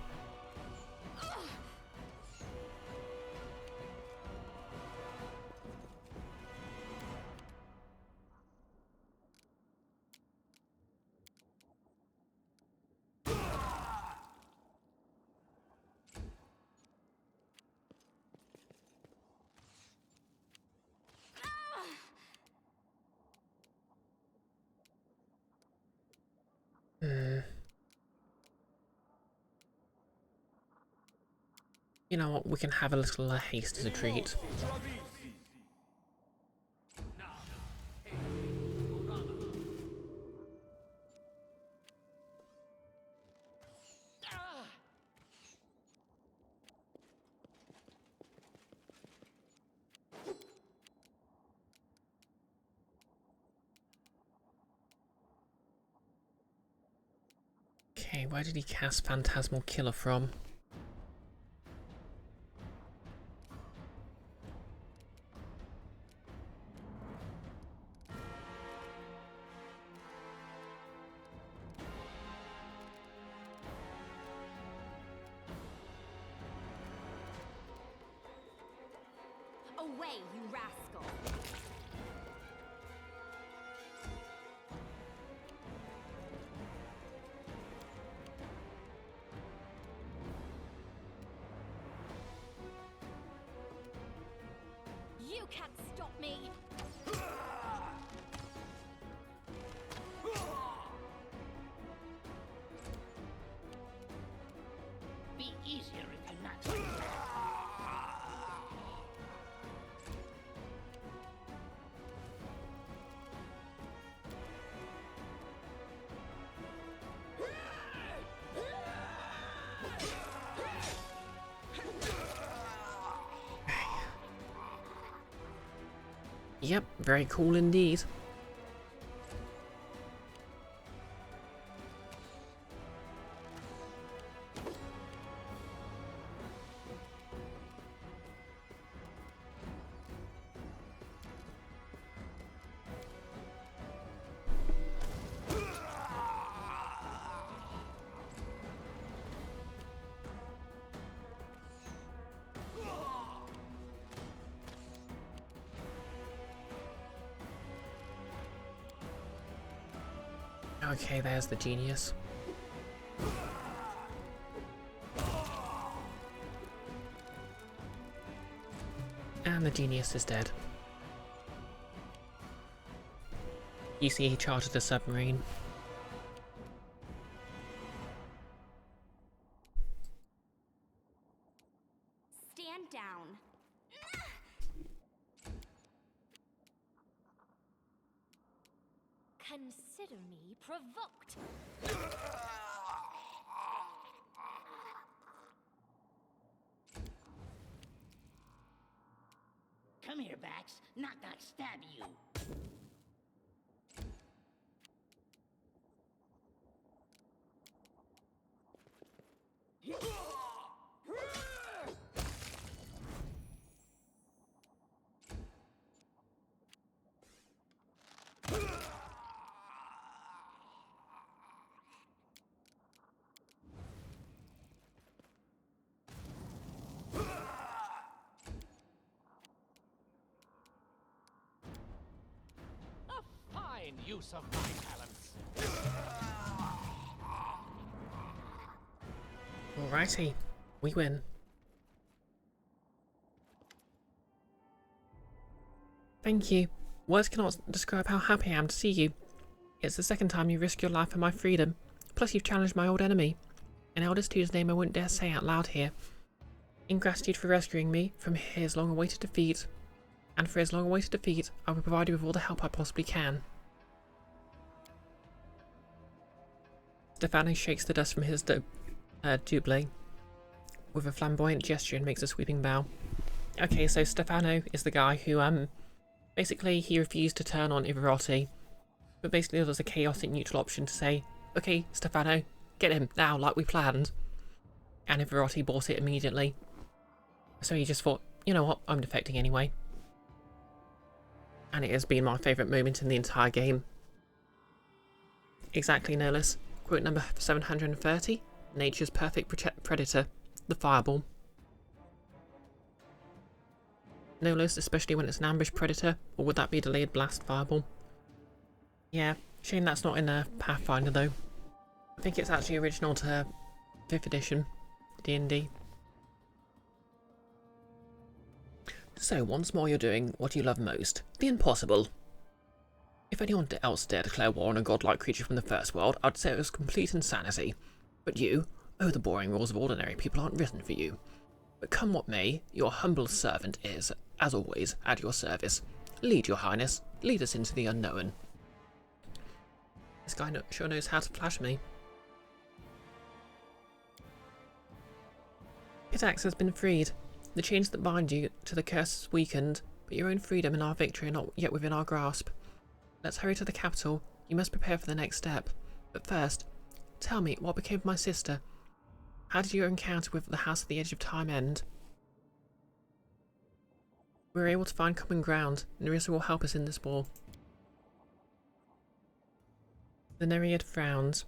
You know what, we can have a little haste as a treat. Okay, where did he cast Phantasmal Killer from? Away, you rascal! You can't stop me! Be easier if you're not fighting back. Yep, very cool indeed. Okay, there's the genius. And the genius is dead. You see, he chartered a submarine. Stand down. Consider me provoked. Come here, Bax. Knock knock stab you. A fine use of my talents. Alrighty. We win. Thank you. Words cannot describe how happy I am to see you. It's the second time you risked your life for my freedom. Plus you've challenged my old enemy. An eldest whose name I wouldn't dare say out loud here. In gratitude for rescuing me from his long-awaited defeat, and for his long-awaited defeat, I will provide you with all the help I possibly can. Stefano shakes the dust from his double with a flamboyant gesture and makes a sweeping bow. Okay, so Stefano is the guy who, basically he refused to turn on Ivarotti, but basically there was a chaotic neutral option to say, okay, Stefano, get him now, like we planned. And Ivarotti bought it immediately. So he just thought, you know what, I'm defecting anyway. And it has been my favourite moment in the entire game. Exactly, no less. Quote number 730, nature's perfect predator, the fireball. No less, especially when it's an ambush predator, or would that be delayed blast fireball? Yeah, shame that's not in a Pathfinder though. I think it's actually original to 5th edition D&D. So once more you're doing what you love most, the impossible. If anyone else dare declare war on a godlike creature from the first world, I'd say it was complete insanity. But you, the boring rules of ordinary people aren't written for you. But come what may, your humble servant is, as always, at your service. Lead, your highness. Lead us into the unknown. This guy sure knows how to flash me. Pitax has been freed. The chains that bind you to the curse is weakened, but your own freedom and our victory are not yet within our grasp. Let's hurry to the capital. You must prepare for the next step. But first, tell me, what became of my sister? How did your encounter with the House at the Edge of Time end? We were able to find common ground. Nerissa will help us in this war. The Nereid frowns.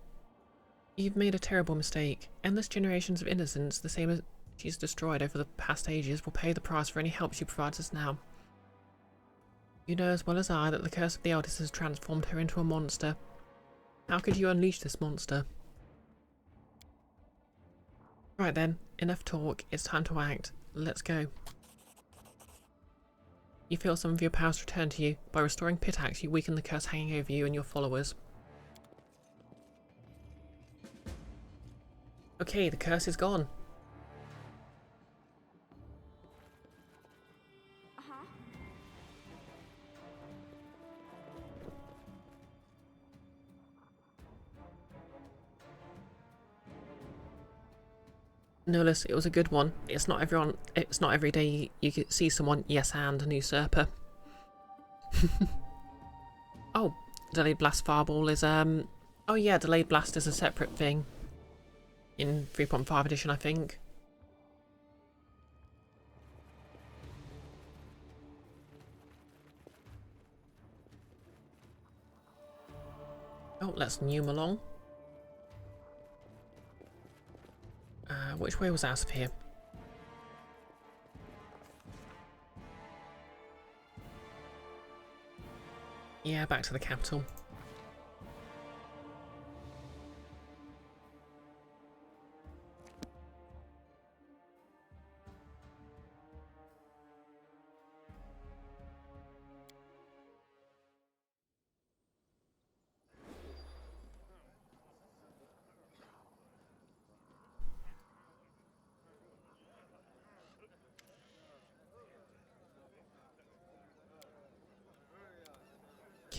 You've made a terrible mistake. Endless generations of innocence, the same as she's destroyed over the past ages, will pay the price for any help she provides us now. You know as well as I that the curse of the eldest has transformed her into a monster. How could you unleash this monster? Right then, enough talk, it's time to act. Let's go. You feel some of your powers return to you. By restoring Pitax, you weaken the curse hanging over you and your followers. Okay, the curse is gone. No, listen, it was a good one. It's not every day you can see someone yes and an usurper. Oh, delayed blast fireball is oh yeah, delayed blast is a separate thing in 3.5 edition, I think. Oh, let's Neum along. Which way was out of here? Yeah, back to the capital.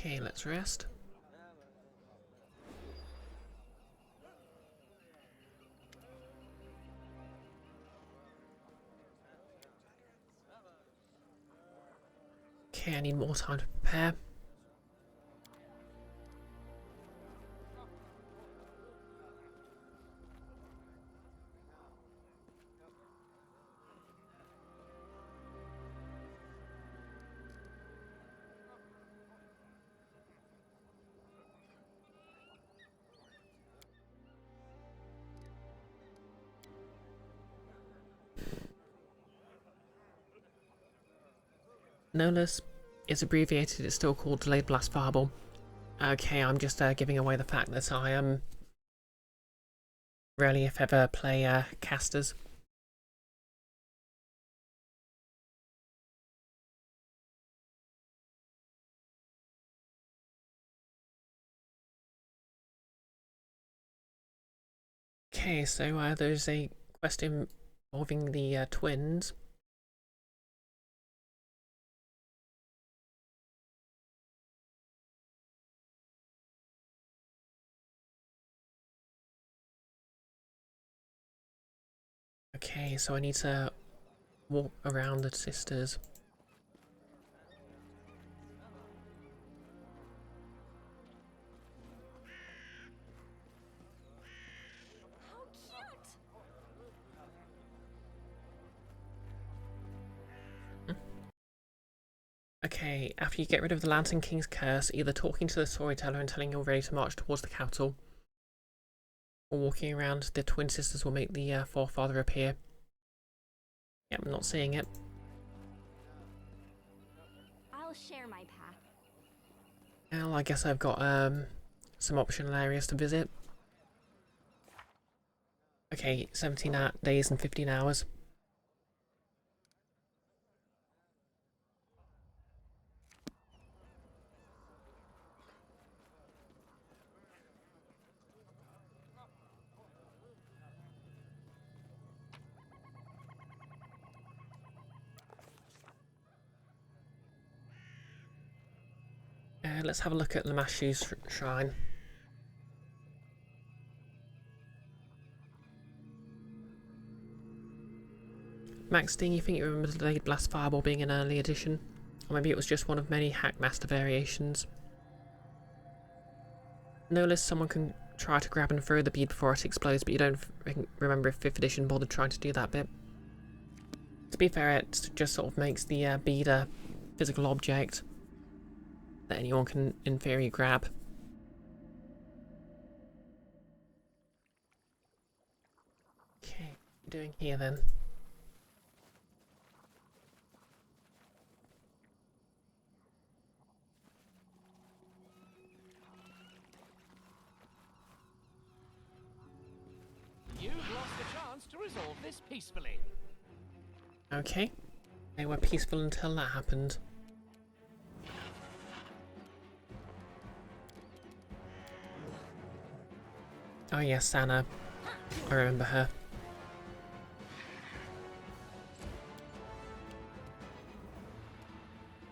Okay, let's rest. Okay, I need more time to prepare. Nolus is abbreviated, it's still called Delayed Blast Fireball. Okay, I'm just giving away the fact that I rarely if ever play casters. Okay, so there's a quest involving the twins. Okay, so I need to walk around the sisters. How cute! Okay, after you get rid of the Lantern King's curse, either talking to the storyteller and telling you're ready to march towards the capital, or walking around the twin sisters will make the forefather appear. Yep, I'm not seeing it. I'll share my path. Well, I guess I've got some optional areas to visit. Okay, 17 days and 15 hours. Let's have a look at Lamashu's shrine. Max Ding, you think you remember the Delayed Blast Fireball being an early edition? Or maybe it was just one of many Hackmaster variations. No someone can try to grab and throw the bead before it explodes, but you don't remember if 5th edition bothered trying to do that bit. To be fair, it just sort of makes the bead a physical object that anyone can, in theory, grab. Okay, what are you doing here then? You've lost the chance to resolve this peacefully. Okay. They were peaceful until that happened. Oh yes, Sana. I remember her.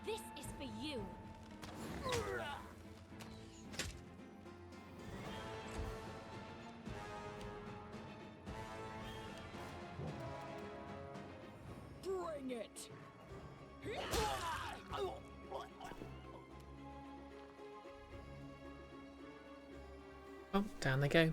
This is for you. Bring it! Oh, down they go.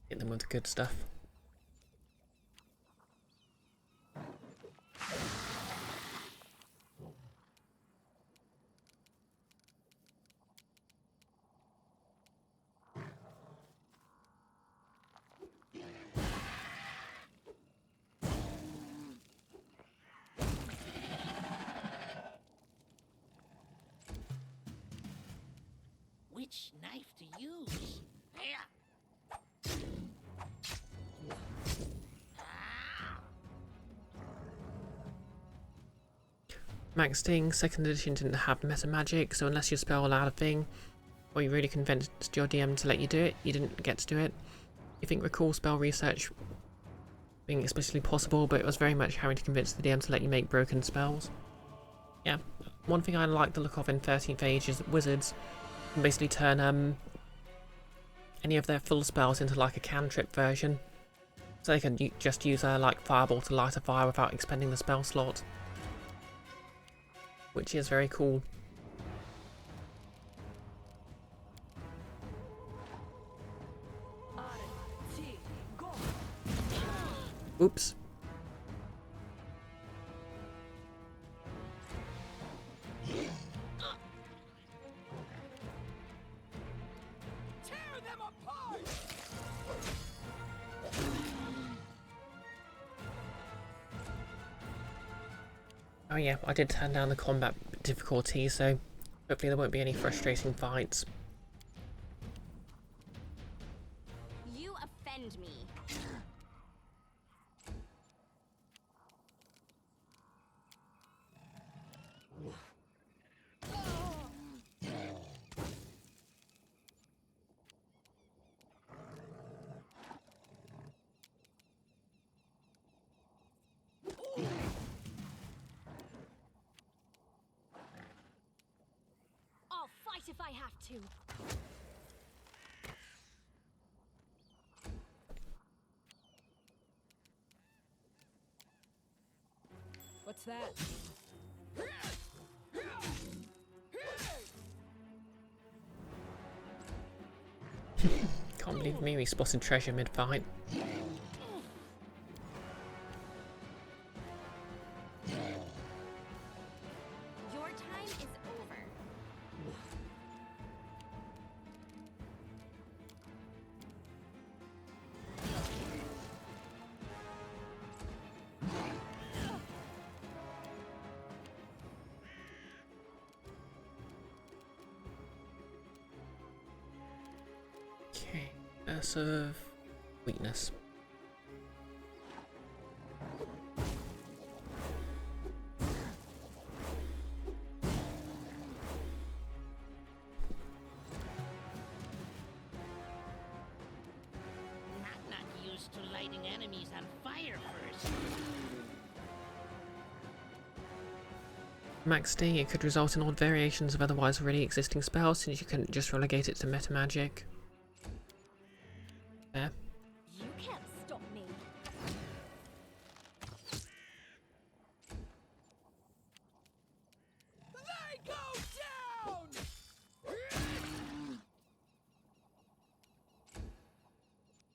Hit them with the good stuff. Which knife to use? Here. Max Sting, 2nd edition didn't have meta magic, so unless your spell allowed a thing, or you really convinced your DM to let you do it, you didn't get to do it. You think recall spell research being explicitly possible, but it was very much having to convince the DM to let you make broken spells. Yeah, one thing I like the look of in 13th Age is that wizards can basically turn any of their full spells into like a cantrip version. So they can just use like Fireball to light a fire without expending the spell slot. Which is very cool. Oops. Oh yeah, I did turn down the combat difficulty, so hopefully there won't be any frustrating fights. You offend me. I'll fight if I have to. What's that? Can't believe Miri spotted treasure mid-fight. Your time is over. Okay, Curse of Weakness. Not used to lighting enemies on fire first. Max D, it could result in odd variations of otherwise already existing spells, since you couldn't just relegate it to meta magic. There. You can't stop me. They go down!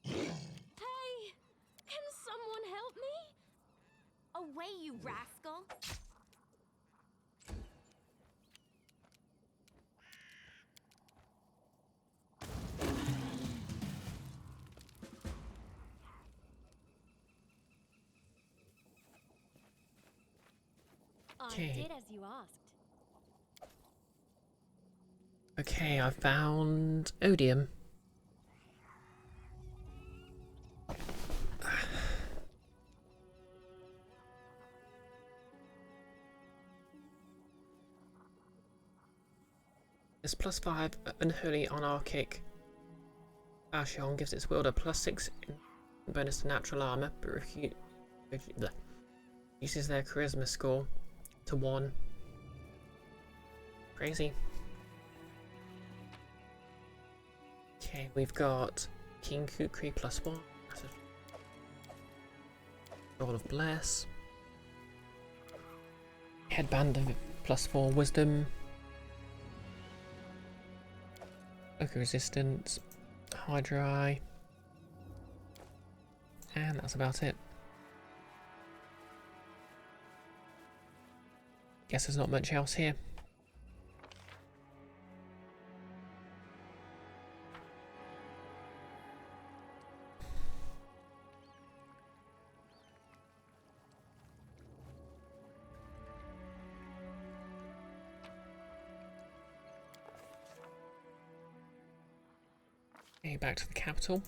Hey, can someone help me? Away, you rascal. Okay. I did as you asked. Okay, I found Odium. This +5 unholy anarchic Ashion gives its wielder +6 in bonus to natural armor, but reduces their charisma score to 1. Crazy. Okay, we've got King Kukri +1. Roll of Bless. Headband of +4 Wisdom. Ogre Resistance. Hydra Eye. And that's about it. Guess there's not much else here. Okay, back to the capital.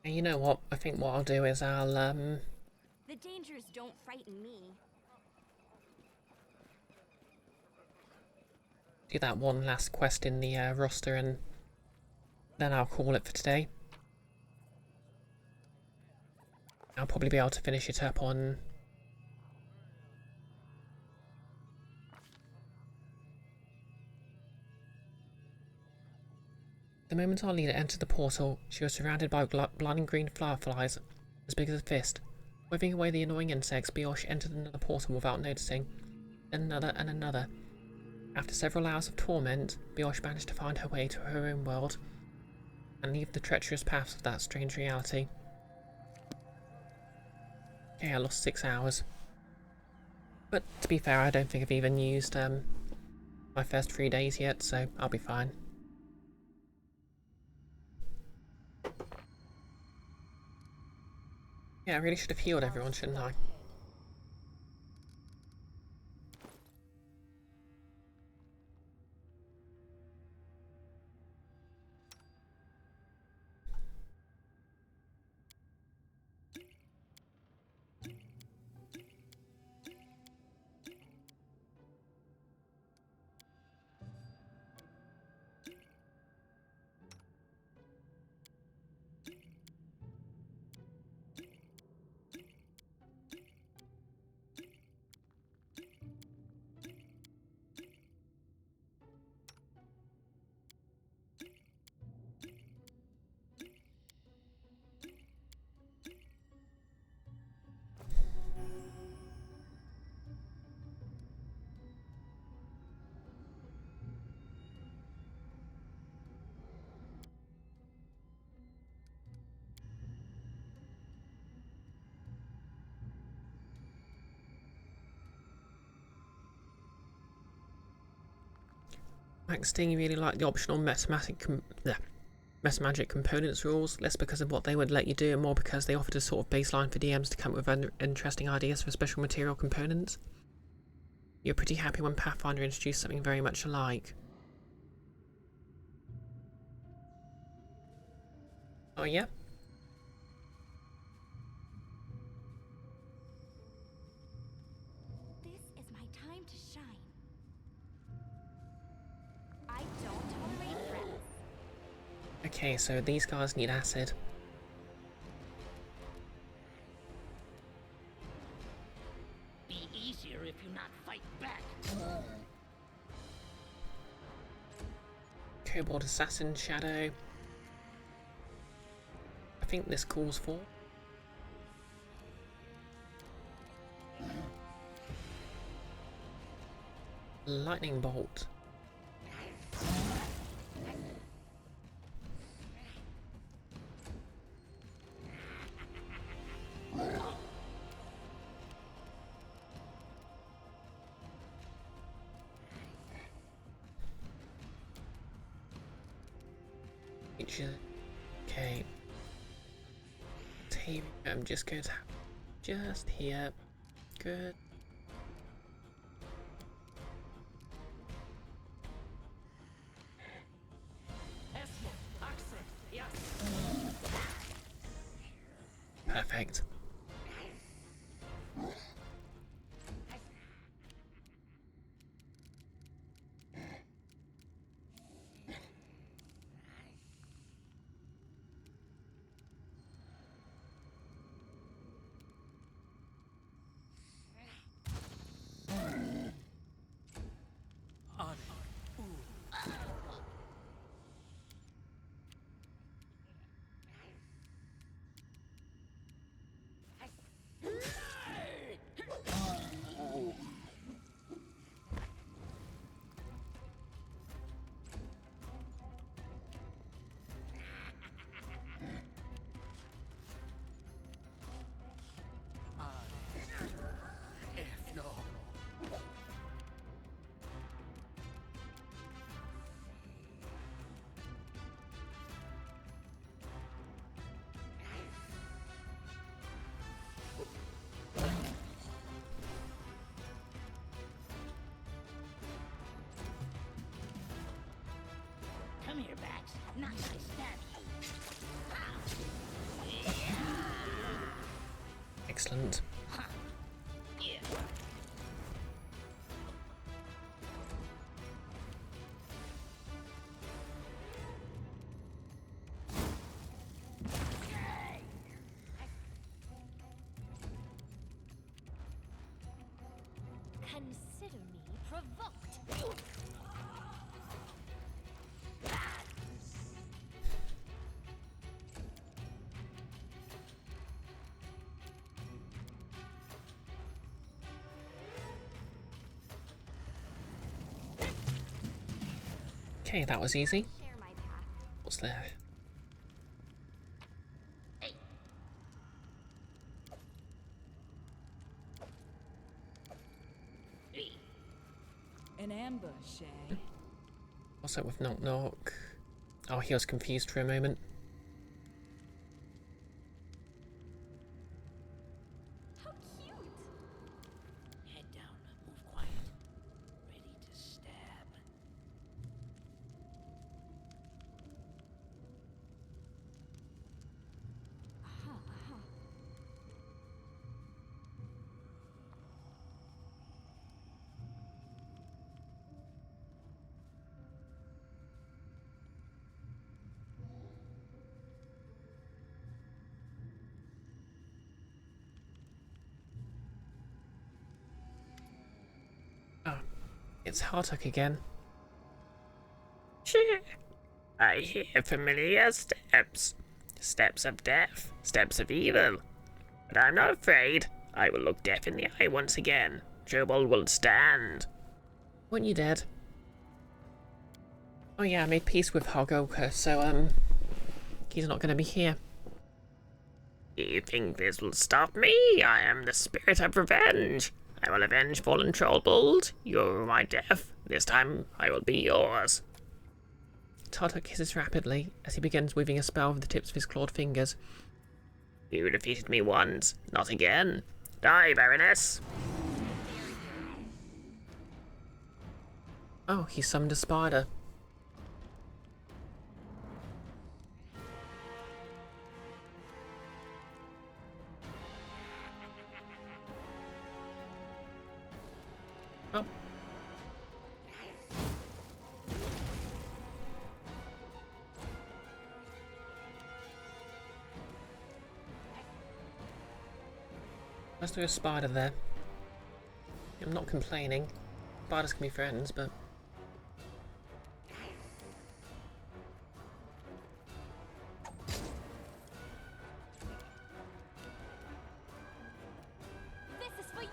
And you know what? I think what I'll do is I'll The dangers don't frighten me. do that one last quest in the roster, and then I'll call it for today. I'll probably be able to finish it up on the moment our leader entered the portal. She was surrounded by blinding green fireflies as big as a fist. Waving away the annoying insects, Brioche entered another portal without noticing, then another and another. After several hours of torment, Brioche managed to find her way to her own world. and leave the treacherous paths of that strange reality. Okay, I lost 6 hours. But to be fair, I don't think I've even used my first 3 days yet, so I'll be fine. Yeah, I really should have healed everyone, shouldn't I? Max Sting really liked the optional Metamagic components rules, less because of what they would let you do and more because they offered a sort of baseline for DMs to come up with interesting ideas for special material components. You're pretty happy when Pathfinder introduced something very much alike. Oh yeah? This is my time to shine. I don't tolerate threats. Okay, so these guys need acid. Be easier if you not fight back. Kobold Assassin Shadow. I think this calls for Lightning Bolt. Okay. I'm just going to just here. Good. Perfect. Come here, Bax. Not I stab you. Excellent. Yeah. Consider me provoked. Okay, that was easy. Share my path. What's there? An ambush, eh? What's up with Knock Knock? Oh, he was confused for a moment. How cute! Head down, move quiet. Ready to stab. Aha, aha. Oh, it's Hartuck again. Shit. I hear familiar steps. Steps of death, steps of evil. But I'm not afraid. I will look death in the eye once again. Jobal will stand. Weren't you dead? Oh yeah, I made peace with Hogoka, so he's not gonna be here. You think this will stop me? I am the spirit of revenge. I will avenge fallen Trollbold. You are my death. This time I will be yours. Hartuck hisses rapidly as he begins weaving a spell with the tips of his clawed fingers. You defeated me once, not again. Die, Baroness. Oh, he summoned a spider. Oh. Let's do a spider there. I'm not complaining. Spiders can be friends, but... This is for you!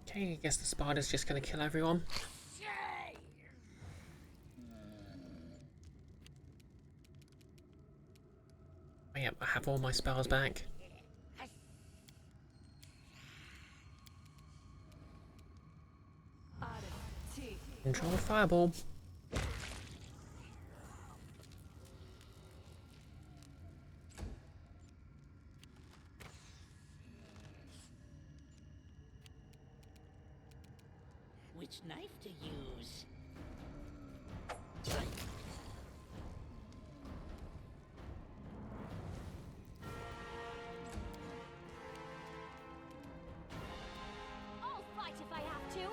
Okay, I guess the spider's just gonna kill everyone. Oh, yep, I have all my spells back. Control fireball. Which knife to use? I'll fight if I have to!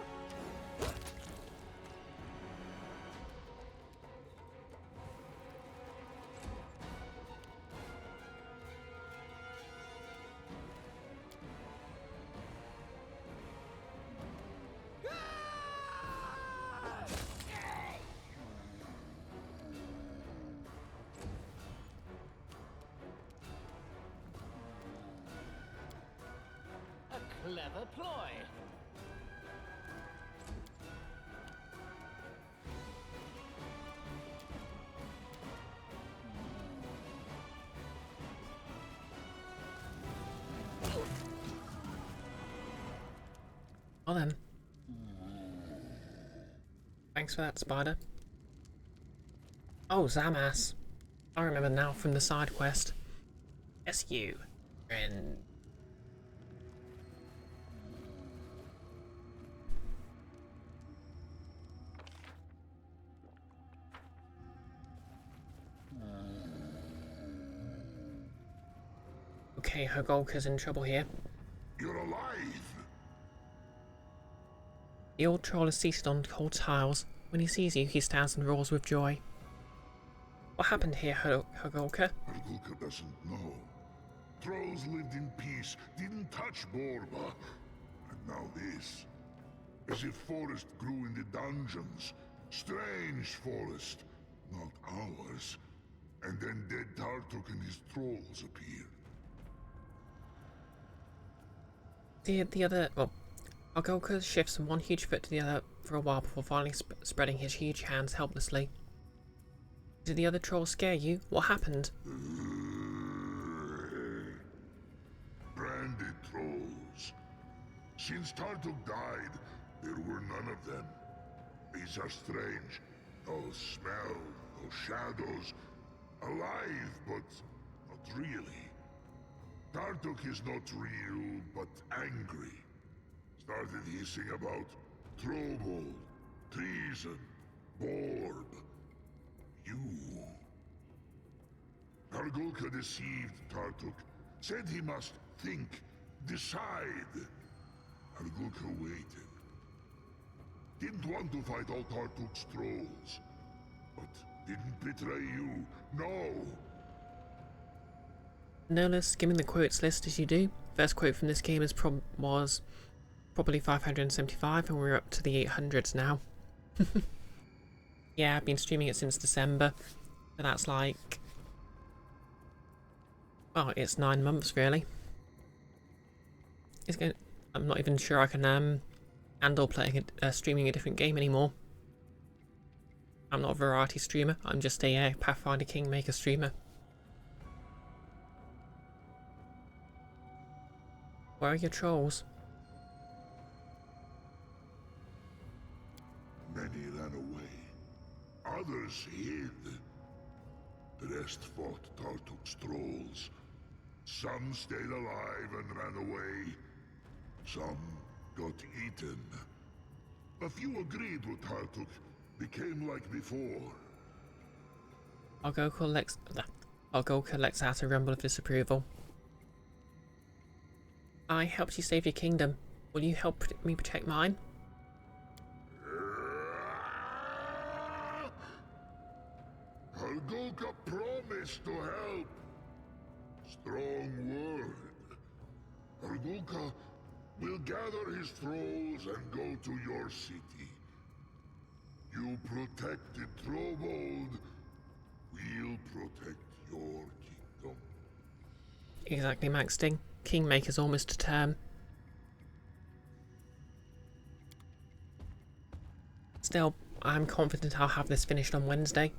A clever ploy. Well then. Thanks for that, spider. Oh, Zamas. I remember now from the side quest. Yes, you. Friend. Okay, Hogolka's in trouble here. You're alive! The old troll is seated on cold tiles. When he sees you, he stands and roars with joy. What happened here, Hogolka? Argulka doesn't know. Trolls lived in peace, didn't touch Borba. And now this. As if forest grew in the dungeons. Strange forest, not ours. And then dead Tartuk and his trolls appear. The other... Well, Hogolka shifts from one huge foot to the other for a while before finally spreading his huge hands helplessly. Did the other trolls scare you? What happened? Branded trolls. Since Tartuk died, there were none of them. These are strange. No smell, no shadows. Alive, but not really. Tartuk is not real, but angry. Started hissing about Trobold, treason, Borb. You. Argulka deceived Tartuk. Said he must think, decide. Argulka waited. Didn't want to fight all Tartuk's trolls. But didn't betray you, no. No less skimming the quotes list as you do. First quote from this game was probably 575 and we're up to the 800s now. Yeah, I've been streaming it since December. So that's like... well, it's 9 months really. I'm not even sure I can handle streaming a different game anymore. I'm not a variety streamer, I'm just a Pathfinder Kingmaker streamer. Where are your trolls? Many ran away. Others hid. The rest fought Tartuk's trolls. Some stayed alive and ran away. Some got eaten. A few agreed with Tartuk, became like before. Hogolka lets out a rumble of disapproval. I helped you save your kingdom. Will you help me protect mine? Argulka promised to help. Strong word. Argulka will gather his trolls and go to your city. You protected Trobold, we'll protect your kingdom. Exactly, Maxting. Kingmaker's almost a term. Still, I'm confident I'll have this finished on Wednesday.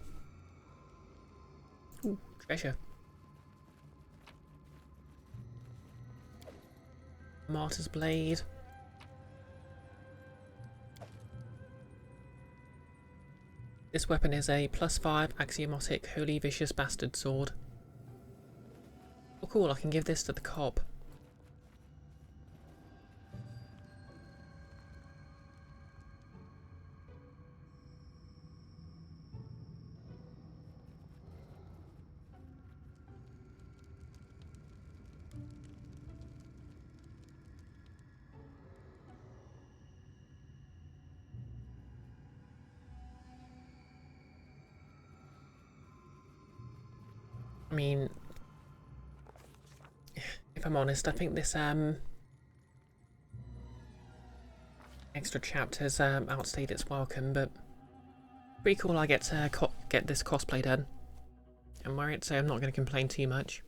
Ooh, treasure. Martyr's Blade. This weapon is a +5 axiomatic Holy Vicious Bastard Sword. Oh cool, I can give this to the cop. I mean, if I'm honest, I think this extra chapter's outstayed its welcome, but pretty cool I get to get this cosplay done. And where it's I'm not going to complain too much.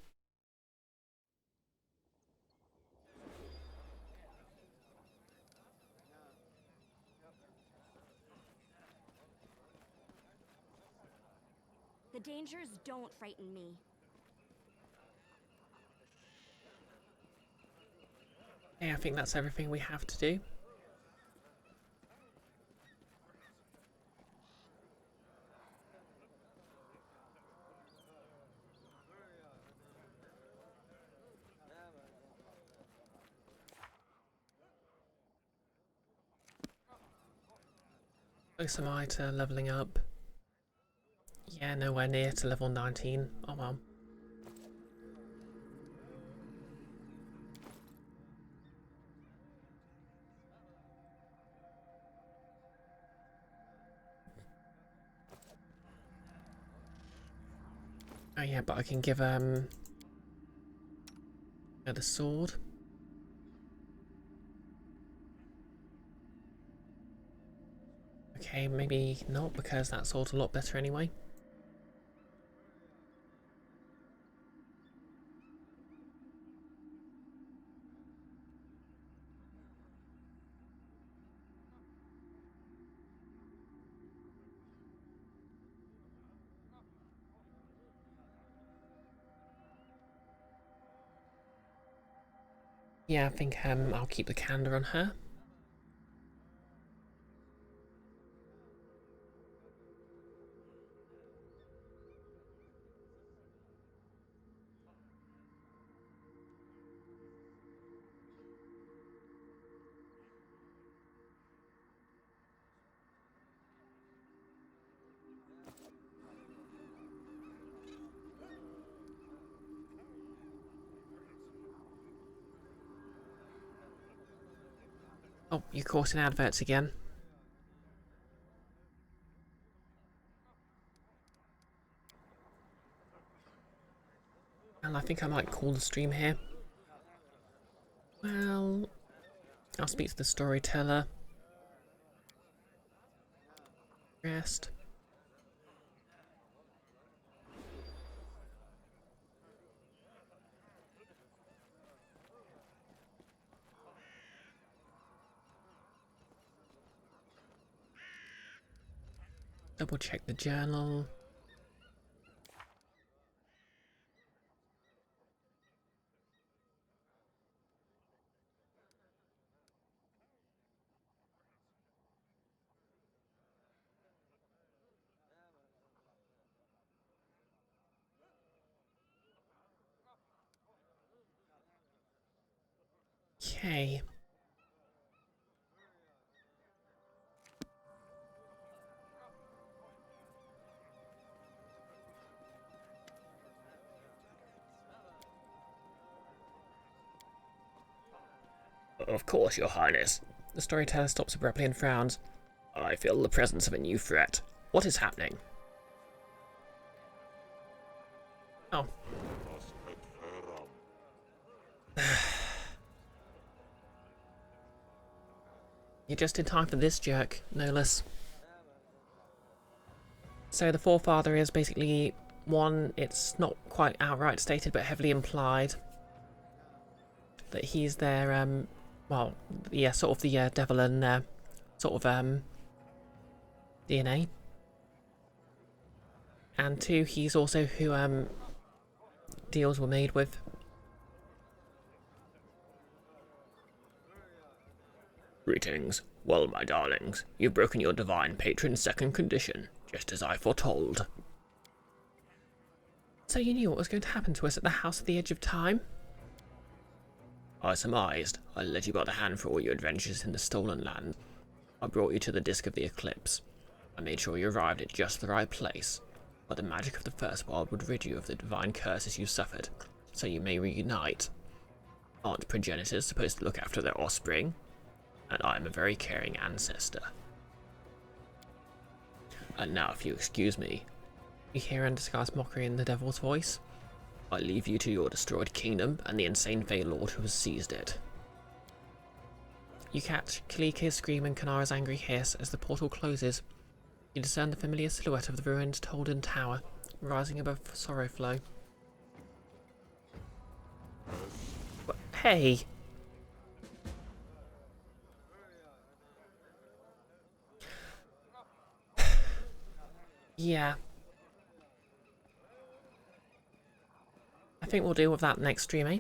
The dangers don't frighten me. Yeah, I think that's everything we have to do. Close am I to leveling up? Yeah, nowhere near to level 19. Oh well. Oh yeah, but I can give the sword. Okay, maybe not, because that sword's a lot better anyway. Yeah, I think I'll keep the candor on her. Oh, you're caught in adverts again. Well, I think I might call the stream here. Well, I'll speak to the storyteller. Rest. Double check the journal. Okay. Of course, Your Highness. The storyteller stops abruptly and frowns. I feel the presence of a new threat. What is happening? Oh. You're just in time for this jerk, no less. So the forefather is basically one, it's not quite outright stated, but heavily implied that he's their, well, yeah, sort of the devil and sort of DNA. And two, he's also who deals were made with. Greetings. Well, my darlings, you've broken your divine patron's second condition, just as I foretold. So you knew what was going to happen to us at the House at the Edge of Time? I surmised. I led you by the hand for all your adventures in the Stolen Land. I brought you to the Disk of the Eclipse. I made sure you arrived at just the right place, but the magic of the First World would rid you of the divine curses you suffered, so you may reunite. Aren't progenitors supposed to look after their offspring? And I am a very caring ancestor. And now, if you excuse me, You hear undisguised mockery in the devil's voice. I leave you to your destroyed kingdom and the insane Fey Lord who has seized it. You catch Kalika's scream and Kanara's angry hiss as the portal closes. You discern the familiar silhouette of the ruined Tolden Tower, rising above Sorrowflow. Hey! Yeah. I think we'll deal with that next stream, eh?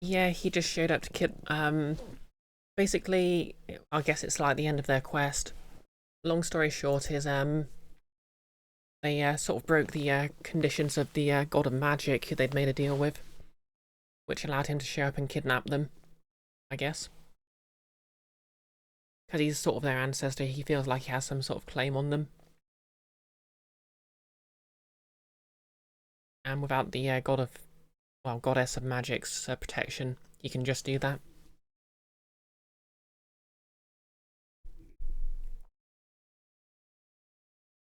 Yeah, he just showed up to kill, basically, I guess it's like the end of their quest. Long story short is, they, sort of broke the, conditions of the, God of Magic who they'd made a deal with. which allowed him to show up and kidnap them, I guess. Because he's sort of their ancestor, he feels like he has some sort of claim on them. And without the goddess of magic's protection, he can just do that.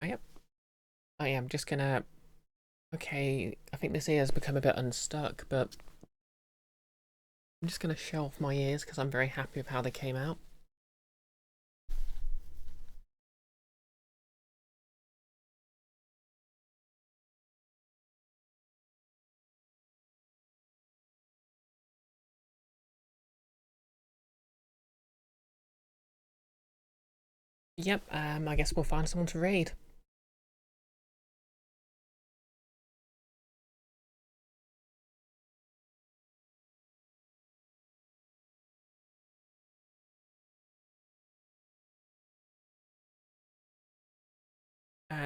Oh, yep. Oh yeah, I'm just gonna... Okay, I think this ear has become a bit unstuck, but... I'm just gonna show off my ears because I'm very happy with how they came out. Yep, I guess we'll find someone to raid.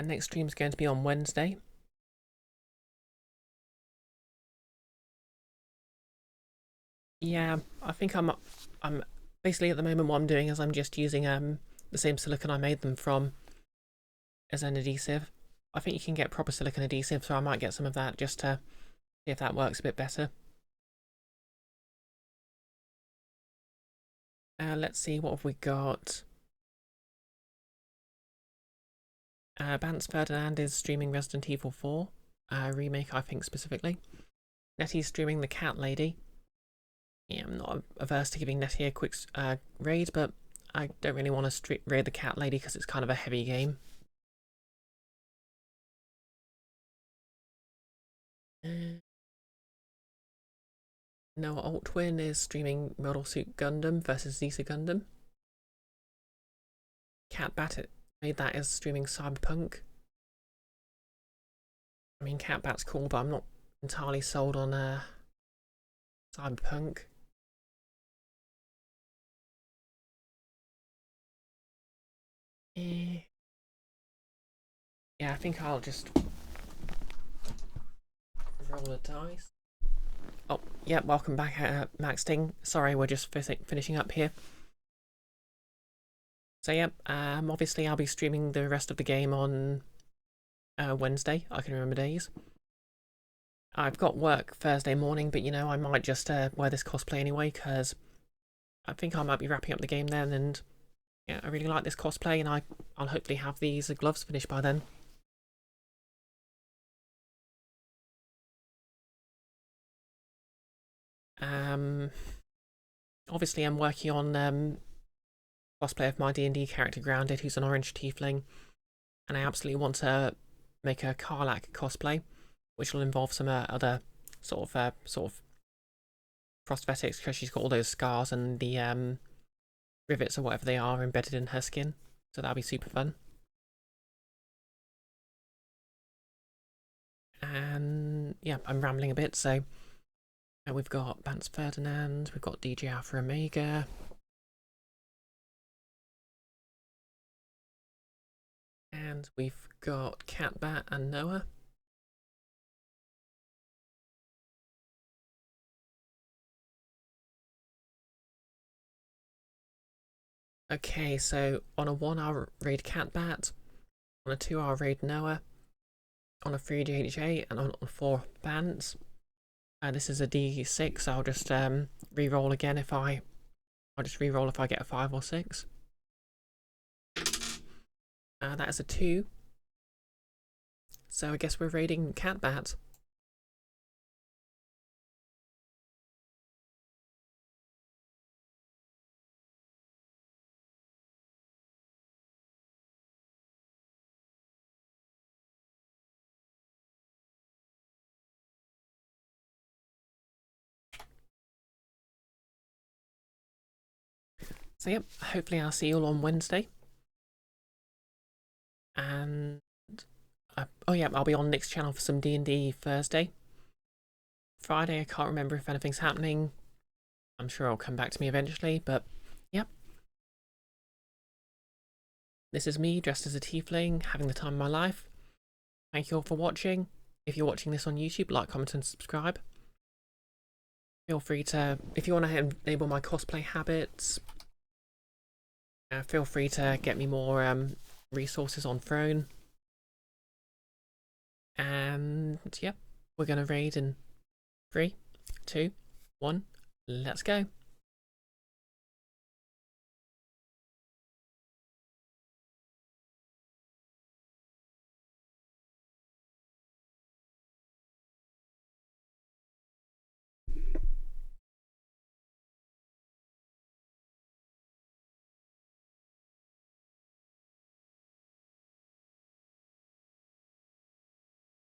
Next stream is going to be on Wednesday. Yeah, I think I'm basically at the moment what I'm doing is I'm just using the same silicone I made them from as an adhesive. I think you can get proper silicone adhesive, so I might get some of that just to see if that works a bit better. Let's see, what have we got? Bance Ferdinand is streaming Resident Evil 4 remake, I think specifically. Nettie's streaming The Cat Lady. Yeah, I'm not averse to giving Nettie a quick raid, but I don't really want to raid The Cat Lady because it's kind of a heavy game. Noah Altwin is streaming Model Suit Gundam versus Zisa Gundam. Cat Bat made that as streaming Cyberpunk. I mean, Cat Bat's cool, but I'm not entirely sold on Cyberpunk. Yeah, I think I'll just roll a dice. Oh, yeah, welcome back, Max Ding. Sorry, we're just finishing up here. So, yeah, obviously I'll be streaming the rest of the game on Wednesday. I can remember days. I've got work Thursday morning, but, you know, I might just wear this cosplay anyway, because I think I might be wrapping up the game then, and yeah, I really like this cosplay, and I'll hopefully have these gloves finished by then. Obviously I'm working on cosplay of my D&D character Grounded, who's an orange tiefling, and I absolutely want to make a Karlak cosplay, which will involve some other sort of prosthetics, because she's got all those scars and the rivets or whatever they are embedded in her skin, so that'll be super fun. And yeah, I'm rambling a bit, so we've got Bance Ferdinand, we've got DJ Alpha Omega, and we've got Cat Bat and Noah. Okay, so on a 1 I'll raid Cat Bat, on a 2 I'll raid Noah, on a 3 JJ, and on a 4 Bance. This is a D6, so I'll just re-roll again if I'll just re-roll if I get a 5 or 6. That is a 2. So I guess we're raiding Cat Bat. So yep, hopefully I'll see you all on Wednesday. And oh yeah, I'll be on Nick's channel for some D&D Thursday. Friday, I can't remember if anything's happening. I'm sure it'll come back to me eventually, but yep. This is me dressed as a tiefling, having the time of my life. Thank you all for watching. If you're watching this on YouTube, like, comment and subscribe. feel free to, if you want to enable my cosplay habits, feel free to get me more resources on Throne. And yeah, we're gonna raid in 3, 2, 1, let's go.